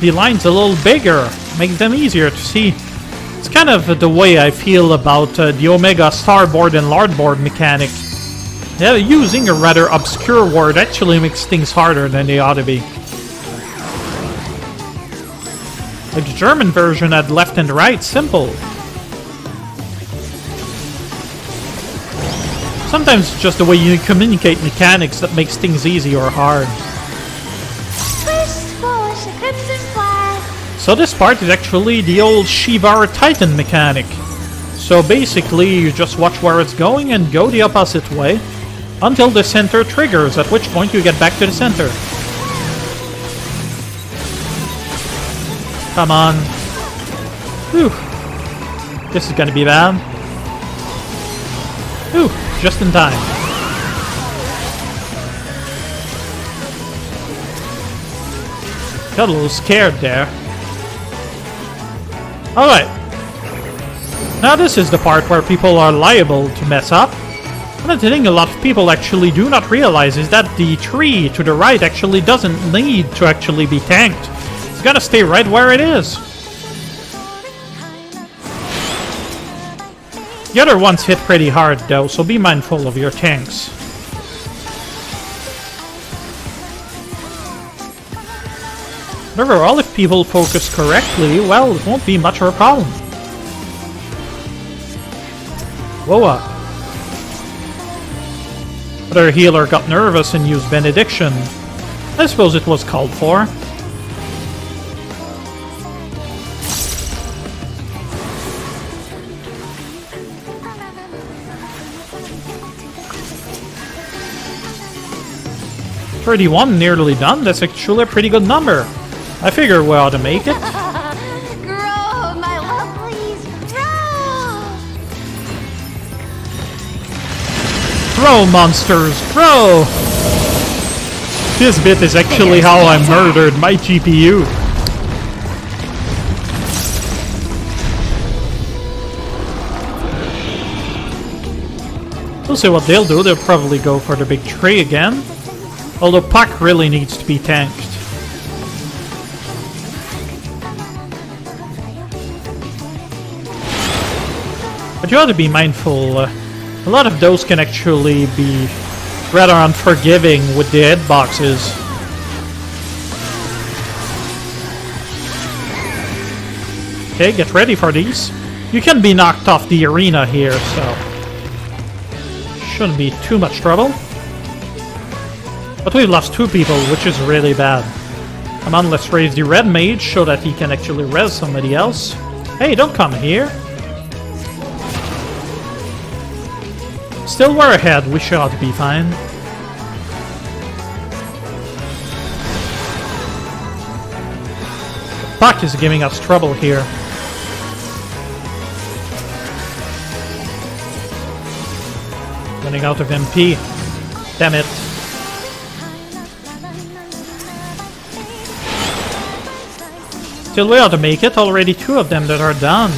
the lines a little bigger, make them easier to see. It's kind of the way I feel about the Omega Starboard and Lordboard mechanic. Yeah, using a rather obscure word actually makes things harder than they ought to be. Like the German version had left and right, simple. Sometimes it's just the way you communicate mechanics that makes things easy or hard. So this part is actually the old Shivar Titan mechanic. So basically you just watch where it's going and go the opposite way until the center triggers, at which point you get back to the center. Come on. Whew. This is gonna be bad. Whew, just in time. Got a little scared there. Alright. Now this is the part where people are liable to mess up. Another thing a lot of people actually do not realize is that the tree to the right actually doesn't need to actually be tanked. It's gotta stay right where it is. The other ones hit pretty hard though, so be mindful of your tanks. But overall, if people focus correctly, well, it won't be much of a problem. Whoa. Other healer got nervous and used Benediction. I suppose it was called for. $31 nearly done. That's actually a pretty good number. I figure we ought to make it. Grow, my lovelies, grow! Grow, monsters, grow! This bit is actually how I murdered my GPU. We'll see what they'll do. They'll probably go for the big tree again. Although Puck really needs to be tanked. But you ought to be mindful. A lot of those can actually be rather unforgiving with the hitboxes. Okay, get ready for these. You can be knocked off the arena here, so shouldn't be too much trouble. But we've lost 2 people, which is really bad. Come on, let's raise the red mage so that he can actually res somebody else. Hey, don't come here. Still, we're ahead. We should be fine. Puck is giving us trouble here. Running out of MP. Damn it. Still, we ought to make it. Already 2 of them that are done.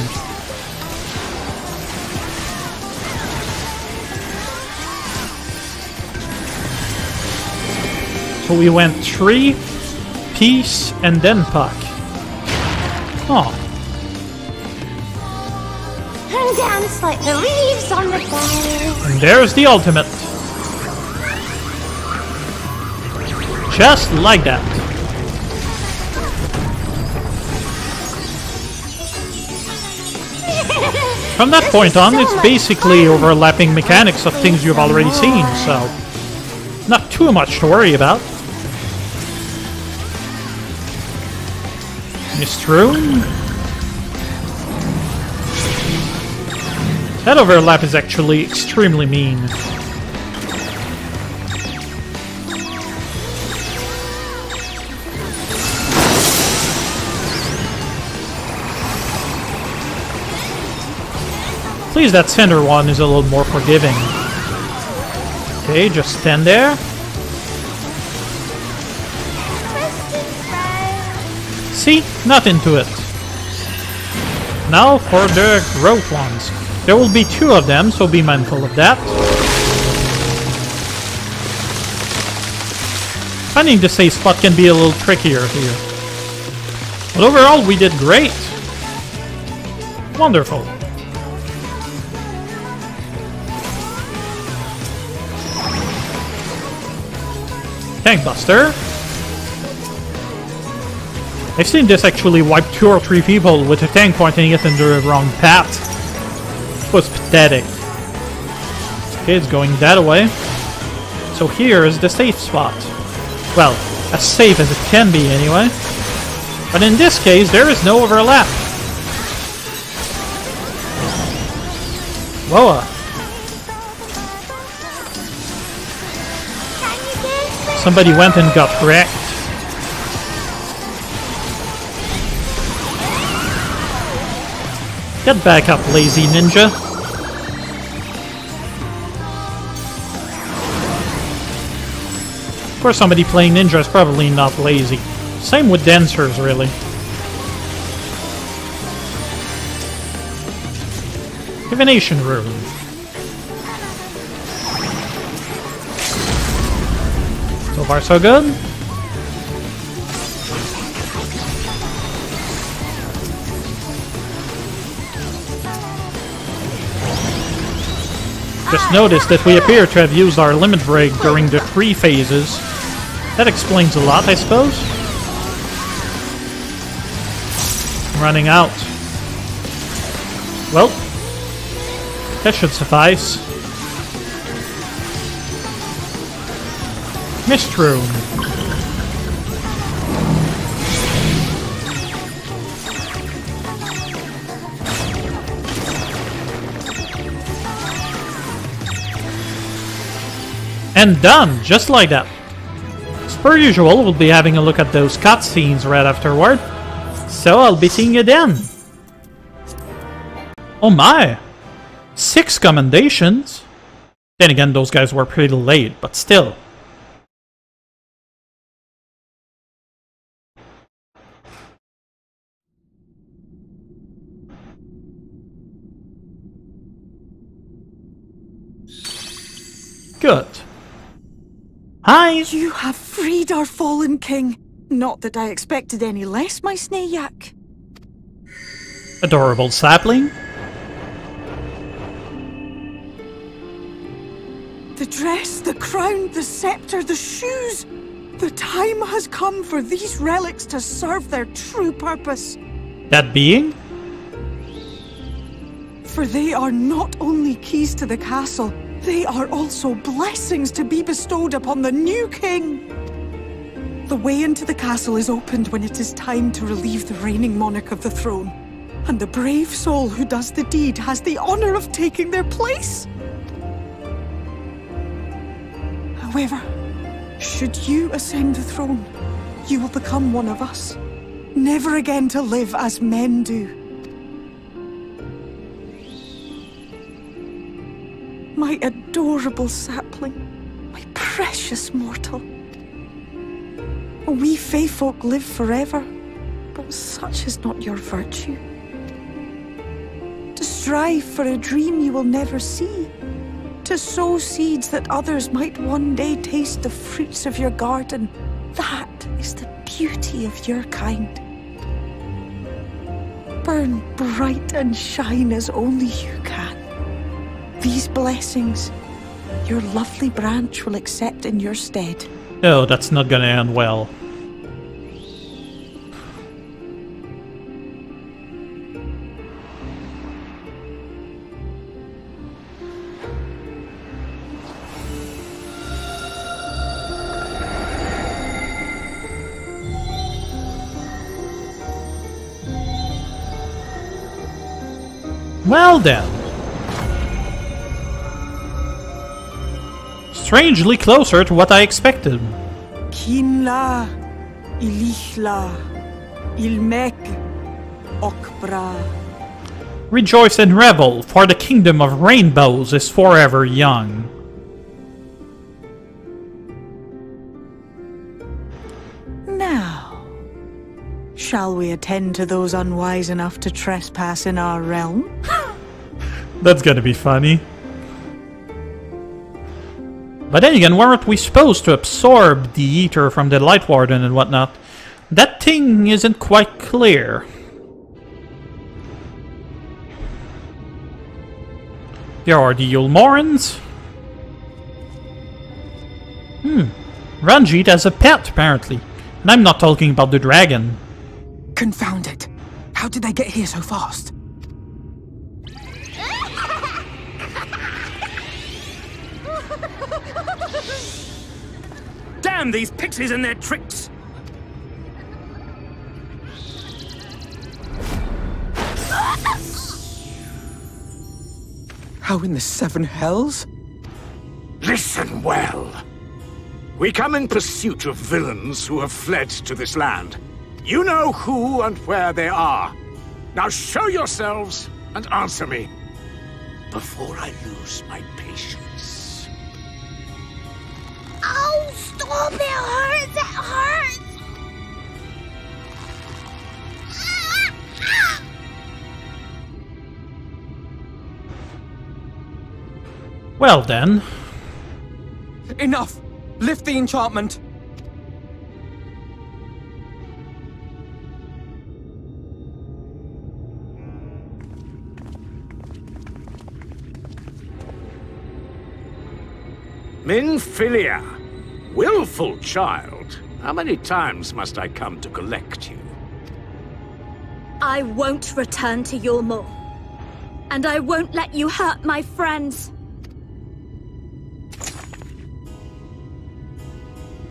So we went 3, Peace, and then Puck. Oh. And dance like the leaves on the vine. And there's the ultimate. Just like that. From that point on, it's basically overlapping mechanics of things you've already seen, so not too much to worry about. Mistroon. That overlap is actually extremely mean. Please, that center one is a little more forgiving. Okay, just stand there. See? Nothing to it. Now for the growth ones. There will be 2 of them, so be mindful of that. Finding the safe spot can be a little trickier here. But overall, we did great. Wonderful. Tank Buster. I've seen this actually wipe 2 or 3 people with a tank pointing it in the wrong path. It was pathetic. Okay, it's going that way. So here is the safe spot. Well, as safe as it can be anyway. But in this case, there is no overlap. Whoa. Somebody went and got wrecked. Get back up, lazy ninja. Of course, somebody playing ninja is probably not lazy. Same with dancers, really. Divination rune. So far, so good. Just noticed that we appear to have used our limit break during the 3 phases. That explains a lot, I suppose. Running out. Well, that should suffice. Mist rune. And done, just like that. As per usual, we'll be having a look at those cutscenes right afterward. So I'll be seeing you then. Oh my! 6 commendations? Then again, those guys were pretty late, but still. Good. Hi! You have freed our fallen king. Not that I expected any less, my Snayak. Adorable sapling. The dress, the crown, the scepter, the shoes. The time has come for these relics to serve their true purpose. That being? For they are not only keys to the castle, they are also blessings to be bestowed upon the new king. The way into the castle is opened when it is time to relieve the reigning monarch of the throne. And the brave soul who does the deed has the honor of taking their place. However, should you ascend the throne, you will become one of us, never again to live as men do. My adorable sapling, my precious mortal. We Fea Folk live forever, but such is not your virtue. To strive for a dream you will never see, to sow seeds that others might one day taste the fruits of your garden, that is the beauty of your kind. Burn bright and shine as only you can. These blessings, your lovely branch will accept in your stead. Oh, that's not gonna end well. Well then. Strangely closer to what I expected. Kinla, Ilihla, Ilmek, Okbra. Rejoice and revel, for the kingdom of rainbows is forever young. Now, shall we attend to those unwise enough to trespass in our realm? That's gonna be funny. But then again, weren't we supposed to absorb the ether from the Lightwarden and whatnot? That thing isn't quite clear. There are the Ulmorans. Ranjit has a pet, apparently. And I'm not talking about the dragon. Confound it. How did they get here so fast? Damn these pixies and their tricks! How in the seven hells? Listen well. We come in pursuit of villains who have fled to this land. You know who and where they are. Now show yourselves and answer me before I lose my patience. Oh, stop! It hurts! It hurts! Well then. Enough! Lift the enchantment! Minfilia, willful child. How many times must I come to collect you? I won't return to Yulmore. And I won't let you hurt my friends.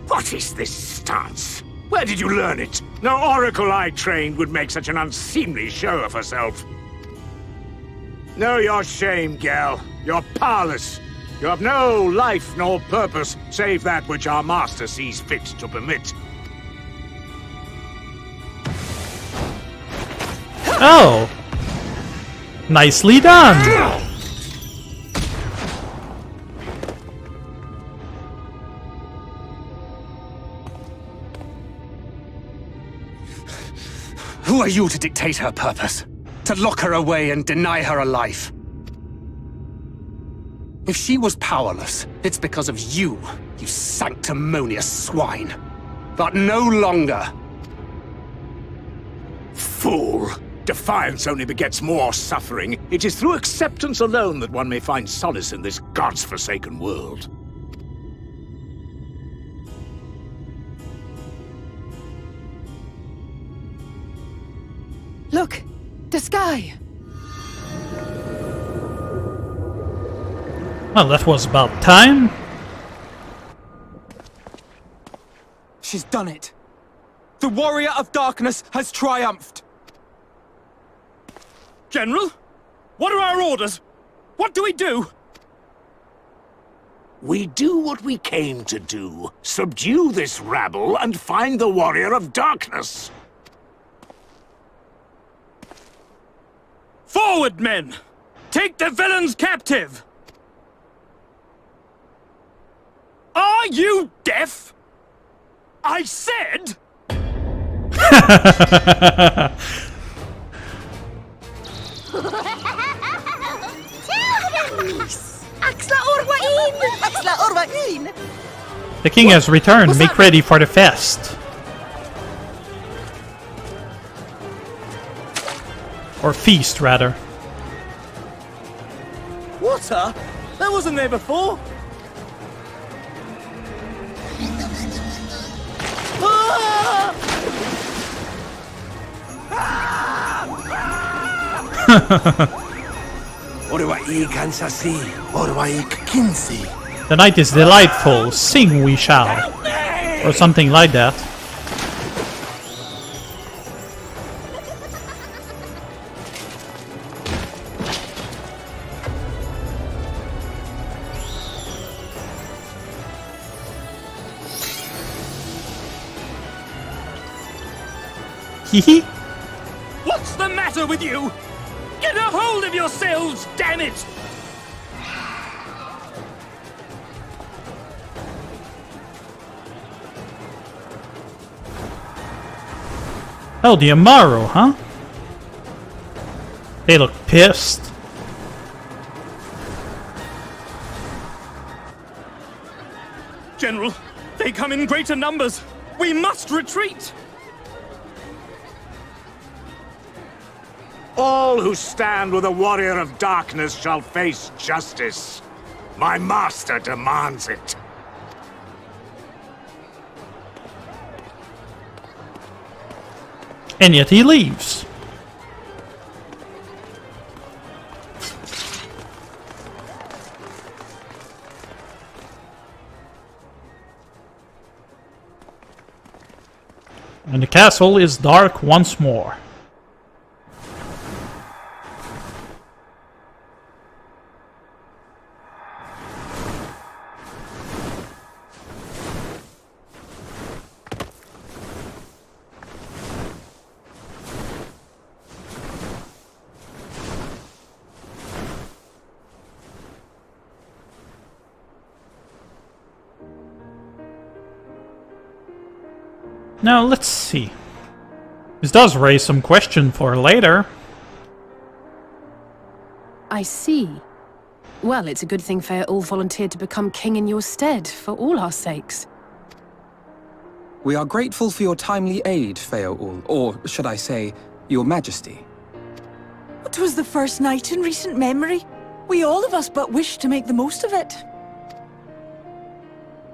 What is this stance? Where did you learn it? No oracle I trained would make such an unseemly show of herself. Know your shame, Gel. You're powerless. You have no life nor purpose, save that which our master sees fit to permit. Oh! Nicely done! Who are you to dictate her purpose? To lock her away and deny her a life? If she was powerless, it's because of you, you sanctimonious swine. But no longer. Fool! Defiance only begets more suffering. It is through acceptance alone that one may find solace in this god's-forsaken world. Look! The sky! Well, that was about time. She's done it. The Warrior of Darkness has triumphed. General? What are our orders? What do we do? We do what we came to do. Subdue this rabble and find the Warrior of Darkness. Forward, men! Take the villains captive! Are you deaf? I said... The king has returned. Make ready for the fest. Or feast, rather. Water? That wasn't there before. The night is delightful, sing we shall. Or something like that. Hehe. What's the matter with you? Get a hold of yourselves, damn it! Oh, the Amaro, huh? They look pissed. General, they come in greater numbers. We must retreat! All who stand with a Warrior of Darkness shall face justice. My master demands it. And yet he leaves. And the castle is dark once more. Now, let's see. This does raise some question for later. I see. Well, it's a good thing Fea all volunteered to become king in your stead, for all our sakes. We are grateful for your timely aid, Fea all, or should I say, your majesty. It was the first night in recent memory. We all of us but wished to make the most of it.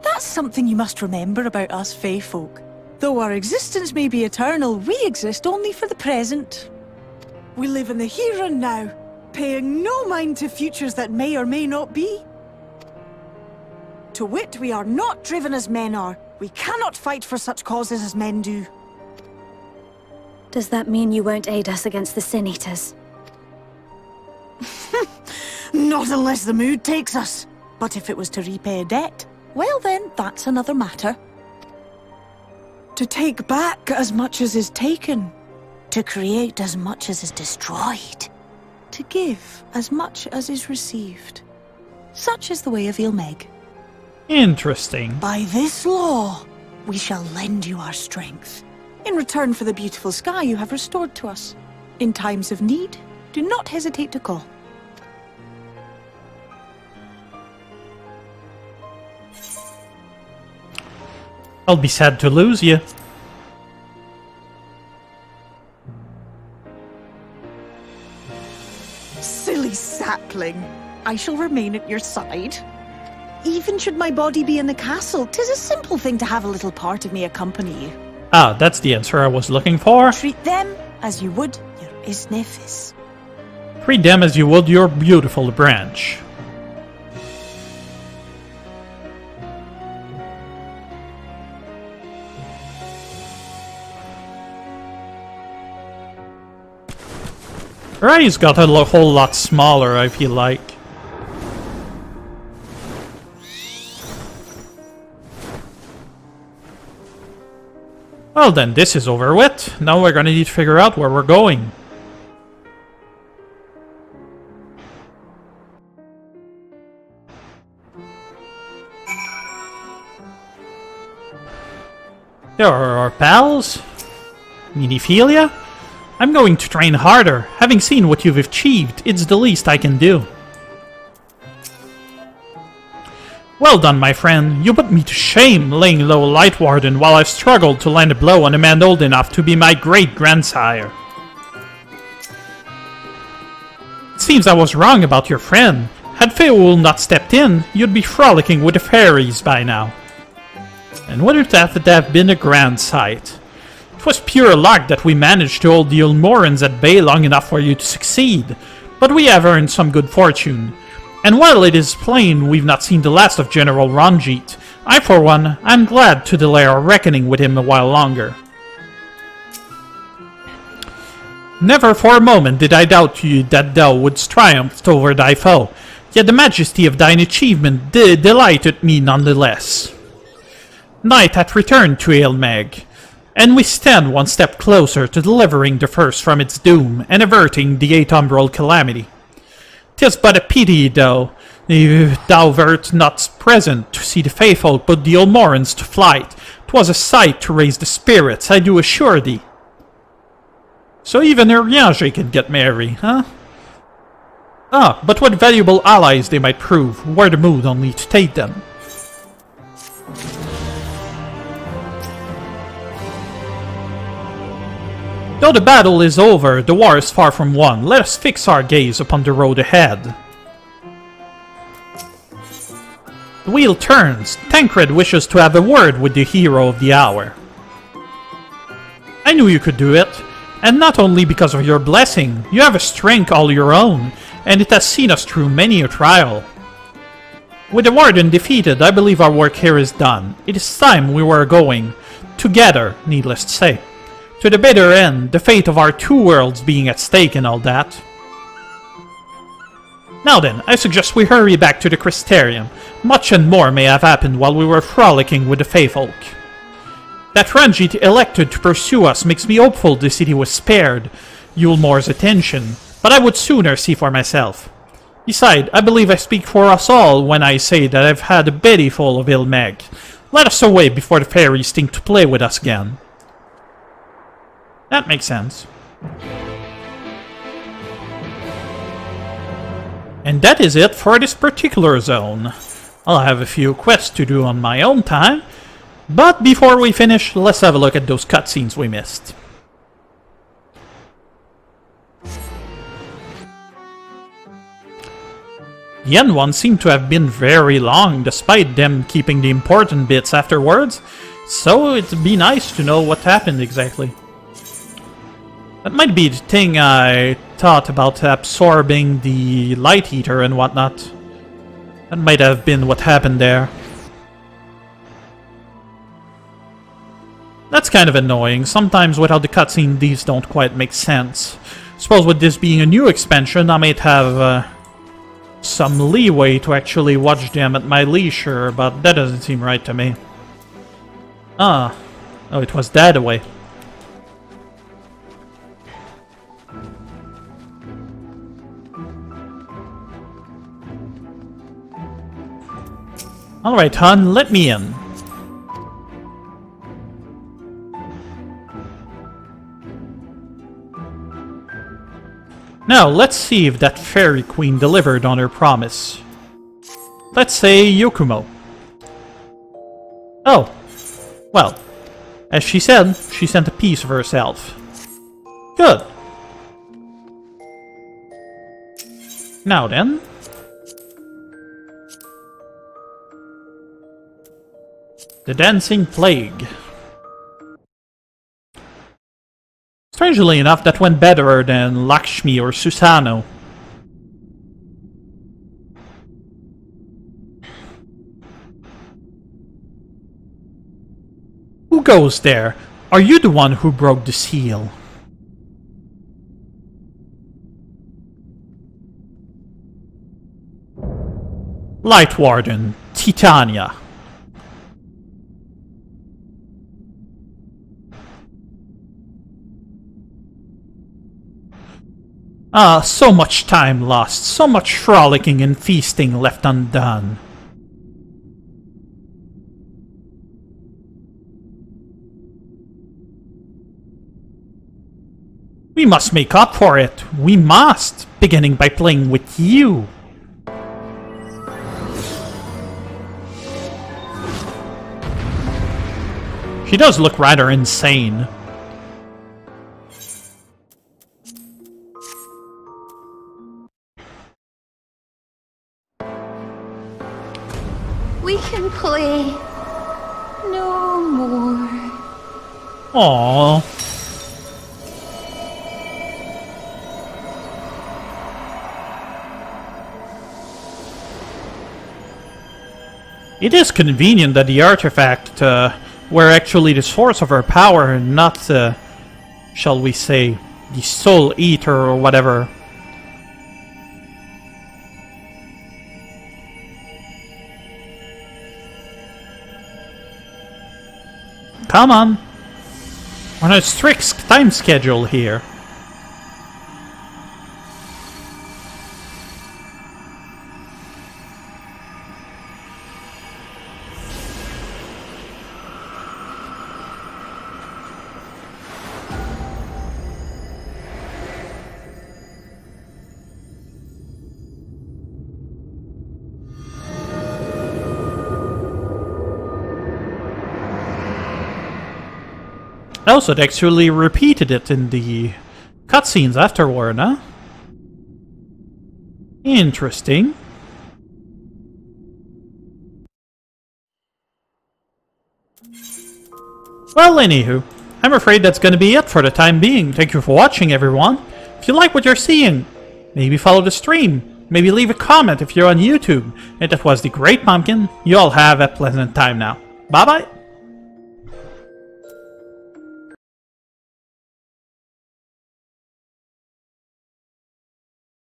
That's something you must remember about us Fea Folk. Though our existence may be eternal, we exist only for the present. We live in the here and now, paying no mind to futures that may or may not be. To wit, we are not driven as men are. We cannot fight for such causes as men do. Does that mean you won't aid us against the Sin Eaters? Not unless the mood takes us. But if it was to repay a debt, well then, that's another matter. To take back as much as is taken. To create as much as is destroyed. To give as much as is received. Such is the way of Dohn Mheg. Interesting. By this law, we shall lend you our strength. In return for the beautiful sky you have restored to us. In times of need, do not hesitate to call. I'll be sad to lose you. Silly sapling. I shall remain at your side. Even should my body be in the castle, 'tis a simple thing to have a little part of me accompany you. Ah, that's the answer I was looking for. Treat them as you would your isnefis. Treat them as you would your beautiful branch. Her eyes got a whole lot smaller, I feel like. Well then, this is over with. Now we're gonna need to figure out where we're going. There are our pals. Miniphilia? I'm going to train harder. Having seen what you've achieved, it's the least I can do. Well done, my friend. You put me to shame, laying low Lightwarden while I've struggled to land a blow on a man old enough to be my great-grandsire. It seems I was wrong about your friend. Had Fea not stepped in, you'd be frolicking with the fairies by now. And wouldn't that have been a grand sight? It was pure luck that we managed to hold the Ulmorans at bay long enough for you to succeed, but we have earned some good fortune. And while it is plain we've not seen the last of General Ranjit, I for one, am glad to delay our reckoning with him a while longer. Never for a moment did I doubt you that thou wouldst triumph over thy foe, yet the majesty of thine achievement delighted me nonetheless. Night hath returned to Dohn Mheg, and we stand one step closer to delivering the first from its doom and averting the autumnal calamity. 'Tis but a pity, though, thou wert not present to see the Fea Folk put the Ulmorans to flight. 'Twas a sight to raise the spirits, I do assure thee. So even Urianger can get merry, huh? Ah, but what valuable allies they might prove, were the mood only to take them. Though the battle is over, the war is far from won. Let us fix our gaze upon the road ahead. The wheel turns. Tancred wishes to have a word with the hero of the hour. I knew you could do it. And not only because of your blessing. You have a strength all your own, and it has seen us through many a trial. With the Warden defeated, I believe our work here is done. It is time we were going. together, needless to say. To the bitter end, the fate of our two worlds being at stake and all that. Now then, I suggest we hurry back to the Crystarium. Much and more may have happened while we were frolicking with the Fea Folk. That Ranjit elected to pursue us makes me hopeful the city was spared Yulmore's attention, but I would sooner see for myself. Besides, I believe I speak for us all when I say that I've had a belly full of Dohn Mheg. Let us away before the fairies think to play with us again. That makes sense. And that is it for this particular zone. I'll have a few quests to do on my own time, but before we finish, let's have a look at those cutscenes we missed. The end ones seem to have been very long, despite them keeping the important bits afterwards, so it'd be nice to know what happened exactly. That might be the thing I thought about absorbing the Light Eater and whatnot. That might have been what happened there. That's kind of annoying. Sometimes without the cutscene these don't quite make sense. Suppose with this being a new expansion I might have some leeway to actually watch them at my leisure, but that doesn't seem right to me. Ah. Oh, it was that way. Alright, hon, let me in. Now, let's see if that fairy queen delivered on her promise. Let's say Yokumo. Oh. Well, as she said, she sent a piece of herself. Good. Now then. The Dancing Plague. Strangely enough, that went better than Lakshmi or Susano. Who goes there? Are you the one who broke the seal? Lightwarden, Titania. Ah, so much time lost, so much frolicking and feasting left undone. We must make up for it. We must, beginning by playing with you. She does look rather insane. We can play no more. Aww. It is convenient that the artifact were actually the source of her power, and not, shall we say, the Soul Eater or whatever. Come on! We're on a strict time schedule here. Also, they actually repeated it in the cutscenes afterward, huh? Interesting. Well, anywho, I'm afraid that's gonna be it for the time being. Thank you for watching, everyone. If you like what you're seeing, maybe follow the stream. Maybe leave a comment if you're on YouTube. And that was the Great Pumpkin. You all have a pleasant time now. Bye-bye.